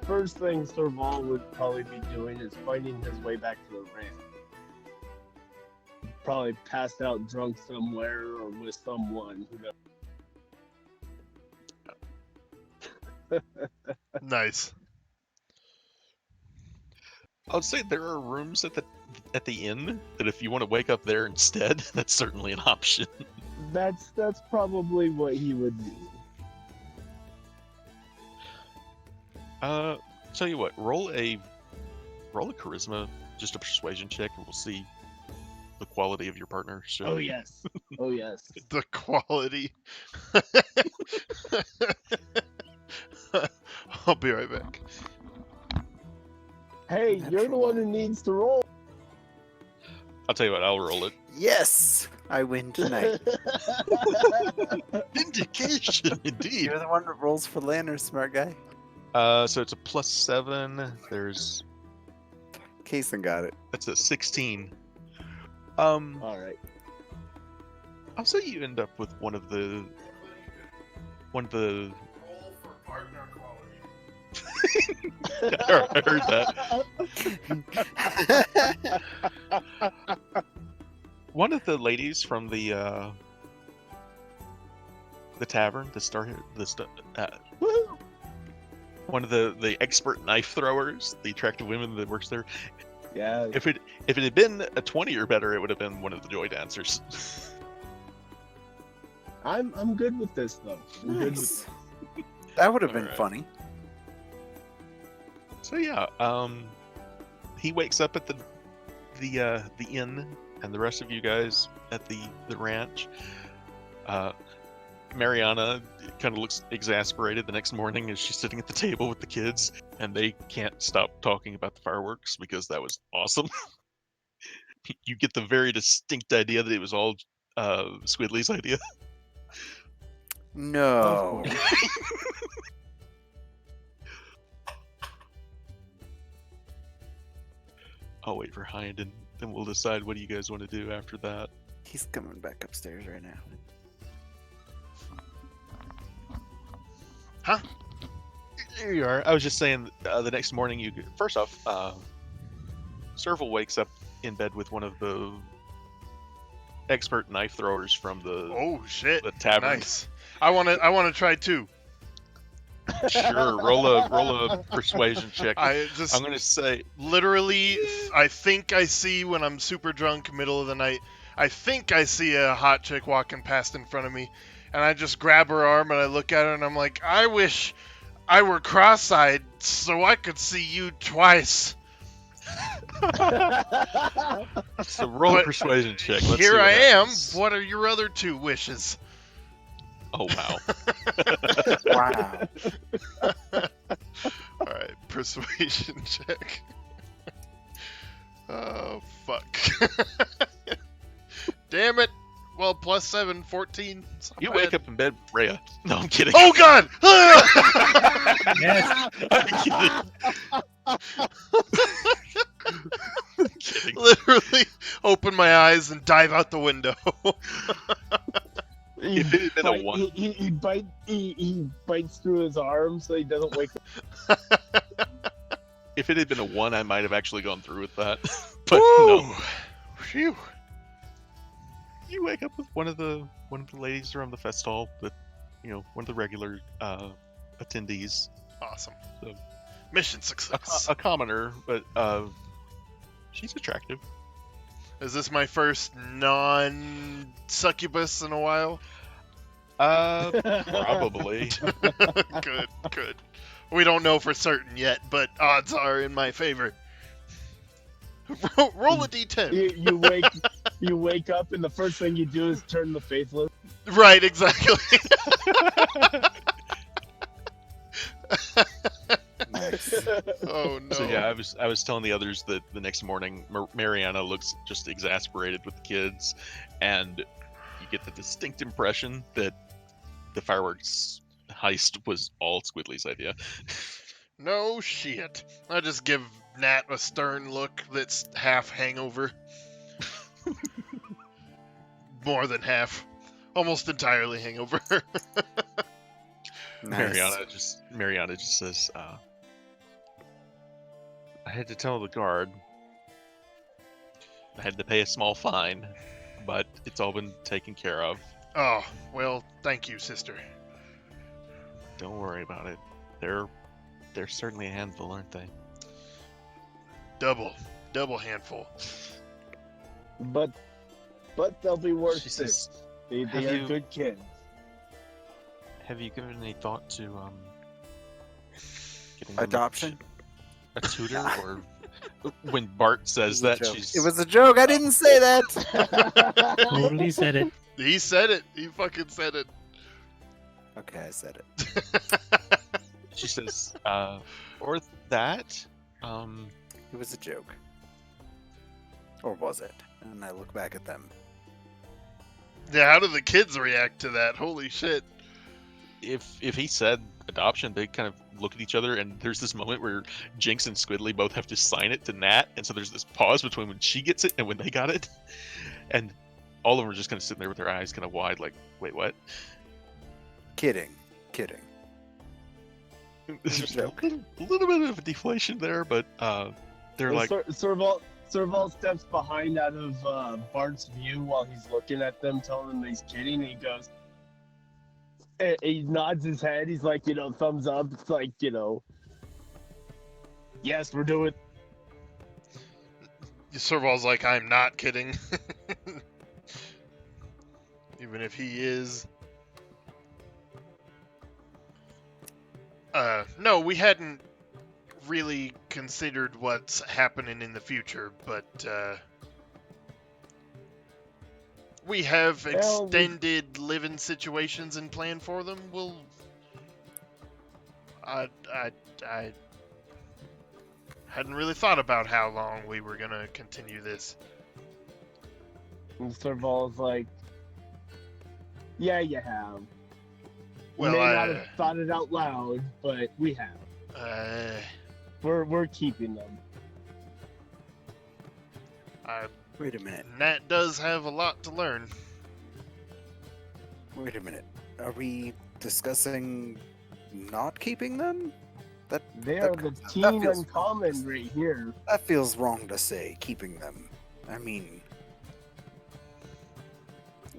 First thing Serval would probably be doing is finding his way back to the ranch. Probably passed out drunk somewhere or with someone. Who knows? Nice. I'll say there are rooms at the inn that if you want to wake up there instead, that's certainly an option. That's probably what he would do. Tell you what, roll a charisma, just a persuasion check, and we'll see the quality of your partner. So. Oh yes. Oh yes. The quality. I'll be right back. Hey, you're the one who needs to roll. I'll tell you what, I'll roll it. Yes, I win tonight. Vindication, indeed. You're the one that rolls for Lanners, smart guy. So it's a +7. There's Kason got it. that's a 16. All right. I'll say you end up with one of the Roll for partner quality. I heard that. One of the ladies from the tavern, Woo! one of the expert knife throwers, the attractive women that works there. Yeah. If it had been a 20 or better, it would have been one of the joy dancers. I'm good with this though. I'm good with Nice. That would have been Alright. funny. So yeah, he wakes up at the inn, and the rest of you guys at the ranch. Mariana kind of looks exasperated the next morning as she's sitting at the table with the kids, and they can't stop talking about the fireworks because that was awesome. You get the very distinct idea that it was all Squidly's idea. No. I'll wait for Hind, and then we'll decide what do you guys want to do after that. He's coming back upstairs right now. Huh? There you are. I was just saying, the next morning, first off, Serval wakes up in bed with one of the expert knife throwers from the Oh shit! the tavern. Nice. I want to try too. Sure, roll a persuasion check. I just I'm gonna say literally, I think I see when I'm super drunk, middle of the night. I think I see a hot chick walking past in front of me, and I just grab her arm and I look at her and I'm like, I wish I were cross-eyed so I could see you twice. so. Roll a But persuasion check. Let's see Here what I am. happens. What are your other two wishes? Oh wow. Wow. All right, persuasion check. Oh fuck! Damn it! Well, +7, 14. It's not You bad. wake up in bed, Rhea. No, I'm kidding. Oh god! Yes. I'm kidding. Literally open my eyes and dive out the window. If it had been a Bite- one- he bites through his arm so he doesn't wake up. If it had been a 1, I might have actually gone through with that. But no. Woo! Phew. You wake up with one of the ladies around the fest hall, with one of the regular attendees, Awesome. So- Mission success. a commoner, but she's attractive. Is this my first non-succubus in a while? Probably. Good. We don't know for certain yet, but odds are in my favor. Roll a d10. You wake up and the first thing you do is turn the faithless. Right, exactly. Nice. Oh no. So yeah, I was telling the others that the next morning Mariana looks just exasperated with the kids, and you get the distinct impression that the fireworks heist was all Squidly's idea. No shit. I just give Nat a stern look that's half hangover. More than half. Almost entirely hangover. Nice. Mariana just says, I had to tell the guard. I had to pay a small fine, but it's all been taken care of. Oh, well, thank you, sister. Don't worry about it. They're certainly a handful, aren't they? Double handful. But they'll be worth She it. says, They "Have are you- good kids. have you given any thought to getting them Adoption? a tutor? Or when Bart says It was a that, joke. she's It was a joke. I didn't say that. Totally said it. He said it. He fucking said it. Okay, I said it. she says, or that. It was a joke. Or was it? And I look back at them. Yeah, how do the kids react to that? Holy shit. If he said adoption, they kind of look at each other, and there's this moment where Jinx and Squidly both have to sign it to Nat, and so there's this pause between when she gets it and when they got it, and all of them are just kind of sitting there with their eyes kind of wide, like, wait, what? Kidding. There's a joke. little bit of a deflation there, but they're like, Serval steps behind out of Bart's view while he's looking at them, telling them he's kidding, and he goes, and he nods his head, he's like, thumbs up, it's like, yes, we're doing. Serval's like, I'm not kidding. Even if he is. No, we hadn't really considered what's happening in the future, but we have Well, extended living situations and plan for them. We'll. I hadn't really thought about how long we were gonna continue this. And Serval's like, yeah, you have. Well, We may not have thought it out loud, but we have. We're keeping them. Wait a minute. Nat does have a lot to learn. Wait a minute. Are we discussing not keeping them? They are the that team feels uncommon wrong. right here. That feels wrong to say, keeping them. I mean,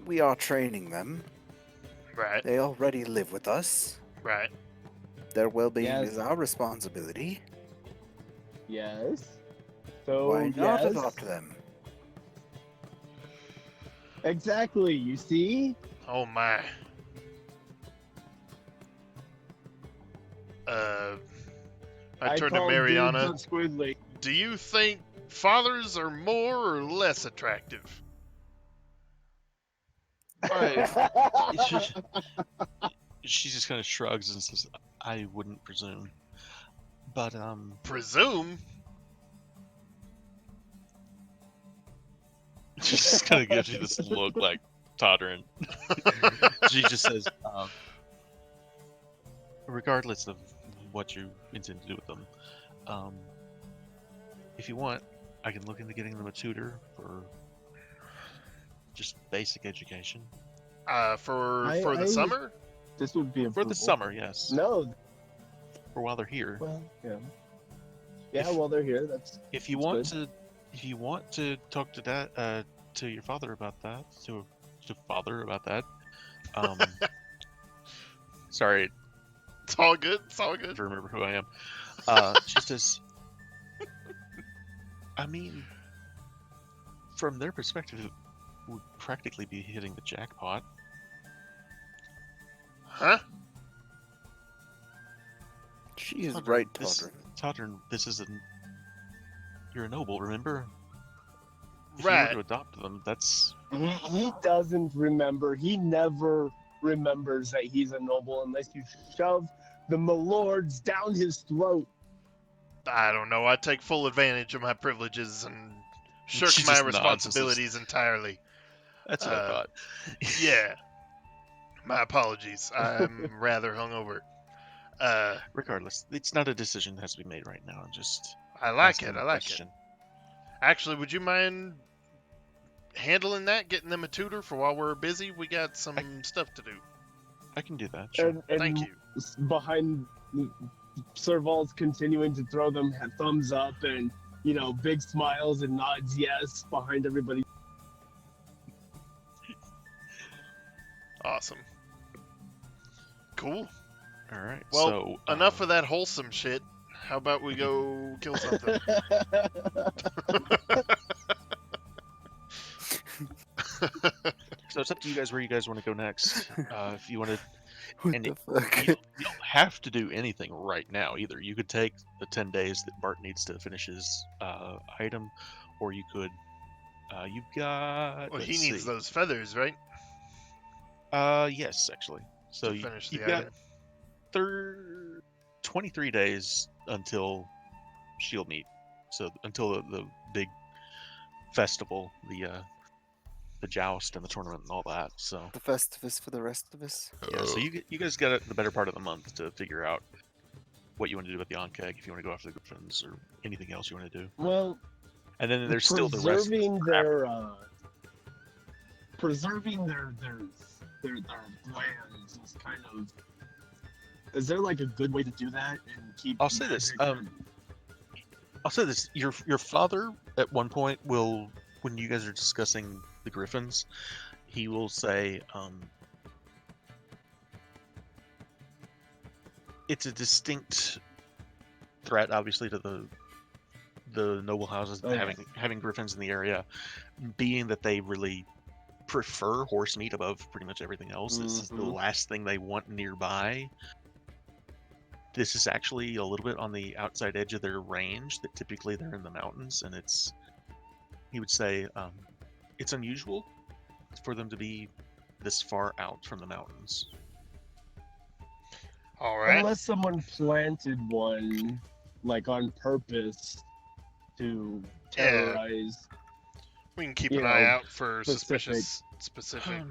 we are training them. Right, They already live with us. right. Their well-being Yes. is our responsibility. Yes. So Why not yes. adopt them? Exactly. You see? Oh my. I turn to call Mariana. dudes on Squidly. Do you think fathers are more or less attractive? she just kind of shrugs and says, I wouldn't presume. But, Presume? she just kind of gives you this look like tottering. She just says, regardless of what you intend to do with them. If you want, I can look into getting them a tutor for just basic education. For the summer? This would be For the summer, yes. No, Or while they're here. well, yeah. Yeah, If- while they're here, that's If you That's want good. if you want to talk to to your father about that, to father about that, sorry, It's all good. It's all I good. have to remember who I am. Just as, I mean, from their perspective, it would practically be hitting the jackpot. Huh? She is Todrin, right, this- Todrin. Todrin, this is you're a noble, remember? If Right. you were to adopt them, that's He doesn't remember. He never remembers that he's a noble unless you shove the malords down his throat. I don't know. I take full advantage of my privileges and shirk She my just nods and says- responsibilities entirely. that's what I thought. Yeah. My apologies. I'm rather hungover. Regardless, it's not a decision that has to be made right now. I'm just I like asking it. the I like it. question. Actually, would you mind handling that, getting them a tutor for while we're busy? We got some stuff to do. I can do that. Sure. And Thank you. Behind Serval's continuing to throw them thumbs up and, big smiles and nods yes behind everybody. Awesome. Cool. All right. Well, so enough of that wholesome shit. How about we go kill something? So it's up to you guys where you guys want to go next. If you want to, What and the fuck? you don't have to do anything right now either. You could take the 10 days that Bart needs to finish his item, or you could. You've got. Well, he let's needs see. those feathers, right? Yes, actually. So To you, finish you've the got item. 23 days until Shield Meet. So until the big festival, the joust and the tournament and all that. So The Festivus for the rest of us. yeah, so you guys got the better part of the month to figure out what you want to do with the on-keg, if you want to go after the Griffins or anything else you want to do. Well, And then there's still the rest. preserving their lands is kind of. Is there like a good way to do that and keep? I'll say this. magic I'll say this. Your father at one point will, when you guys are discussing the Griffins, he will say, it's a distinct threat, obviously, to the noble houses Oh, yeah. having Griffins in the area, being that they really prefer horse meat above pretty much everything else. This is the Mhm. last thing they want nearby. This is actually a little bit on the outside edge of their range, that typically they're in the mountains, and he would say, it's unusual for them to be this far out from the mountains. All right. Unless someone planted one, like on purpose, to Yeah. terrorize. We can keep you an eye know, out for specific- specific.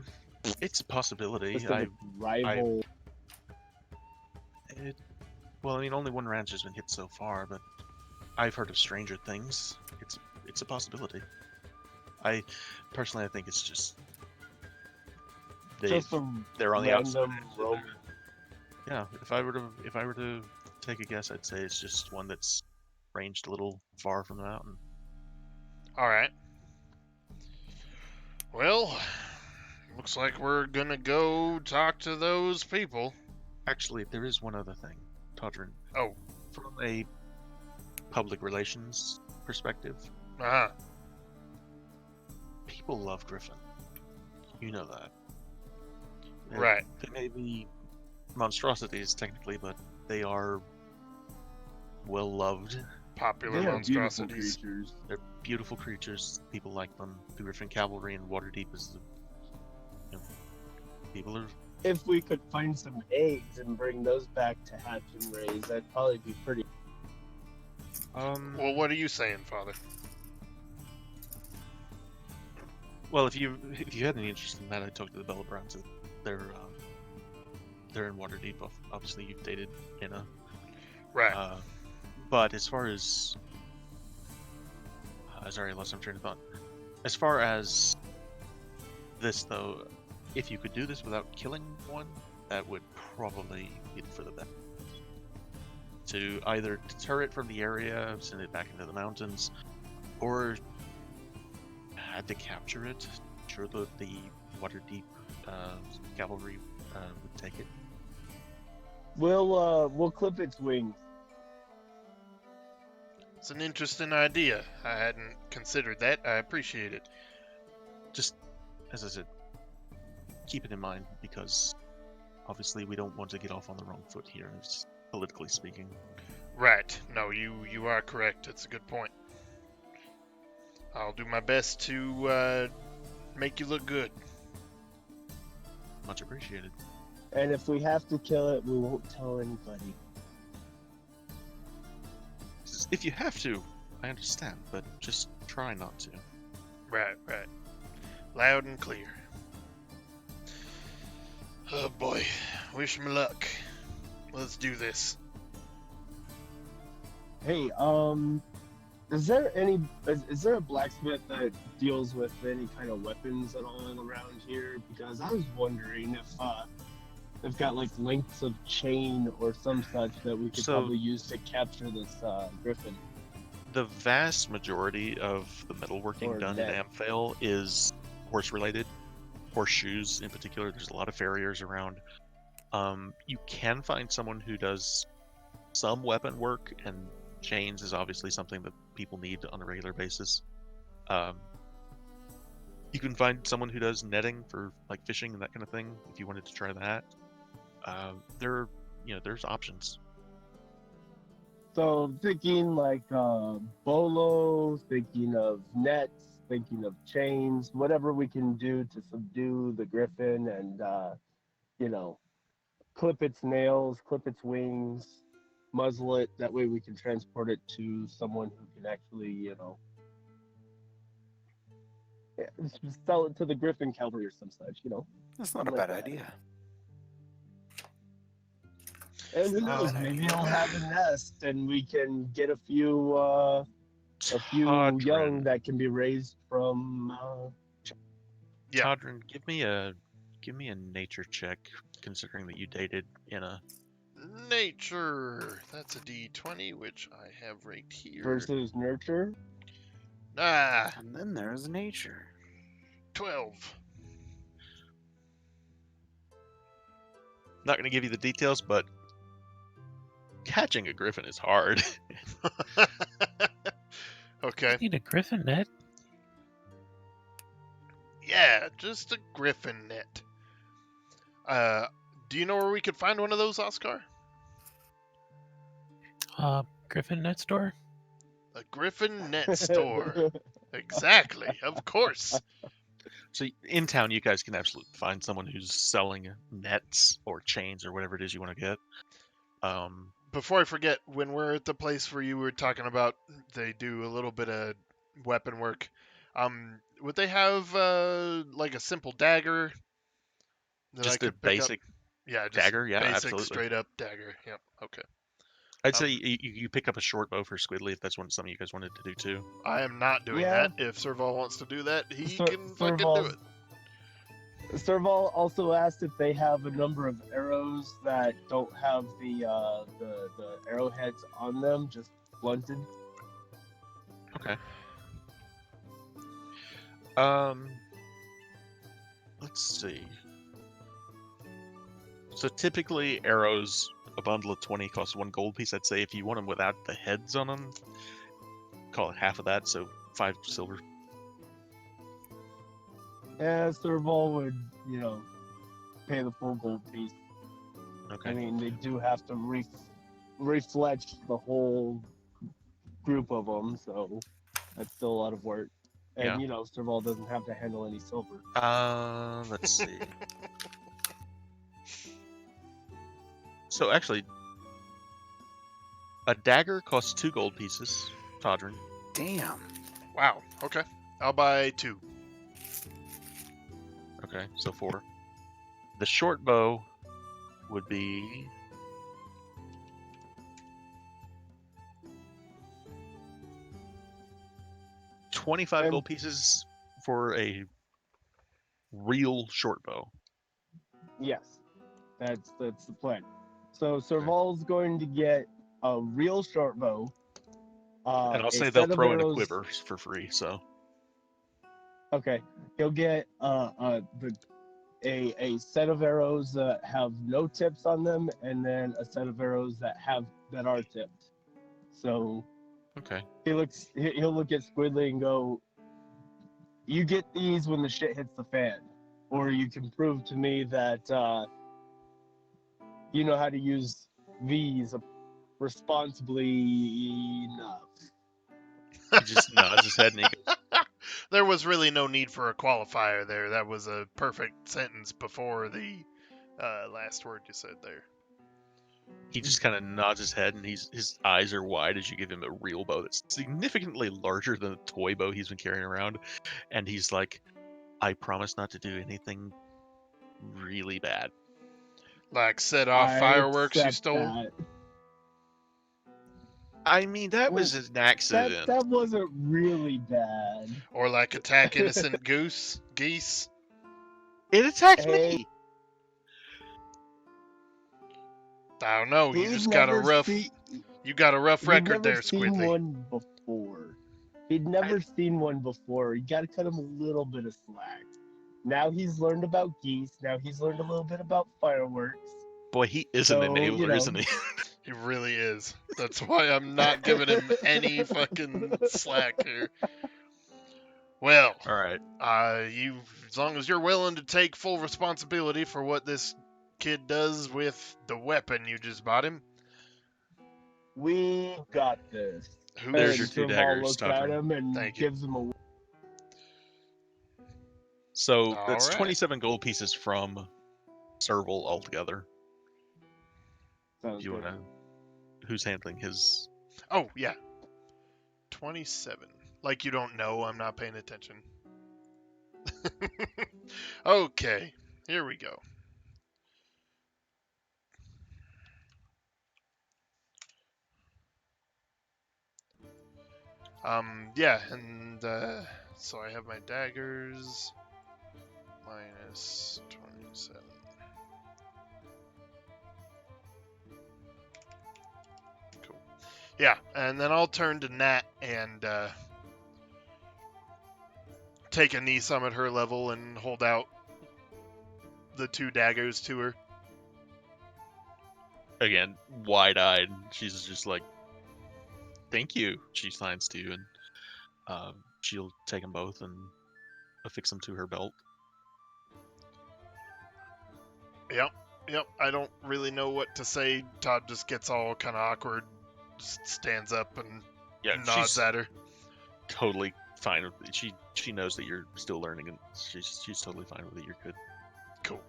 It's a possibility. Specific rival. Well, I mean, only one ranch has been hit so far, but I've heard of stranger things. It's a possibility. I personally, I think it's just Just a they're on the outside. random edge of rogue. their- Yeah, if I were to take a guess, I'd say it's just one that's ranged a little far from the mountain. All right. Well, looks like we're gonna go talk to those people. Actually, there is one other thing, Todrin. Oh. From a public relations perspective, Uh-huh. people love Griffin. You know that. Right. They may be monstrosities technically, but they are well loved. Popular They are beautiful monstrosities. creatures. They're beautiful creatures. People like them. The Griffin Cavalry and Waterdeep is people are. If we could find some eggs and bring those back to hatch and raise, that'd probably be pretty. Well, what are you saying, Father? Well, if you had any interest in that, I'd talk to the Bella Browns. They're in Waterdeep. Obviously, you've dated Anna. Right. But as far as sorry, I lost my train of thought. As far as this, though, if you could do this without killing one, that would probably be for the best. To either deter it from the area, send it back into the mountains, or had to capture it. Sure, the Waterdeep cavalry would take it. We'll clip its wings. It's an interesting idea. I hadn't considered that. I appreciate it. Just, as I said, keep it in mind, because obviously we don't want to get off on the wrong foot here, politically speaking. Right. No, you are correct. It's a good point. I'll do my best to make you look good. Much appreciated. And if we have to kill it, we won't tell anybody. If you have to, I understand, but just try not to. Right. Loud and clear. Oh boy. Wish me luck. Let's do this. Hey, is there a blacksmith that deals with any kind of weapons at all around here? Because I was wondering if they've got like lengths of chain or some such that we could probably use to capture this griffin. The vast majority of the metalworking done in Amphale is horse-related. Horseshoes, in particular. There's a lot of farriers around. You can find someone who does some weapon work, and chains is obviously something that people need on a regular basis. You can find someone who does netting for like fishing and that kind of thing if you wanted to try that. There's options. So thinking like bolo, thinking of nets, thinking of chains, whatever we can do to subdue the griffin and clip its nails, clip its wings, muzzle it. That way we can transport it to someone who can actually, sell it to the griffin cavalry or some such, That's not a something bad like that. idea. And who knows, maybe it'll have a nest and we can get a few young that can be raised from Yeah. Todrin, give me a nature check, considering that you dated in a Nature. That's a D20, which I have right here. versus nurture. And then there's nature. 12. Not going to give you the details, but catching a griffin is hard. Okay. You need a griffin net. Yeah, just a griffin net. Do you know where we could find one of those, Oscar? Griffin net store. A griffin net store. Exactly, of course. So in town, you guys can absolutely find someone who's selling nets or chains or whatever it is you want to get. Before I forget, when we're at the place where you were talking about they do a little bit of weapon work, would they have like a simple dagger that I Just a could pick basic up? Yeah, just dagger? Yeah, basic absolutely. straight up dagger. Yep. Okay. I'd say you pick up a short bow for Squidly if that's something you guys wanted to do too. I am not doing that. If Serval wants to do that, he can fucking do it. Serval also asked if they have a number of arrows that don't have the arrowheads on them, just blunted. Okay. Let's see. So typically arrows, a bundle of 20 costs 1 gold piece. I'd say if you want them without the heads on them, call it half of that, so 5 silver. Yeah, Serval would, pay the full gold piece. Okay. I mean, they do have to refletch the whole group of them, so that's still a lot of work. And, Serval doesn't have to handle any silver. Let's see. So actually, a dagger costs 2 gold pieces, Todrin. Damn. Wow. Okay. I'll buy 2. Okay, so 4. The short bow would be 25 And- gold pieces for a real short bow. Yes, that's the plan. So Serval's going to get a real short bow, And I'll a say they'll set of throw in a arrows. quiver for free. So Okay, he'll get a set of arrows that have no tips on them, and then a set of arrows that are tipped. So okay, he'll look at Squidly and go, "You get these when the shit hits the fan, or you can prove to me that you know how to use these responsibly enough." he just nods his head and he There was really no need for a qualifier there. That was a perfect sentence before the last word you said there. just kind of nods his head and his eyes are wide as you give him a real bow that's significantly larger than the toy bow he's been carrying around, and he's like, "I promise not to do anything really bad." Like set off I fireworks you accept stole, that. I mean, that was Well, an accident. That wasn't really bad. or like attack innocent geese. It attacked Hey, me. I don't know. he'd never see You got a rough he'd record never there, seen Squidly. one before. He'd never seen one before. You got to cut him a little bit of slack. Now he's learned about geese. Now he's learned a little bit about fireworks. Boy, he is So, an enabler, you know. isn't he? He really is. That's why I'm not giving him any fucking slack here. Well, All right. as long as you're willing to take full responsibility for what this kid does with the weapon you just bought him, We got this. who There's And your two Serval daggers, looks at Todrick. him and Thank you. gives him a. So All that's right. 27 gold pieces from Serval altogether. Sounds You good. wanna? Who's handling his? Oh yeah, 27. Like you don't know, I'm not paying attention. Okay, here we go. Yeah, and so I have my daggers minus 27. Cool. Yeah, and then I'll turn to Nat and take a knee summon her level and hold out the two daggers to her. Again, wide-eyed. She's just like, "Thank you." She signs to you, and she'll take them both and affix them to her belt. Yep. I don't really know what to say. Todd just gets all kind of awkward, just stands up and Yeah, nods she's at her. totally fine with it. She knows that you're still learning, and she's totally fine with it. You're good. Cool.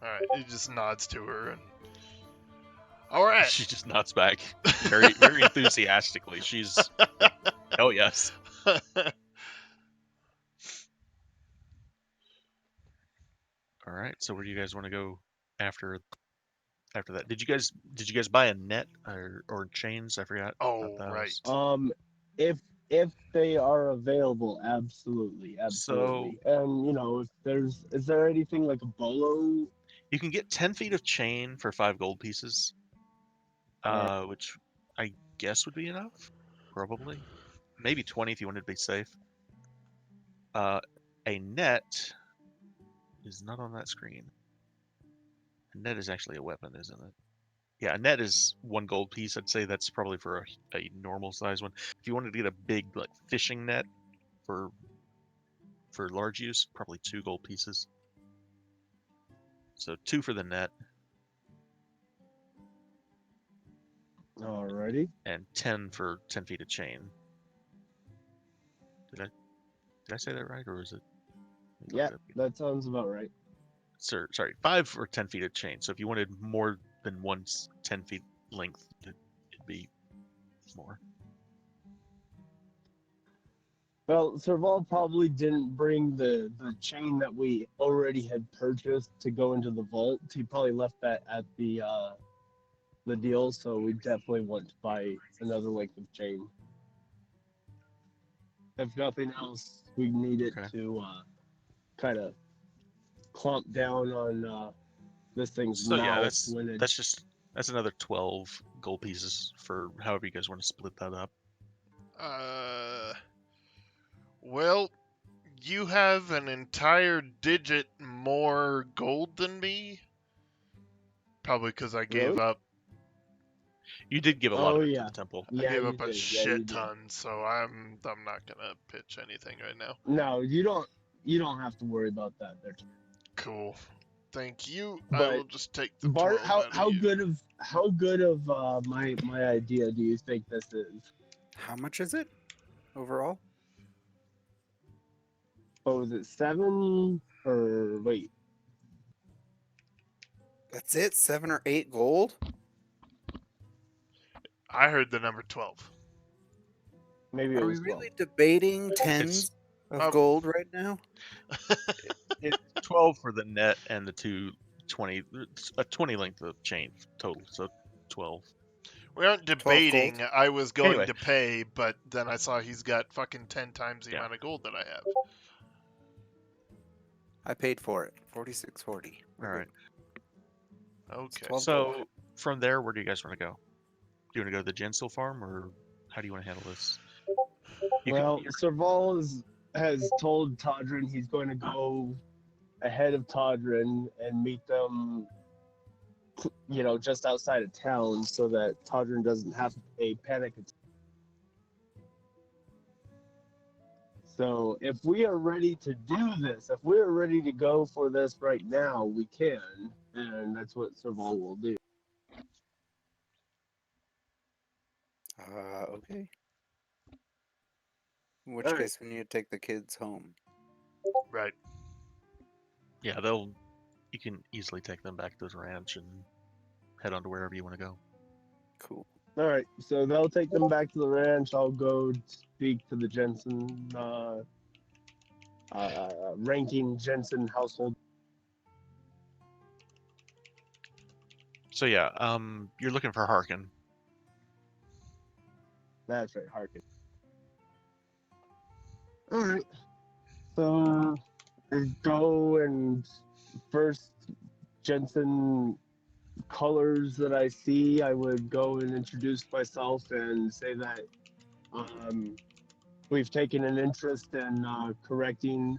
All right, he just nods to her and. All right. She just nods back, very very enthusiastically. She's, oh yes. All right. So where do you guys want to go after that? Did you guys buy a net or chains? I forgot Oh, about right. those. If they are available, absolutely. So And you know, is there anything like a bolo? you can get 10 feet of chain for 5 gold pieces, which I guess would be enough, probably. Maybe 20 if you wanted to be safe. A net is not on that screen. A net is actually a weapon, isn't it? Yeah, a net is 1 gold piece. I'd say that's probably for a normal size one. If you wanted to get a big like fishing net for large use, probably 2 gold pieces. So 2 for the net Alrighty. and 10 for 10 feet of chain. Did I say that right, or is it? let me look Yeah, it up again. that sounds about right. Sorry, 5 for 10 feet of chain. So if you wanted more than 10 feet length, it'd be more. Well, Serval probably didn't bring the chain that we already had purchased to go into the vault. He probably left that at the deal, so we definitely want to buy another length of chain. If nothing else, we need it Okay. to kind of clamp down on this thing's So yeah, mouth when it. that's another 12 gold pieces for however you guys want to split that up. Uh, well, you have an entire digit more gold than me. Probably because I gave Really? up. You did give a lot Oh of it to yeah, the temple. I yeah gave you up a did. Yeah you shit did. ton, so I'm not gonna pitch anything right now. No, you don't. You don't have to worry about that. There. Cool. Thank you. I But will just take the Bart, 12 out of how you. good of my idea do you think this is? How much is it overall? What was it, 7 or wait? That's it? 7 or 8 gold? I heard the number 12. Maybe it Are we was 12. really debating It's tens of Uh, gold right now? it's 12 for the net and the 220, a 20 length of chain total, so 12. we aren't 12 gold? debating. I was going Anyway, to pay, but then I saw he's got fucking 10 times the yeah. amount of gold that I have. I paid for it. 46.40. All right. It's Okay. 12 gold. So from there, where do you guys want to go? Do you want to go to the Gensil farm, or how do you want to handle this? Well, Serval has told Todrin he's going to go ahead of Todrin and meet them, just outside of town so that Todrin doesn't have a panic attack. So if we are ready to do this, if we're ready to go for this right now, we can, and that's what Serval will do. Okay. In which All right. case, we need to take the kids home. Right. Yeah, you can easily take them back to the ranch and head on to wherever you want to go. Cool. All right, so they'll take them back to the ranch. I'll go speak to the Jensen, ranking Jensen household. So yeah, you're looking for Harkin. That's right, Harkin. All right, so I go and first Jensen colors that I see, I would go and introduce myself and say that we've taken an interest in correcting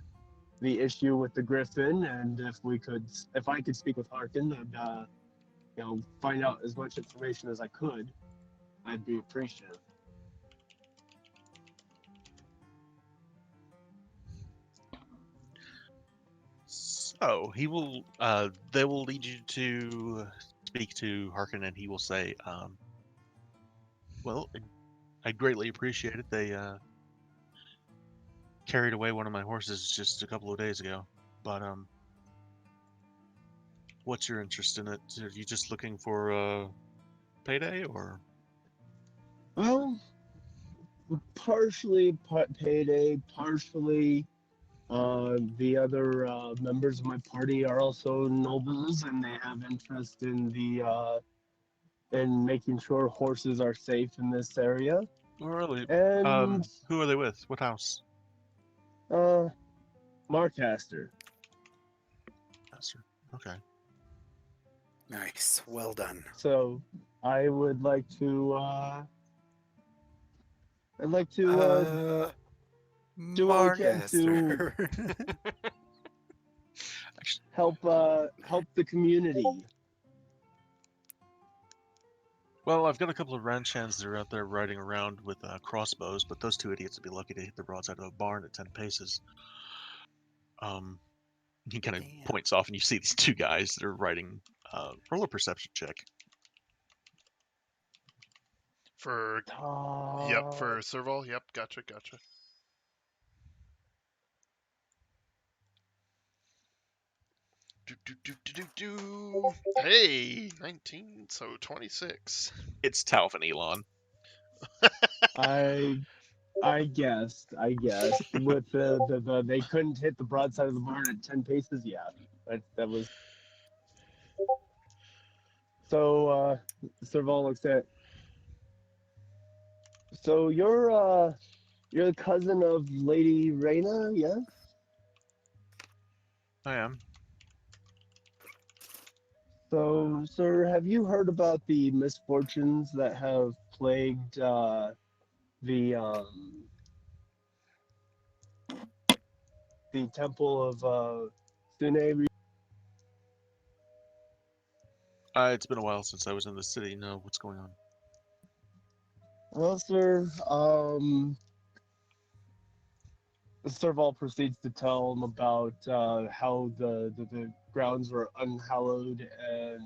the issue with the Griffin, and if I could speak with Harkin, I'd find out as much information as I could. I'd be appreciative. So they will lead you to speak to Harkin, and he will say, well, I greatly appreciate it. They carried away one of my horses just a couple of days ago, but what's your interest in it? Are you just looking for a payday, or? Well, partially payday, partially the other members of my party are also nobles, and they have interest in in making sure horses are safe in this area. Oh, really? And Who are they with? What house? Marcaster. Master. Okay. Nice. Well done. So I would like to. I'd like to do what we can to Margaster. help the community. Well, I've got a couple of ranch hands that are out there riding around with crossbows, but those two idiots would be lucky to hit the broadside of a barn at 10 paces. He kind of Damn. points off, and you see these two guys that are riding. Roll a perception check. For yep, for Serval. Yep, gotcha. Hey, 19, so 26. It's Talf and Elon. I guessed with the they couldn't hit the broadside of the barn at 10 paces. Yeah, that was. So Serval looks at. So you're You're the cousin of Lady Reyna, yes? I am. So, sir, have you heard about the misfortunes that have plagued the um, the temple of Sune? It's been a while since I was in the city. No, what's going on? Well, sir, Serval proceeds to tell him about how the grounds were unhallowed and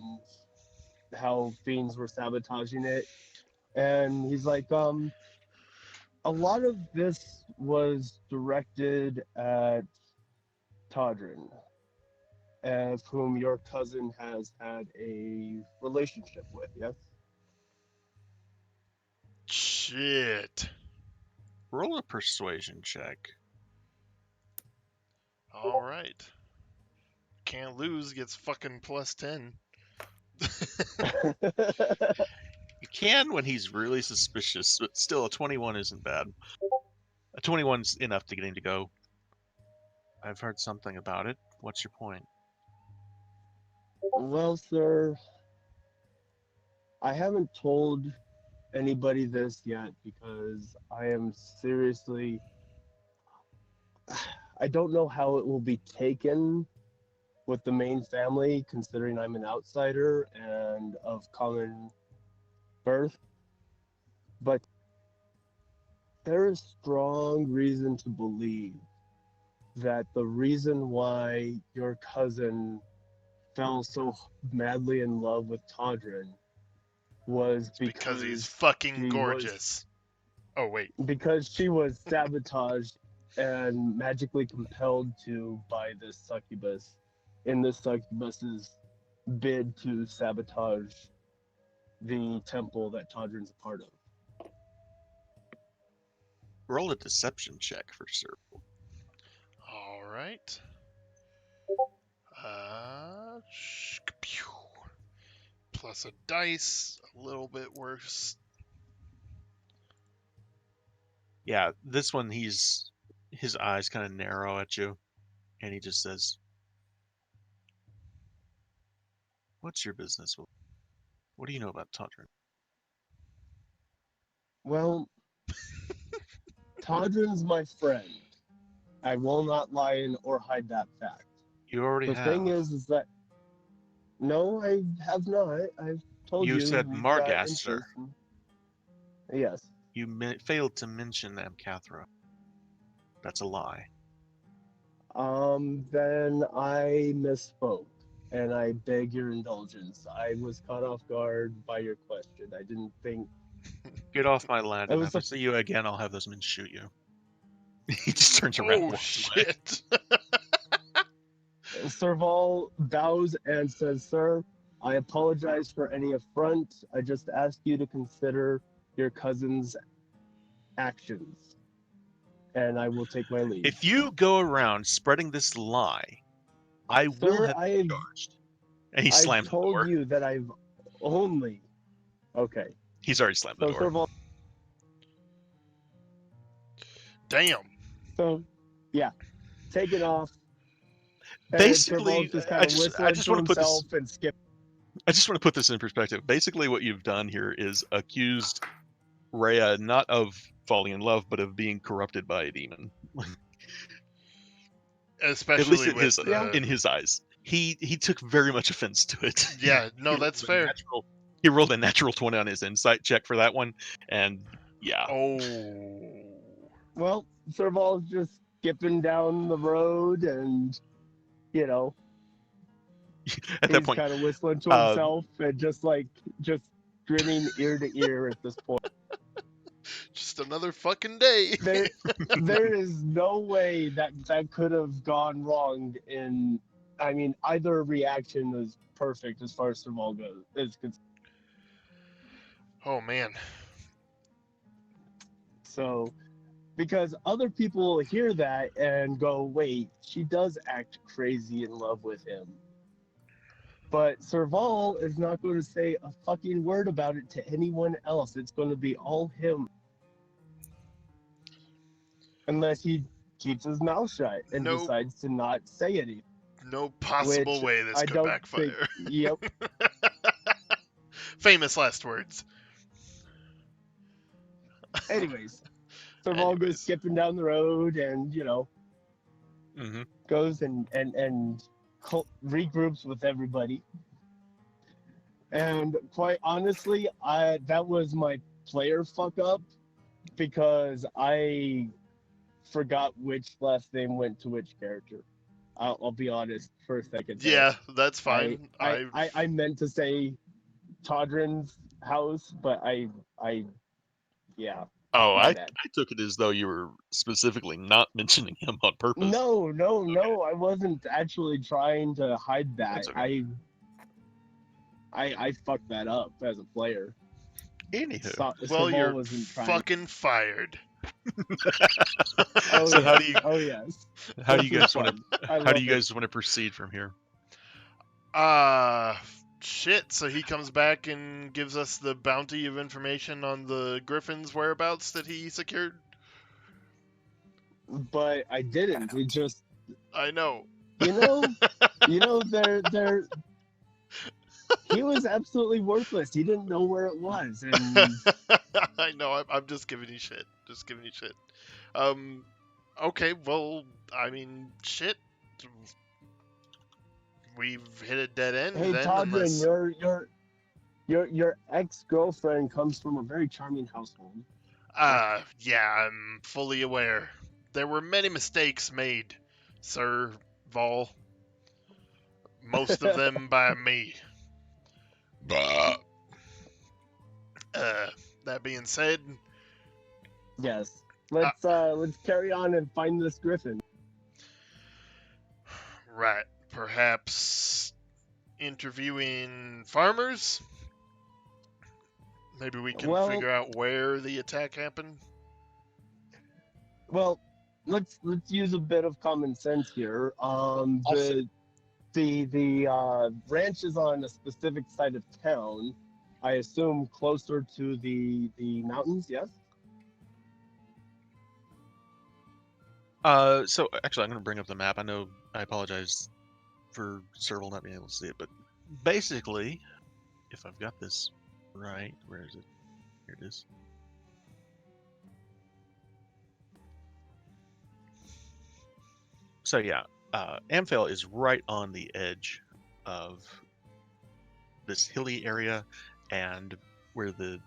how fiends were sabotaging it. And he's like, a lot of this was directed at Todrin, of whom your cousin has had a relationship with, yes? Shit. Roll a persuasion check. All right. Can't lose. Gets fucking +10. You can when he's really suspicious, but still, a 21 isn't bad. A 21's enough to get him to go. I've heard something about it. What's your point? Well, sir, I haven't told anybody this yet because I am seriously. I don't know how it will be taken with the main family, considering I'm an outsider and of common birth, but there is strong reason to believe that the reason why your cousin fell so madly in love with Todrin was Because he's because fucking she was gorgeous. Oh, wait. because she was sabotaged and magically compelled to by this succubus in this succubus's bid to sabotage the temple that Todrin's a part of. Roll a deception check for sure. All right. Pew. Plus a dice. A little bit worse. Yeah, this one his eyes kind of narrow at you, and he just says, "What's your business? What do you know about Todrin?" Well, Todrin's my friend. I will not lie or hide that fact. You already The have. thing is that no, I have not. I've told You you said we've got Margaster. interest. Yes. You failed to mention Amcathra. That's a lie. Then I misspoke, and I beg your indulgence. I was caught off guard by your question. I didn't think Get off my land, it and was if I the see you again, I'll have those men shoot you. He just turns around and Oh, walks away. shit. Serval bows and says, "Sir, I apologize for any affront. I just ask you to consider your cousin's actions, and I will take my leave." If you go around spreading this lie, I will Sir, have you charged. And he I've slams the told door. you that I've only. Okay. He's already slammed the So door. Serval. Damn. So, yeah, take it off. And Basically, Serval's just kind of I whistling just to want to put this. himself and skip. I just want to put this in perspective. Basically, what you've done here is accused Rhea not of falling in love, but of being corrupted by a demon. At least Especially in with his eyes, he took very much offense to it. Yeah, no, that's fair. He rolled a natural 20 on his insight check for that one, and yeah, Oh. Well, Serval's just skipping down the road and, you know, at that he's point, kind of whistling to uh, himself and just grinning ear to ear at this point. Just another fucking day. There is no way that could have gone wrong in. I mean, either reaction is perfect as far as Serval goes. Is concerned. Oh, man. So, because other people will hear that and go, "Wait, she does act crazy in love with him." But Serval is not going to say a fucking word about it to anyone else. It's going to be all him. unless he keeps his mouth shut and Nope. decides to not say anything. No possible Which way this I could don't think. backfire. Yep. Famous last words. Anyways, Serval goes Anyways. skipping down the road, and Mm-hmm. goes and regroups with everybody. And quite honestly, that was my player fuck up because I forgot which last name went to which character. I'll be honest for a second there. Yeah, that's I, fine. I meant to say Todrin's house, but yeah, Oh, my I bad. took it as though you were specifically not mentioning him on purpose. No, I wasn't actually trying to hide that. That's okay. I fucked that up as a player. Anywho, well, Serval you're wasn't trying. fucking fired. Oh so yes. how do you Oh yes. how do This you is guys want to fun. I how do love you it. guys want to proceed from here? Shit. So he comes back and gives us the bounty of information on the Griffin's whereabouts that he secured. But I didn't. We just, I know. they're. He was absolutely worthless. He didn't know where it was, and I know. I'm just giving you shit. Just giving you shit. Okay. Well, I mean, shit. We've hit a dead end hey, then, Todrin, unless. your ex-girlfriend comes from a very charming household. Yeah, I'm fully aware. There were many mistakes made, Sir Vol. Most of them by me. Bah. That being said, Yes. Let's carry on and find this Griffin. right, perhaps interviewing farmers? Maybe we can Well- figure out where the attack happened? Well, let's use a bit of common sense here. The ranch is on a specific side of town. I assume closer to the mountains. Yes. So actually, I'm going to bring up the map. I apologize for Serval not being able to see it, but basically, if I've got this right, where is it? Here it is. So yeah, Amphel is right on the edge of this hilly area, and where the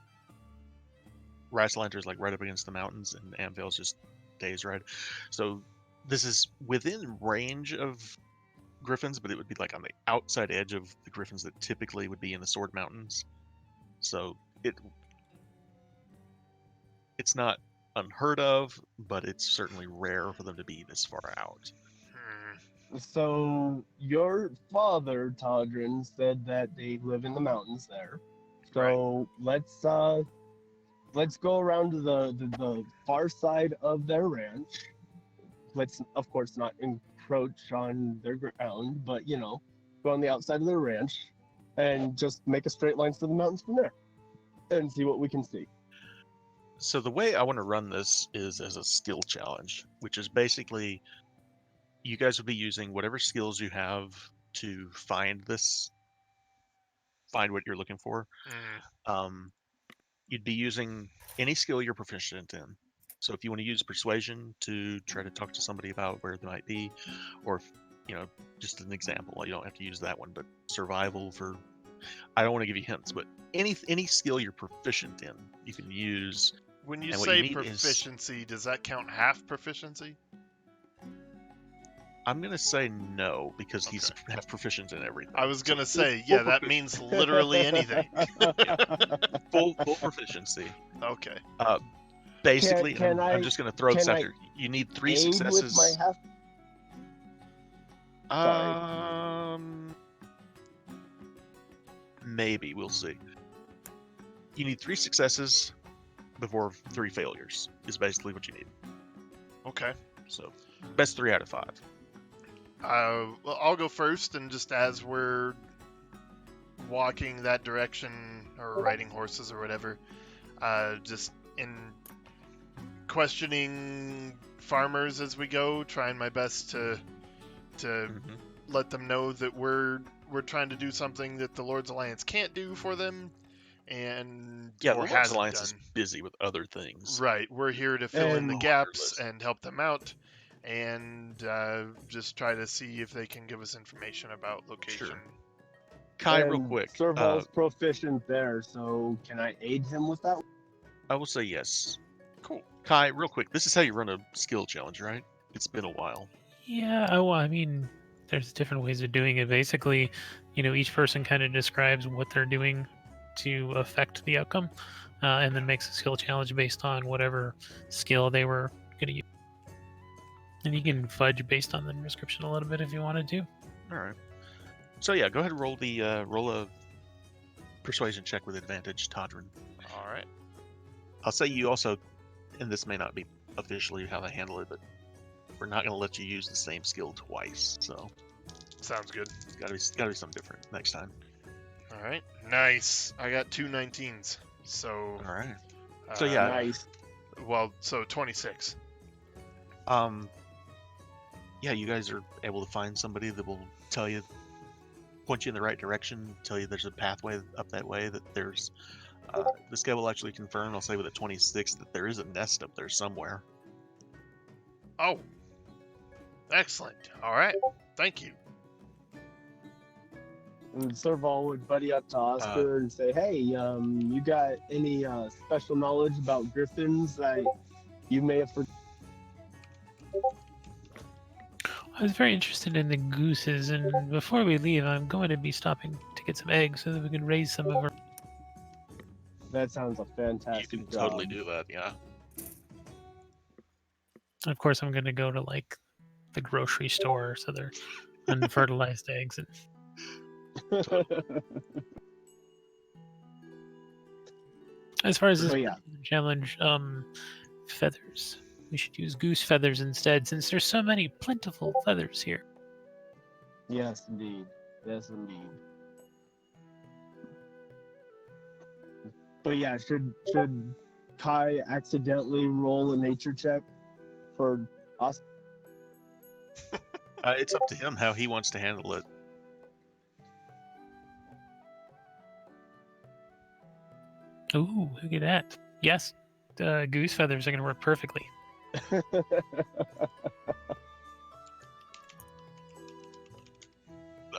Ricelanter is like right up against the mountains, and Amphel is just days ride. So this is within range of griffins, but it would be like on the outside edge of the griffins that typically would be in the Sword Mountains. So it's not unheard of, but it's certainly rare for them to be this far out. So your father, Todrin, said that they live in the mountains there. So let's go around to the far side of their ranch. Let's of course not encroach on their ground, but go on the outside of their ranch and just make a straight line for the mountains from there and see what we can see. So the way I want to run this is as a skill challenge, which is basically you guys will be using whatever skills you have to find what you're looking for. You'd be using any skill you're proficient in. So if you want to use persuasion to try to talk to somebody about where they might be, or just an example, you don't have to use that one, but survival for, I don't want to give you hints, but any skill you're proficient in, you can use. When you And what say you need proficiency, does that count half proficiency? I'm gonna say no, because he's has proficiency in everything. I was gonna say, full yeah, that means literally anything. full proficiency. Okay. Basically, I'm just gonna throw this can out there. You need 3 Aid successes. with my Maybe we'll see. You need 3 successes before 3 failures. Is basically what you need. Okay. So best 3 out of 5. Well, I'll go first, and just as we're walking that direction or riding horses or whatever, just in questioning farmers as we go, trying my best to Mhm. let them know that we're trying to do something that the Lord's Alliance can't do for them, and Yeah, the or Lord's hasn't Alliance done. is busy with other things. Right, we're here to fill in the And gaps List. and help them out, and just try to see if they can give us information about location. Sure. Kai, real and quick. Serval's proficient there, so can I aid him with that? I will say yes. Cool. Kai, real quick. This is how you run a skill challenge, right? It's been a while. Yeah, well, I mean, there's different ways of doing it. Basically, each person kind of describes what they're doing to affect the outcome, and then makes a skill challenge based on whatever skill they were going to use. And you can fudge based on the description a little bit if you wanted to. All right. So yeah, go ahead and roll a persuasion check with advantage, Todrin. All right. I'll say you also, and this may not be officially how they handle it, but we're not going to let you use the same skill twice. So Sounds good. it's got to be something different next time. All right. Nice. I got 2 19s. So. All right. So, yeah. Nice. Well, so 26. Yeah, you guys are able to find somebody that will tell you, point you in the right direction, tell you there's a pathway up that way, that there's, this guy will actually confirm, I'll say with a 26, that there is a nest up there somewhere. Oh. Excellent. All right. Thank you. And Serval would buddy up to Oscar and say, "Hey, you got any special knowledge about griffins that you may have forgotten?" I was very interested in the gooses, and before we leave, I'm going to be stopping to get some eggs so that we can raise some of our. That sounds a You fantastic can job. totally do that, yeah. And of course, I'm going to go to like the grocery store, so they're unfertilized eggs. And as far as this Oh, yeah. challenge, feathers. We should use goose feathers instead, since there's so many plentiful feathers here. Yes, indeed. Yes, indeed. But yeah, should Kai accidentally roll a nature check for Oscar? It's up to him how he wants to handle it. Ooh, look at that. Yes, goose feathers are going to work perfectly.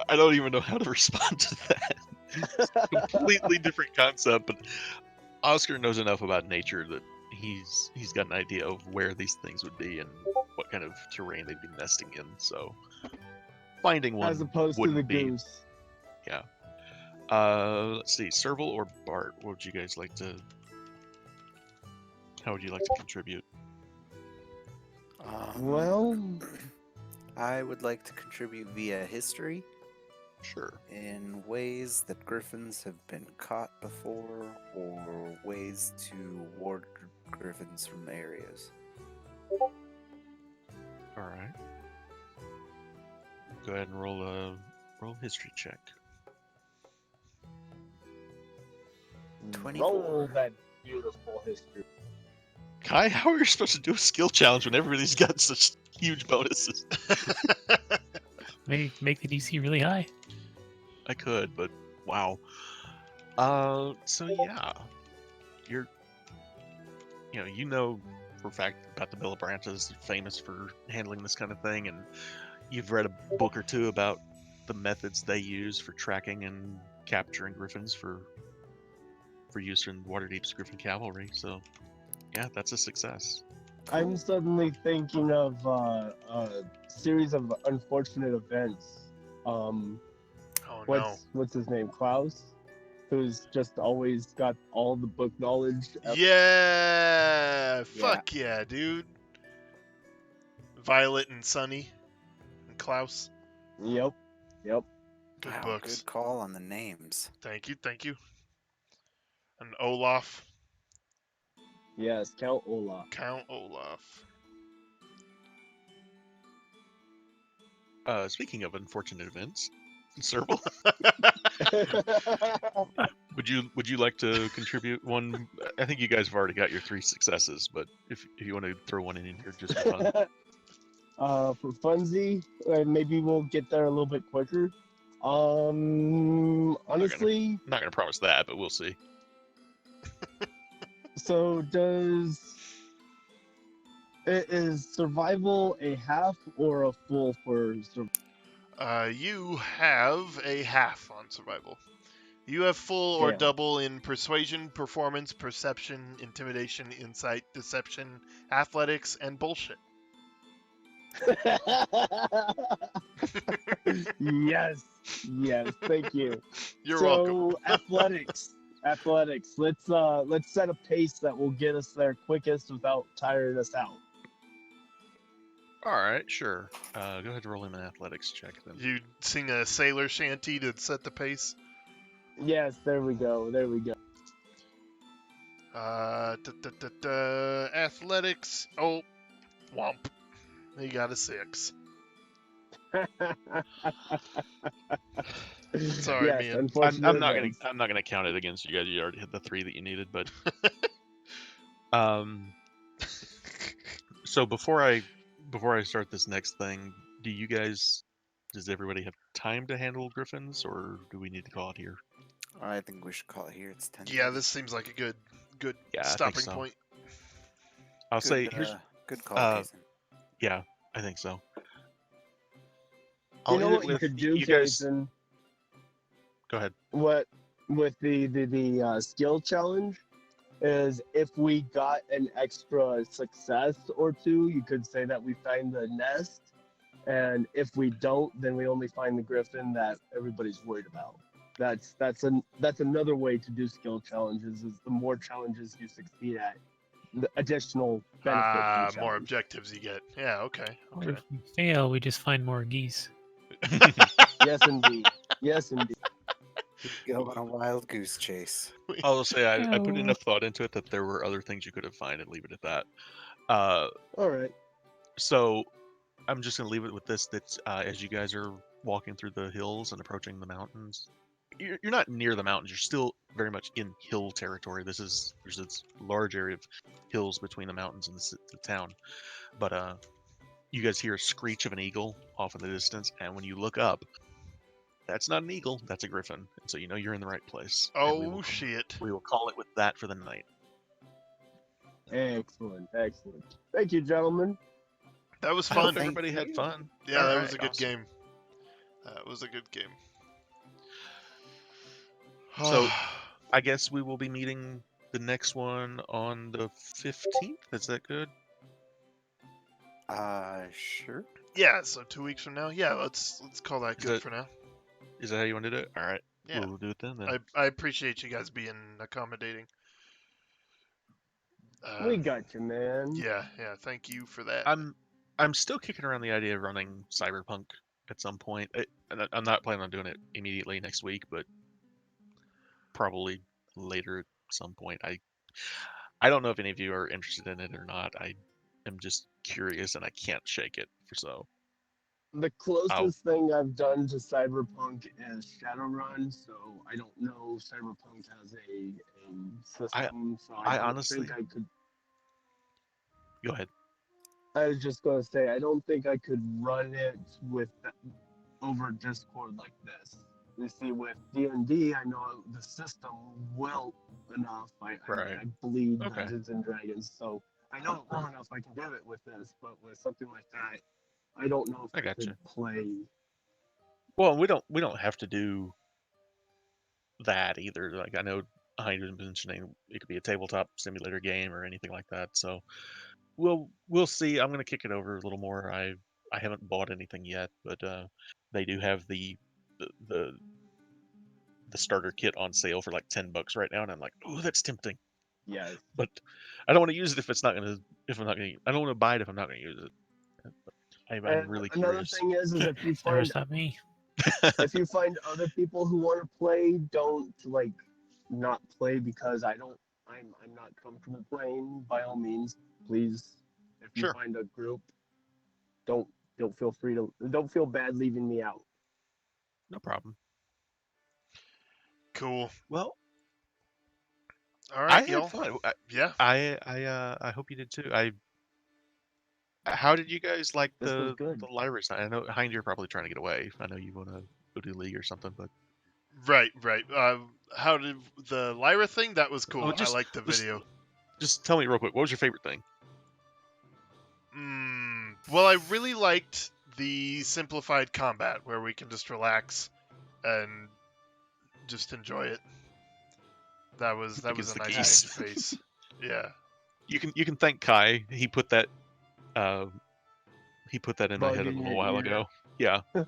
I don't even know how to respond to that. It's a completely different concept, but Oscar knows enough about nature that he's got an idea of where these things would be and what kind of terrain they'd be nesting in. So finding one As opposed to wouldn't the be. goose. Yeah. Let's see, Serval or Bart. What would you guys like to? How would you like to contribute? Well, I would like to contribute via history Sure. in ways that griffins have been caught before, or ways to ward griffins from areas. All right. Go ahead and roll a history check. 24. roll that beautiful history. Kai, how are you supposed to do a skill challenge when everybody's got such huge bonuses? Maybe make the DC really high. I could, but wow. So yeah, you know for a fact about the Bill of Branches, famous for handling this kind of thing, and you've read a book or two about the methods they use for tracking and capturing griffins for use in Waterdeep's Griffin Cavalry. So yeah, that's a success. I'm suddenly thinking of a series of unfortunate events. Oh no. What's his name? Klaus, who's just always got all the book knowledge. Yeah. Fuck yeah, dude. Violet and Sunny and Klaus. Yep. Good Wow, books. good call on the names. Thank you. And Olaf. Yes, Count Olaf. Count Olaf. Speaking of unfortunate events, Serval. Would you like to contribute one? I think you guys have already got your 3 successes, but if you want to throw one in here just for fun. For funzy, maybe we'll get there a little bit quicker. Honestly, Not gonna promise that, but we'll see. so is survival a half or a full for survival? You have a half on survival. You have full or Damn. double in persuasion, performance, perception, intimidation, insight, deception, athletics, and bullshit. Yes, yes, thank you. You're so welcome. athletics. Let's set a pace that will get us there quickest without tiring us out. All right, sure. Go ahead and roll him an athletics check then. You sing a sailor shanty to set the pace. Yes, there we go. Athletics. Oh, womp. He got a 6. Sorry, Yes, man. unfortunately, I'm not gonna count it against you guys. You already hit the 3 that you needed, but so before I start this next thing, does everybody have time to handle griffins, or do we need to call it here? I think we should call it here. It's 10. Yeah, this seems like a good Yeah, I think stopping so. point. I'll say here's good call, Jason. yeah, I think so. You I'll know end it what you with could do, you guys. Jason? Go ahead. What with the skill challenge is if we got an extra success or two, you could say that we find the nest, and if we don't, then we only find the griffin that everybody's worried about. That's another way to do skill challenges. Is the more challenges you succeed at, the additional benefit to the More challenge. objectives you get. Yeah, okay. Or if we fail, we just find more geese. Yes, indeed. Yes, indeed. Go on a wild goose chase. I'll say I put No. enough thought into it that there were other things you could have found and leave it at that. All right. So I'm just gonna leave it with this: that as you guys are walking through the hills and approaching the mountains, you're not near the mountains. You're still very much in hill territory. There's this large area of hills between the mountains and the town. But you guys hear a screech of an eagle off in the distance, and when you look up, that's not an eagle, that's a griffin. And so you know you're in the right place. And Oh, shit. we will call it with that for the night. Excellent. Thank you, gentlemen. That was I hope fun. everybody had fun. Yeah, that All was a right, good awesome. game. That was a good game. So I guess we will be meeting the next one on the 15th. Is that good? Sure. Yeah, so 2 weeks from now. Yeah, let's call that Is good that- for now. Is that how you want to do it? All right. Yeah. We'll do it then. I appreciate you guys being accommodating. We got you, man. Yeah, thank you for that. I'm still kicking around the idea of running Cyberpunk at some point. I'm not planning on doing it immediately next week, but probably later at some point. I don't know if any of you are interested in it or not. I am just curious and I can't shake it. So The closest thing I've done to Cyberpunk is Shadowrun, so I don't know Cyberpunk has a system, so I don't honestly think I could. Go ahead. I was just going to say, I don't think I could run it with over Discord like this. You see, with D&D, I know the system well enough. I bleed Okay. Dungeons and Dragons, so I know it well enough I can do it with this. But with something like that, I don't know if I could play. Well, we don't have to do that either. Like I know I was mentioning it could be a tabletop simulator game or anything like that. So we'll see. I'm gonna kick it over a little more. I haven't bought anything yet, but they do have the starter kit on sale for like $10 right now, and I'm like, oh, that's tempting. Yes. But I don't want to use it if I'm not gonna. I don't want to buy it if I'm not gonna use it. I'm really curious. Another thing is if you find me. if you find other people who want to play, don't not play because I'm not comfortable playing. By all means, please, if you find a group, don't feel bad leaving me out. No problem. Cool. Well, All I right, had y'all. fun. Yeah. I hope you did too. How did you guys like This was the good. Lyra side? I know Hind, you're probably trying to get away. I know you want to go do League or something, but Right. How did the Lyra thing? That was cool. I just liked the just video. just tell me real quick. What was your favorite thing? Well, I really liked the simplified combat where we can just relax and just enjoy it. That was Against a the nice geese. change of pace. Yeah. You can thank Kai. Uh, he put that in my Bug head a in little your while ear. ago. Yeah. I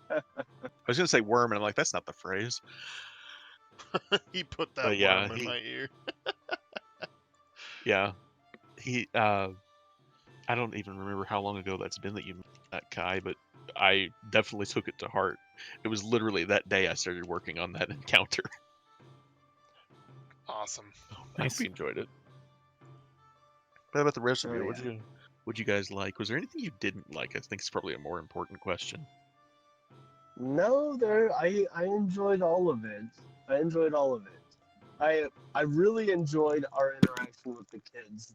was gonna say worm, and I'm like, that's not the phrase. He put that But yeah, worm in my ear. he I don't even remember how long ago that's been that you met that Kai, but I definitely took it to heart. It was literally that day I started working on that encounter. Awesome. I hope Nice. you enjoyed it. What about the rest of Oh, you? yeah. What'd you guys like? Was there anything you didn't like? I think it's probably a more important question. No, I enjoyed all of it. I enjoyed all of it. I really enjoyed our interaction with the kids.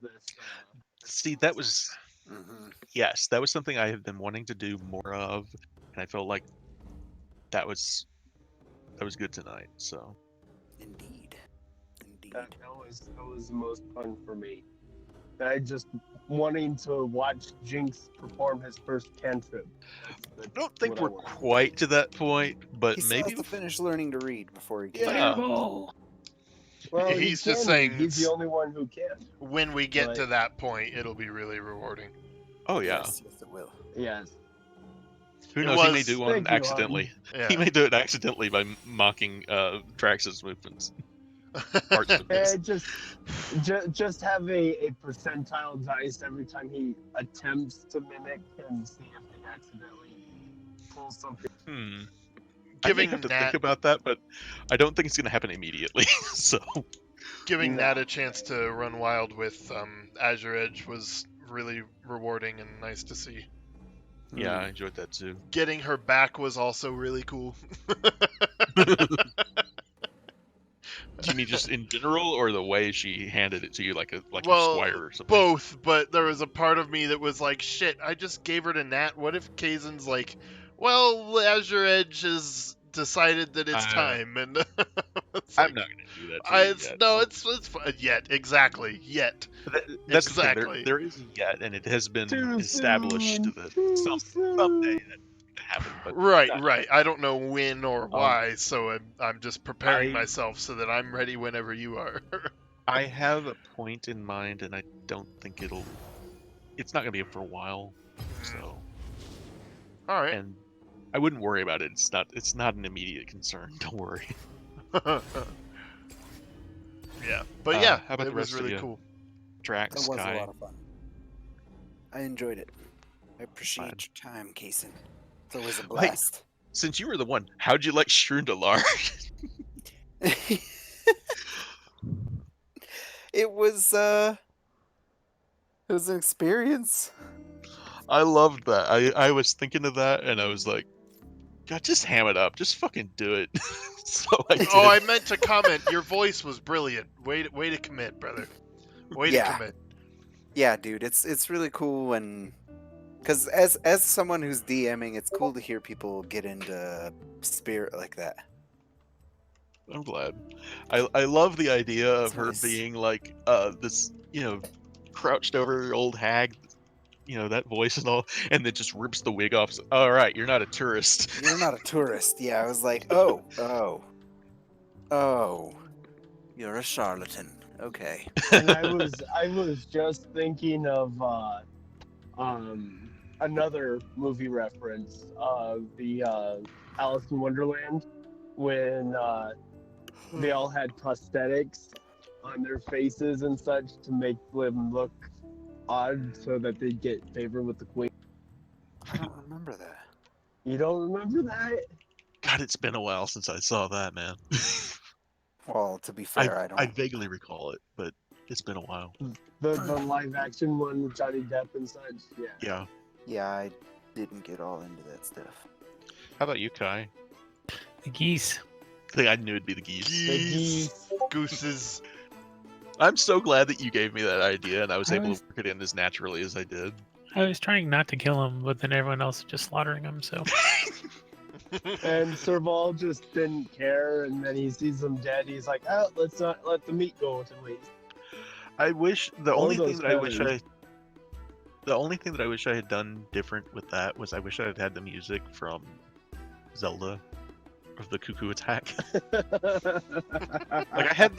See, that was Mm-hmm. yes, that was something I have been wanting to do more of, and I felt like that was good tonight. So Indeed. Indeed. That was the most fun for me. I just wanting to watch Jinx perform his first cantrip. I don't That's think what I we're wanted. quite to that point, but He still has maybe. to finish learning to read before he can. Yeah. Fireball. Well, he He's just can read. saying He's the only one who can. when we get But to that point, it'll be really rewarding. Oh yeah. Yes, yes, it will. yes, Who It knows? He may was, do one thank you, hon. accidentally. yeah. He may do it accidentally by mocking Trax's movements, arts movements. And just have a percentile dice every time he attempts to mimic and see if he accidentally pulls something. I may have Giving to Nat think about that, but I don't think it's going to happen immediately. So giving No. Nat a chance to run wild with Azure Edge was really rewarding and nice to see. yeah, Hmm. I enjoyed that too. Getting her back was also really cool. Do you mean just in general, or the way she handed it to you, like your Well, squire or something? both, but there was a part of me that was like, shit, I just gave her to Nat. What if Kaizen's like, well, Azure Edge has decided that it's Uh, time, and it's I'm like, not going to do that to you it's yet. no, it's yet exactly. That's the thing. Exactly. There isn't yet, and it has been Too established soon. that Too someday soon. that could happen. But Right. I don't know when or um, why, so I'm just preparing I myself so that I'm ready whenever you are. I have a point in mind, and I don't think it's not going to be for a while. So, All right. and I wouldn't worry about it. It's not an immediate concern. Don't worry. Yeah, but yeah, How about it the was rest of really you? cool. Drax, That was Kai, a lot of fun. I enjoyed it. I Glad. appreciate your time, Kason. It's always a Hey. blast. Since you were the one, how'd you like Shrundalar? It was an experience. I loved that. I was thinking of that, and I was like, God, just ham it up. Just fucking do it. So I did. Oh, I meant to comment. Your voice was brilliant. Way to commit, brother. Way to Yeah. commit. Yeah, dude, it's really cool when, because as someone who's DMing, it's cool to hear people get into spirit like that. I'm glad. I love the idea of It's her nice. being like this, crouched over old hag, that voice and all, and then just rips the wig off. All right, you're not a tourist. You're not a tourist. Yeah, I was like, oh, you're a charlatan. Okay. And I was just thinking of another movie reference, the Alice in Wonderland, when they all had prosthetics on their faces and such to make them look odd so that they'd get favor with the queen. I don't remember that. You don't remember that? God, it's been a while since I saw that, man. Well, to be fair, I I don't. vaguely recall it, but it's been a while. The live action one with Johnny Depp and such. Yeah. Yeah. Yeah, I didn't get all into that stuff. How about you, Kai? The geese. I think I knew it'd be the geese. The geese. Gooses. I'm so glad that you gave me that idea and I was I able was- to work it in as naturally as I did. I was trying not to kill him, but then everyone else was just slaughtering him. So And Serval just didn't care, and then he sees them dead. He's like, "Oh, let's not let the meat go to waste." I wish the Or only those thing that I wish feathers. I had done different with that was I wish I had had the music from Zelda of the cuckoo attack. Like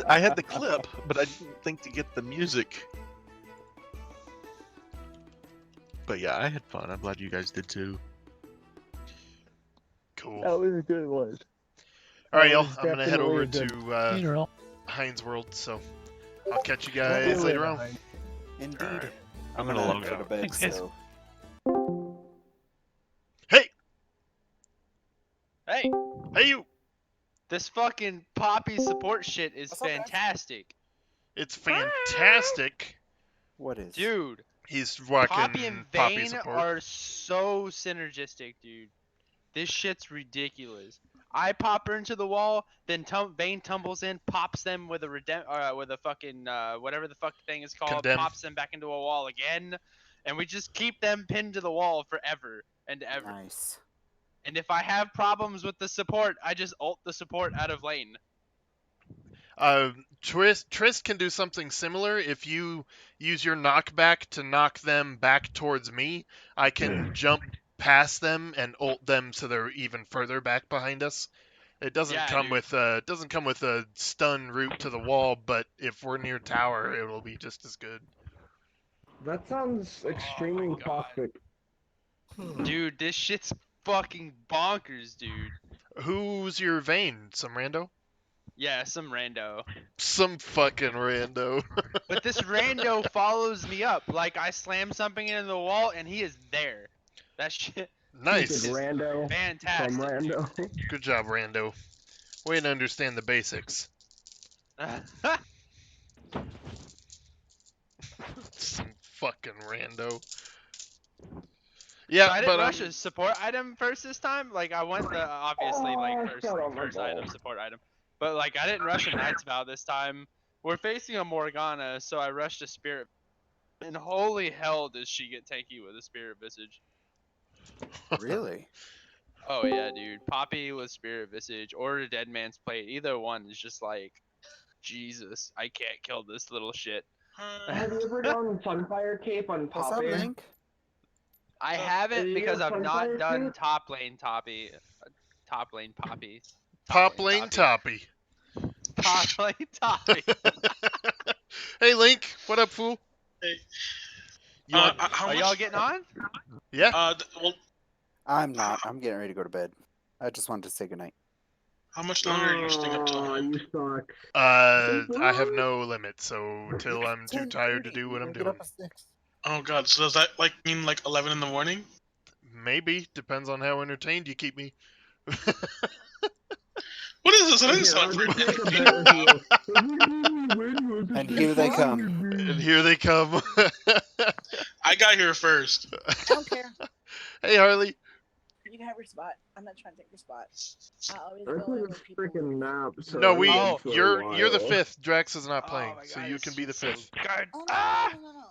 I had the clip, but I didn't think to get the music. But yeah, I had fun. I'm glad you guys did too. Cool. That was a good one. All right, That y'all. was I'm gonna head over definitely a to later, all. Heinz World, so I'll catch you good- guys Wait, later on. behind. Indeed. Alright. I'm gonna gonna log go to out. bed. Thanks, guys. So Hey, Hey, hey, you! this fucking Poppy support shit is What's up, guys? fantastic. It's fantastic. what is? Dude, He's rocking Poppy and Poppy Vane support. are so synergistic, dude. This shit's ridiculous. I pop her into the wall, then Vane tumbles in, pops them with a with a fucking whatever the fuck thing is called, Condemn. pops them back into a wall again, and we just keep them pinned to the wall forever and ever. Nice. And if I have problems with the support, I just ult the support out of lane. Trist can do something similar. If you use your knockback to knock them back towards me, I can jump past them and ult them so they're even further back behind us. It doesn't Yeah, come dude. with a stun route to the wall, but if we're near tower, it will be just as good. That sounds extremely my God. toxic. Dude, this shit's fucking bonkers, dude. Who's your Vayne? Some rando? Yeah, some rando. Some fucking rando. But this rando follows me up. Like, I slam something into the wall, and he is there. That shit Nice. is Rando fantastic. from Rando. Good job, rando. Way to understand the basics. Some fucking rando. Yeah, So I didn't but rush a support item first this time. Like, I went the obviously like Oh, first shut up, first my item ball. support item, but like I didn't rush a Knight's Vow this time. We're facing a Morgana, so I rushed a Spirit. And holy hell, does she get tanky with a Spirit Visage? Really? Oh yeah, dude. Poppy with Spirit Visage or a Dead Man's Plate. Either one is just like, Jesus, I can't kill this little shit. Have you ever done Sunfire Cape on What's up, Poppy? Link? I Are haven't you because a I've not Sunfire done Cape? top lane Poppy. Top lane Poppy. Pop lane toppy. Top lane Toppy. Hey Link, what up, fool? Hey. You want? How Are much? y'all getting on? Yeah. Well, I'm not. I'm getting ready to go to bed. I just wanted to say goodnight. how much longer are you staying up till? Oh, you suck. I have no limit, so till I'm too 10:30. tired to do what I'm I get doing. up at 6. Oh god, so does that like mean like 11 in the morning? Maybe depends on how entertained you keep me. What is this? An Okay, insult? I'll just make a bet with you. And here they come. And here they come. I got here first. I don't care. Hey Harley. You can have your spot. I'm not trying to take your spot. I always I go took in a where people freaking nap, so No, I'm we. good for a You're the while. fifth. Drax is not Oh playing, my so God, you this can be the shit's so fifth. good. Oh no, Ah! no, no, no, no.